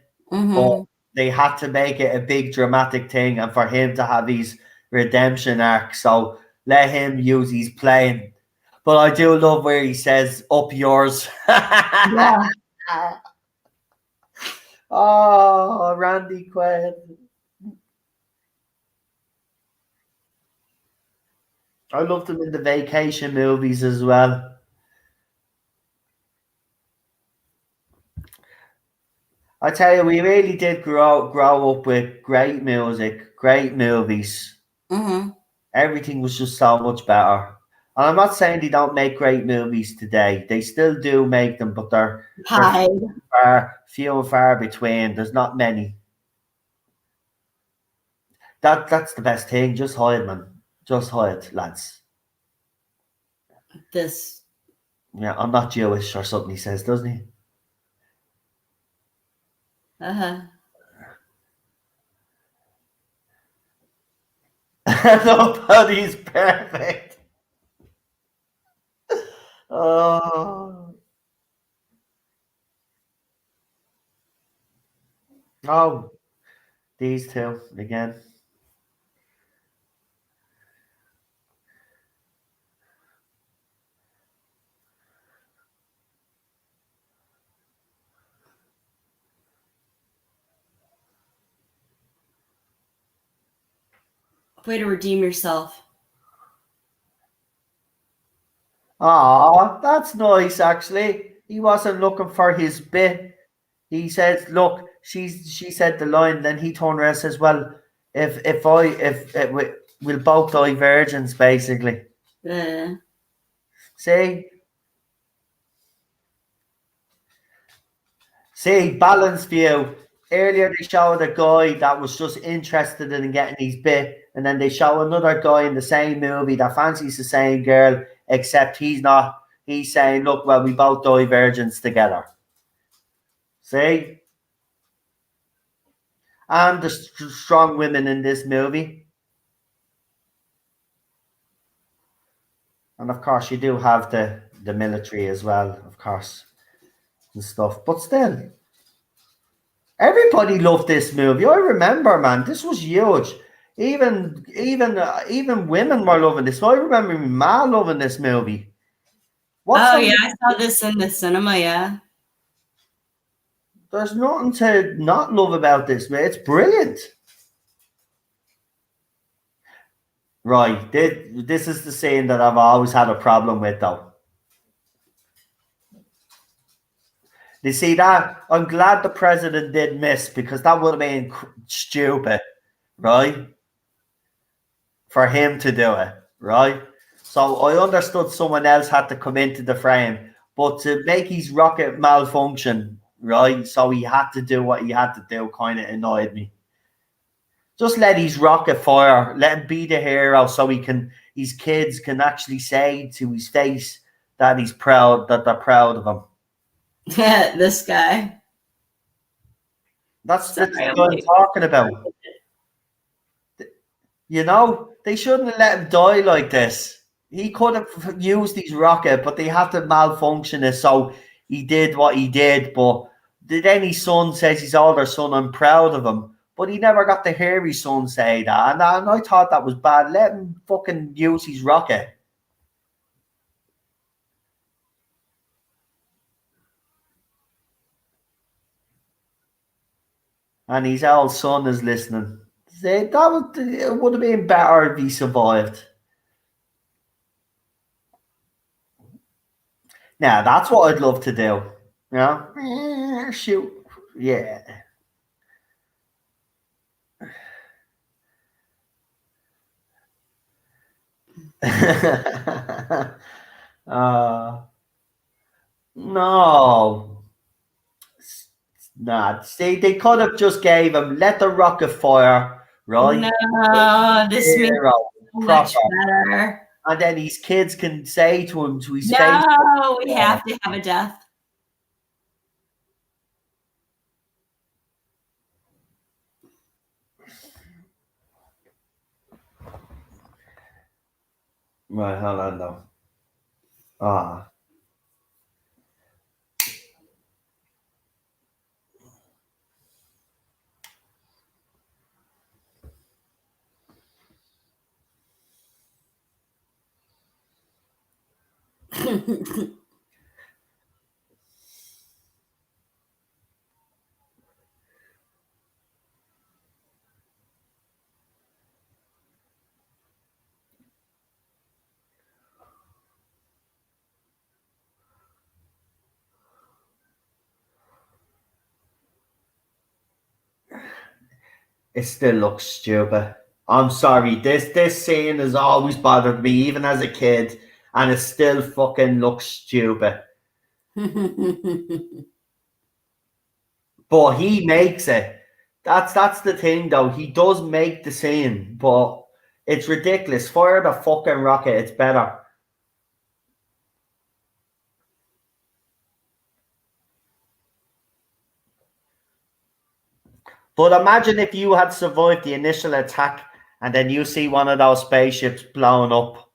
But they had to make it a big dramatic thing, and for him to have his redemption arc, so let him use his plane. But I do love where he says, "Up yours." Yeah. Oh, Randy Quaid. I loved him in the vacation movies as well. I tell you, we really did grow up with great music, great movies. Everything was just so much better. And I'm not saying they don't make great movies today. They still do make them, but they're few and far between. There's not many. That's the best thing. Just hide, man. Just hide, lads. This. Yeah, I'm not Jewish or something, he says, doesn't he? Nobody's perfect. Oh. Oh, these two again. Way to redeem yourself. Oh, that's nice, actually. He wasn't looking for his bit. He says, "Look," she said the line. Then he turned around and says, "Well, if we'll both die virgins, basically." See, balanced view. Earlier they showed a guy that was just interested in getting his bit, and then they show another guy in the same movie that fancies the same girl, except he's not. He's saying, "Look, well, we both die virgins together." See? And the strong women in this movie. And of course, you do have the military as well, of course, and stuff. But still, everybody loved this movie. I remember, man, this was huge. Even women were loving this. I remember my ma loving this movie. Yeah, I saw this in the cinema. Yeah. There's nothing to not love about this, man. It's brilliant. Right. This is the scene that I've always had a problem with, though. You see that? I'm glad the president did miss because that would have been stupid, right? For him to do it, right? So I understood someone else had to come into the frame, but to make his rocket malfunction, right? So he had to do what he had to do, kind of annoyed me. Just let his rocket fire, let him be the hero, so his kids can actually say to his face that he's proud, that they're proud of him. This guy. That's what I'm talking about. You know, they shouldn't have let him die like this. He could have used his rocket, but they have to malfunction it, so he did what he did. But then his son says his older son, I'm proud of him. But he never got to hear his son say that. And I thought that was bad. Let him fucking use his rocket. And his old son is listening. It would have been better if he survived. Now, that's what I'd love to do. You know? Shoot. Yeah. No. Nah, see, they could have just gave him, let the rocket fire, right? No, this makes Hero, so much better. And then his kids can say to him, to his face. No, we have to have a death. Right, hold on though. Ah. It still looks stupid. I'm sorry. This scene has always bothered me, even as a kid, and it still fucking looks stupid. But he makes it. That's the thing, though. He does make the scene, but it's ridiculous. Fire the fucking rocket. It's better. But imagine if you had survived the initial attack and then you see one of those spaceships blown up,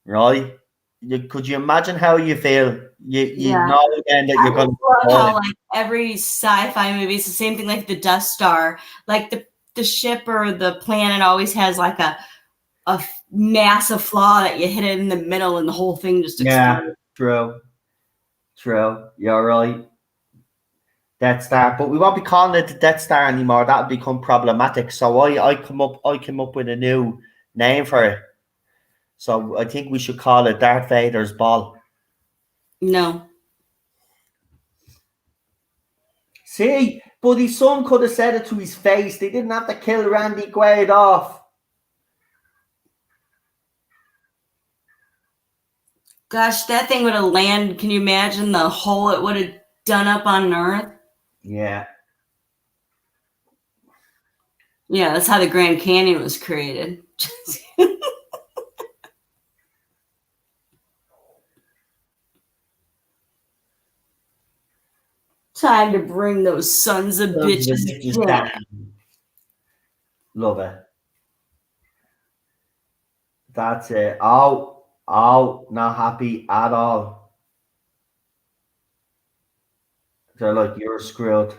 right? Could you imagine how you feel? You know again that you're going to how like every sci-fi movie is the same thing, like the Death Star, like the ship or the planet always has like a massive flaw that you hit it in the middle and the whole thing just explodes. Yeah, true. You're right. Death Star, but we won't be calling it the Death Star anymore. That would become problematic. So I came up with a new name for it. So I think we should call it Darth Vader's ball. No. See, but his son could have said it to his face. They didn't have to kill Randy Quaid off. Gosh, that thing would have landed. Can you imagine the hole it would have done up on Earth? Yeah. Yeah, that's how the Grand Canyon was created. Time to bring those sons of bitches down. Love it. That's it. Oh, not happy at all. They're like, you're screwed.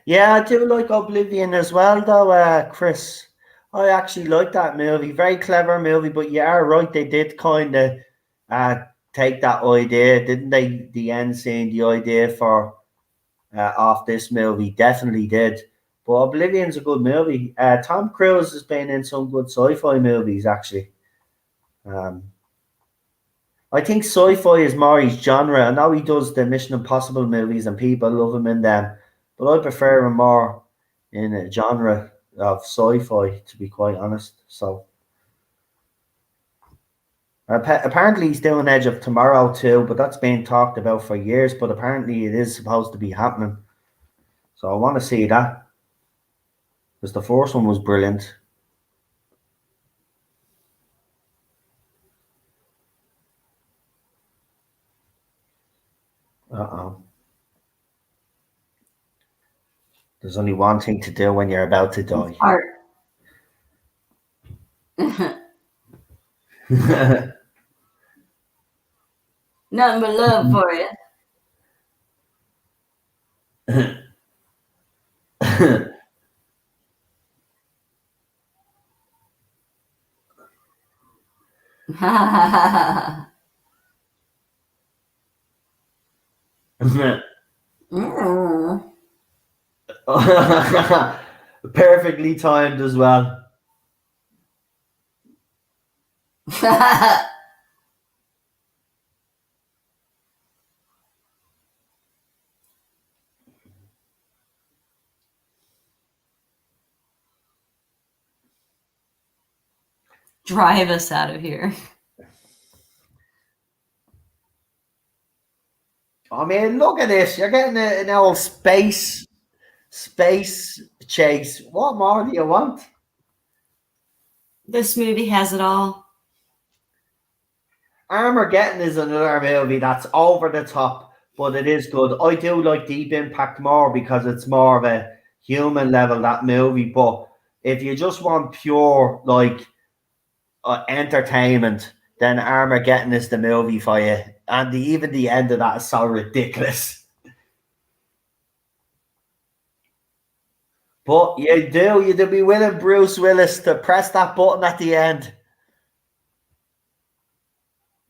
Yeah, I do like Oblivion as well, though, Chris. I actually like that movie. Very clever movie, but you are right. They did kind of take that idea, didn't they? The end scene, the idea for off this movie definitely did. But Oblivion's a good movie. Tom Cruise has been in some good sci-fi movies actually. Um, I think sci-fi is more his genre. I know he does the Mission Impossible movies and people love him in them, but I prefer him more in a genre of sci-fi, to be quite honest. So apparently he's doing Edge of Tomorrow too, but that's been talked about for years. But apparently it is supposed to be happening. So I want to see that because the first one was brilliant. Uh-oh. There's only one thing to do when you're about to die. Art. Nothing but love for you. Perfectly timed as well. Drive us out of here. I mean, look at this. You're getting an old space chase. What more do you want? This movie has it all. Armageddon is another movie that's over the top, but it is good. I do like Deep Impact more because it's more of a human level, that movie. But if you just want pure, like, entertainment, then Armageddon is the movie for you. And even the end of that is so ridiculous. But you do be willing Bruce Willis to press that button at the end.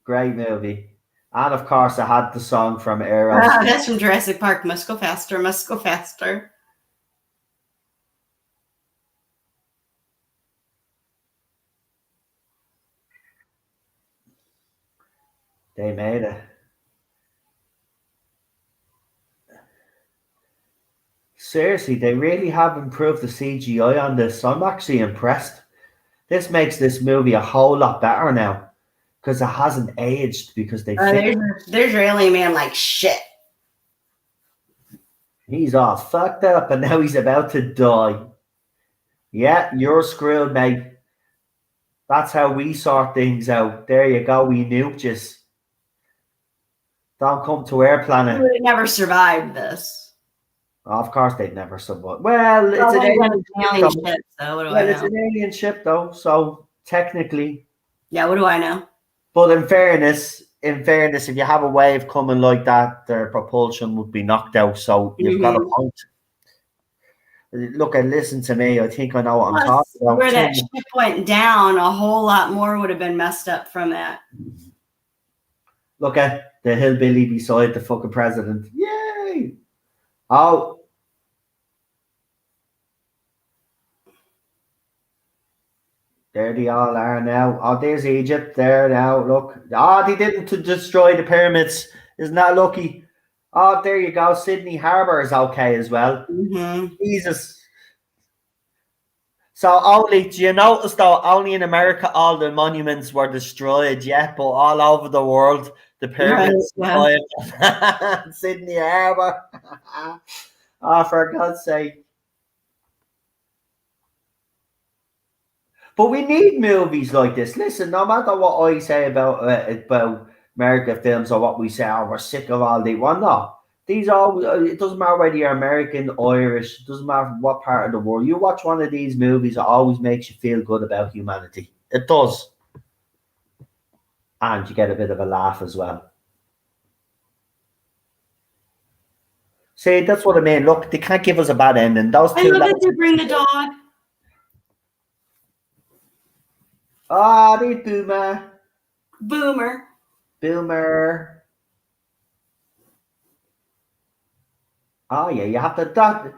Great movie. And of course, I had the song from Arrow. That's from Jurassic Park. Must go faster, must go faster. They made it. Seriously, they really have improved the CGI on this. I'm actually impressed. This makes this movie a whole lot better now because it hasn't aged because they there's your alien man like shit. He's all fucked up and now he's about to die. Yeah, you're screwed, mate. That's how we sort things out. There you go, we nuked you. Don't come to our planet. We would never survived this. Of course, they'd never survive. Well, it's an alien ship, so what do I know? It's an alien ship, though, so technically. Yeah, what do I know? But in fairness, if you have a wave coming like that, their propulsion would be knocked out. So you've got a point. Look, and listen to me. I think I know what I'm talking about. Where that ship went down, a whole lot more would have been messed up from that. Look at the hillbilly beside the fucking president. Yay! Oh. There they all are now. Oh, there's Egypt there now. Look. Oh, they didn't destroy the pyramids. Isn't that lucky? Oh, there you go. Sydney Harbour is okay as well. Mm-hmm. Jesus. So only, do you notice though, only in America all the monuments were destroyed, yeah, but all over the world the pyramids survived. Sydney Harbour. Oh, for God's sake. But we need movies like this. Listen, no matter what I say about American films or what we say, oh, we're sick of all the well, no. These are, it doesn't matter whether you're American, Irish, it doesn't matter what part of the world. You watch one of these movies, it always makes you feel good about humanity. It does. And you get a bit of a laugh as well. See, that's what I mean. Look, they can't give us a bad ending. Those two. I love that they bring the dog. Ah, they boomer. Boomer. Boomer. Oh yeah, you have to. That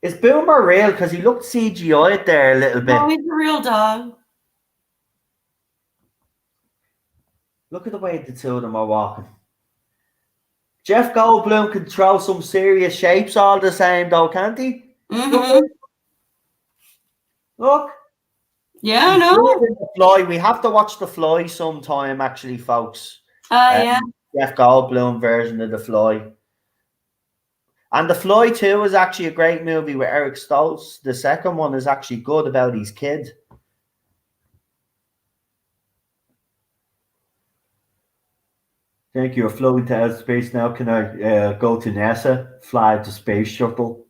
is Boomer real? Because he looked CGI'd there a little No, bit. he's a real dog. Look at the way the two of them are walking. Jeff Goldblum can throw some serious shapes all the same, though, can't he? Mm-hmm. Look. Yeah, I He's know. good in The Fly. We have to watch The Fly sometime, actually, folks. Yeah. Jeff Goldblum version of The Fly. And The Fly 2 is actually a great movie with Eric Stoltz. The second one is actually good about his kid. Thank you. I'm floating to outer space now. Can I go to NASA, fly to space shuttle?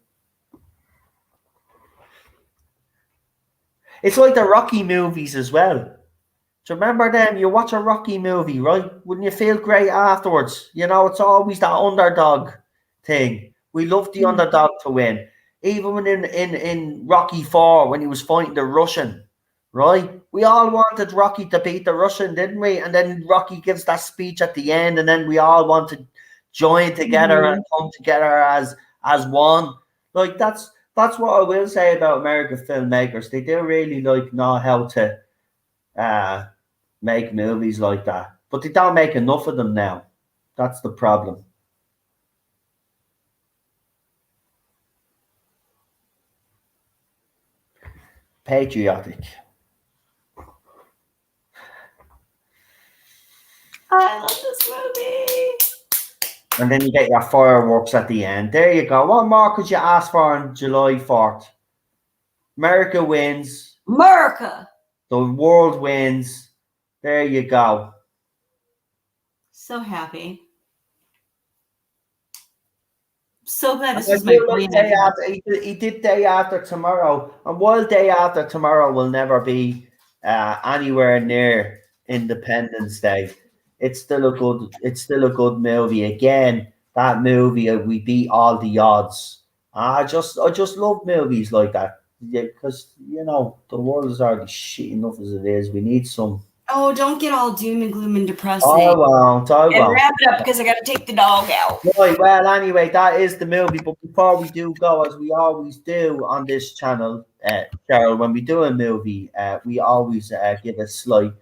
It's like the Rocky movies as well. Do you remember them? You watch a Rocky movie, right? Wouldn't you feel great afterwards? You know, it's always that underdog thing. We love the underdog to win. Even when in Rocky 4, when he was fighting the Russian, right? We all wanted Rocky to beat the Russian, didn't we? And then Rocky gives that speech at the end, and then we all want to join together and come together as one. Like that's what I will say about American filmmakers. They do really know how to make movies like that. But they don't make enough of them now. That's the problem. Patriotic. I love this movie. And then you get your fireworks at the end. There you go. What more could you ask for on July 4th? America wins. America. The world wins. There you go. So happy. So glad this I was my feel like day after, he did day after tomorrow. And while day after tomorrow will never be anywhere near Independence Day, it's still a good movie. Again, that movie we beat all the odds. I just love movies like that. Yeah, because the world is already shit enough as it is. We need some. Oh, don't get all doom and gloom and depressing. I won't. And wrap it up because I got to take the dog out. Right, well, anyway, that is the movie. But before we do go, as we always do on this channel, Cheryl, when we do a movie, we always give a slight,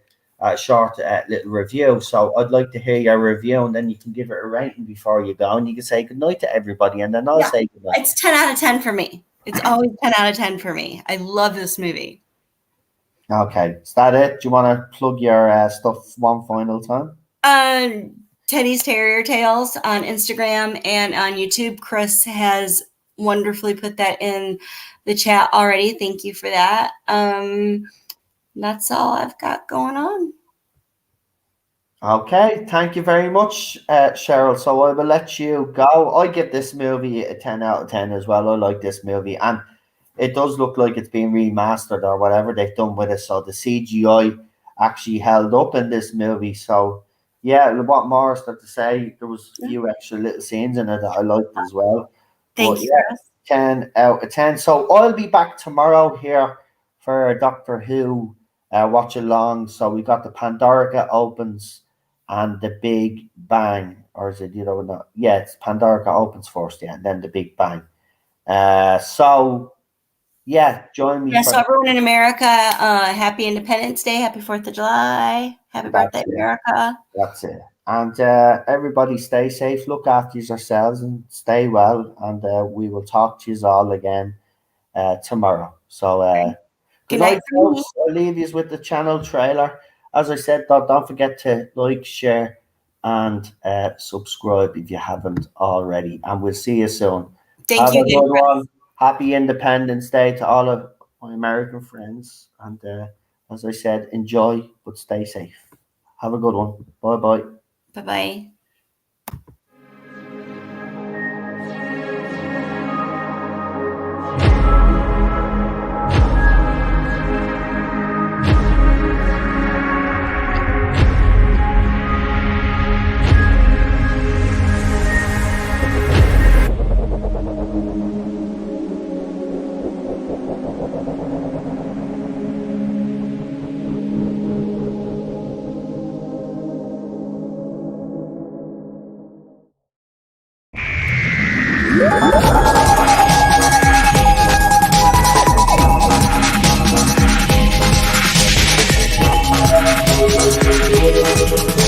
short little review. So I'd like to hear your review, and then you can give it a rating before you go, and you can say goodnight to everybody, and then I'll say goodnight. It's 10 out of 10 for me. It's always 10 out of 10 for me. I love this movie. Okay, is that it? Do you want to plug your stuff one final time? Teddy's Terrier Tales on Instagram and on YouTube. Chris has wonderfully put that in the chat already. Thank you for that. That's all I've got going on. Okay, thank you very much, Cheryl. So I will let you go. I give this movie a 10 out of 10 as well. I like this movie, and it does look like it's been remastered or whatever they've done with it. So the CGI actually held up in this movie. So yeah, what more is there to say? There was a few extra little scenes in it that I liked as well. Thank you. Yeah, 10 out of 10. So I'll be back tomorrow here for Doctor Who watch along. So we got the Pandorica opens and the Big Bang, or is it Yeah, it's Pandorica opens first, yeah, and then the Big Bang. So yeah, join me. Yeah, so everyone in America, happy Independence Day, happy 4th of July, happy birthday, America. That's it. And everybody stay safe, look after yourselves, and stay well. And we will talk to you all again tomorrow. So good night, folks. I'll leave you with the channel trailer. As I said, don't forget to like, share, and subscribe if you haven't already. And we'll see you soon. Thank you. Have a good one. Happy Independence Day to all of my American friends. And as I said, enjoy, but stay safe. Have a good one. Bye-bye. Bye-bye. Bye.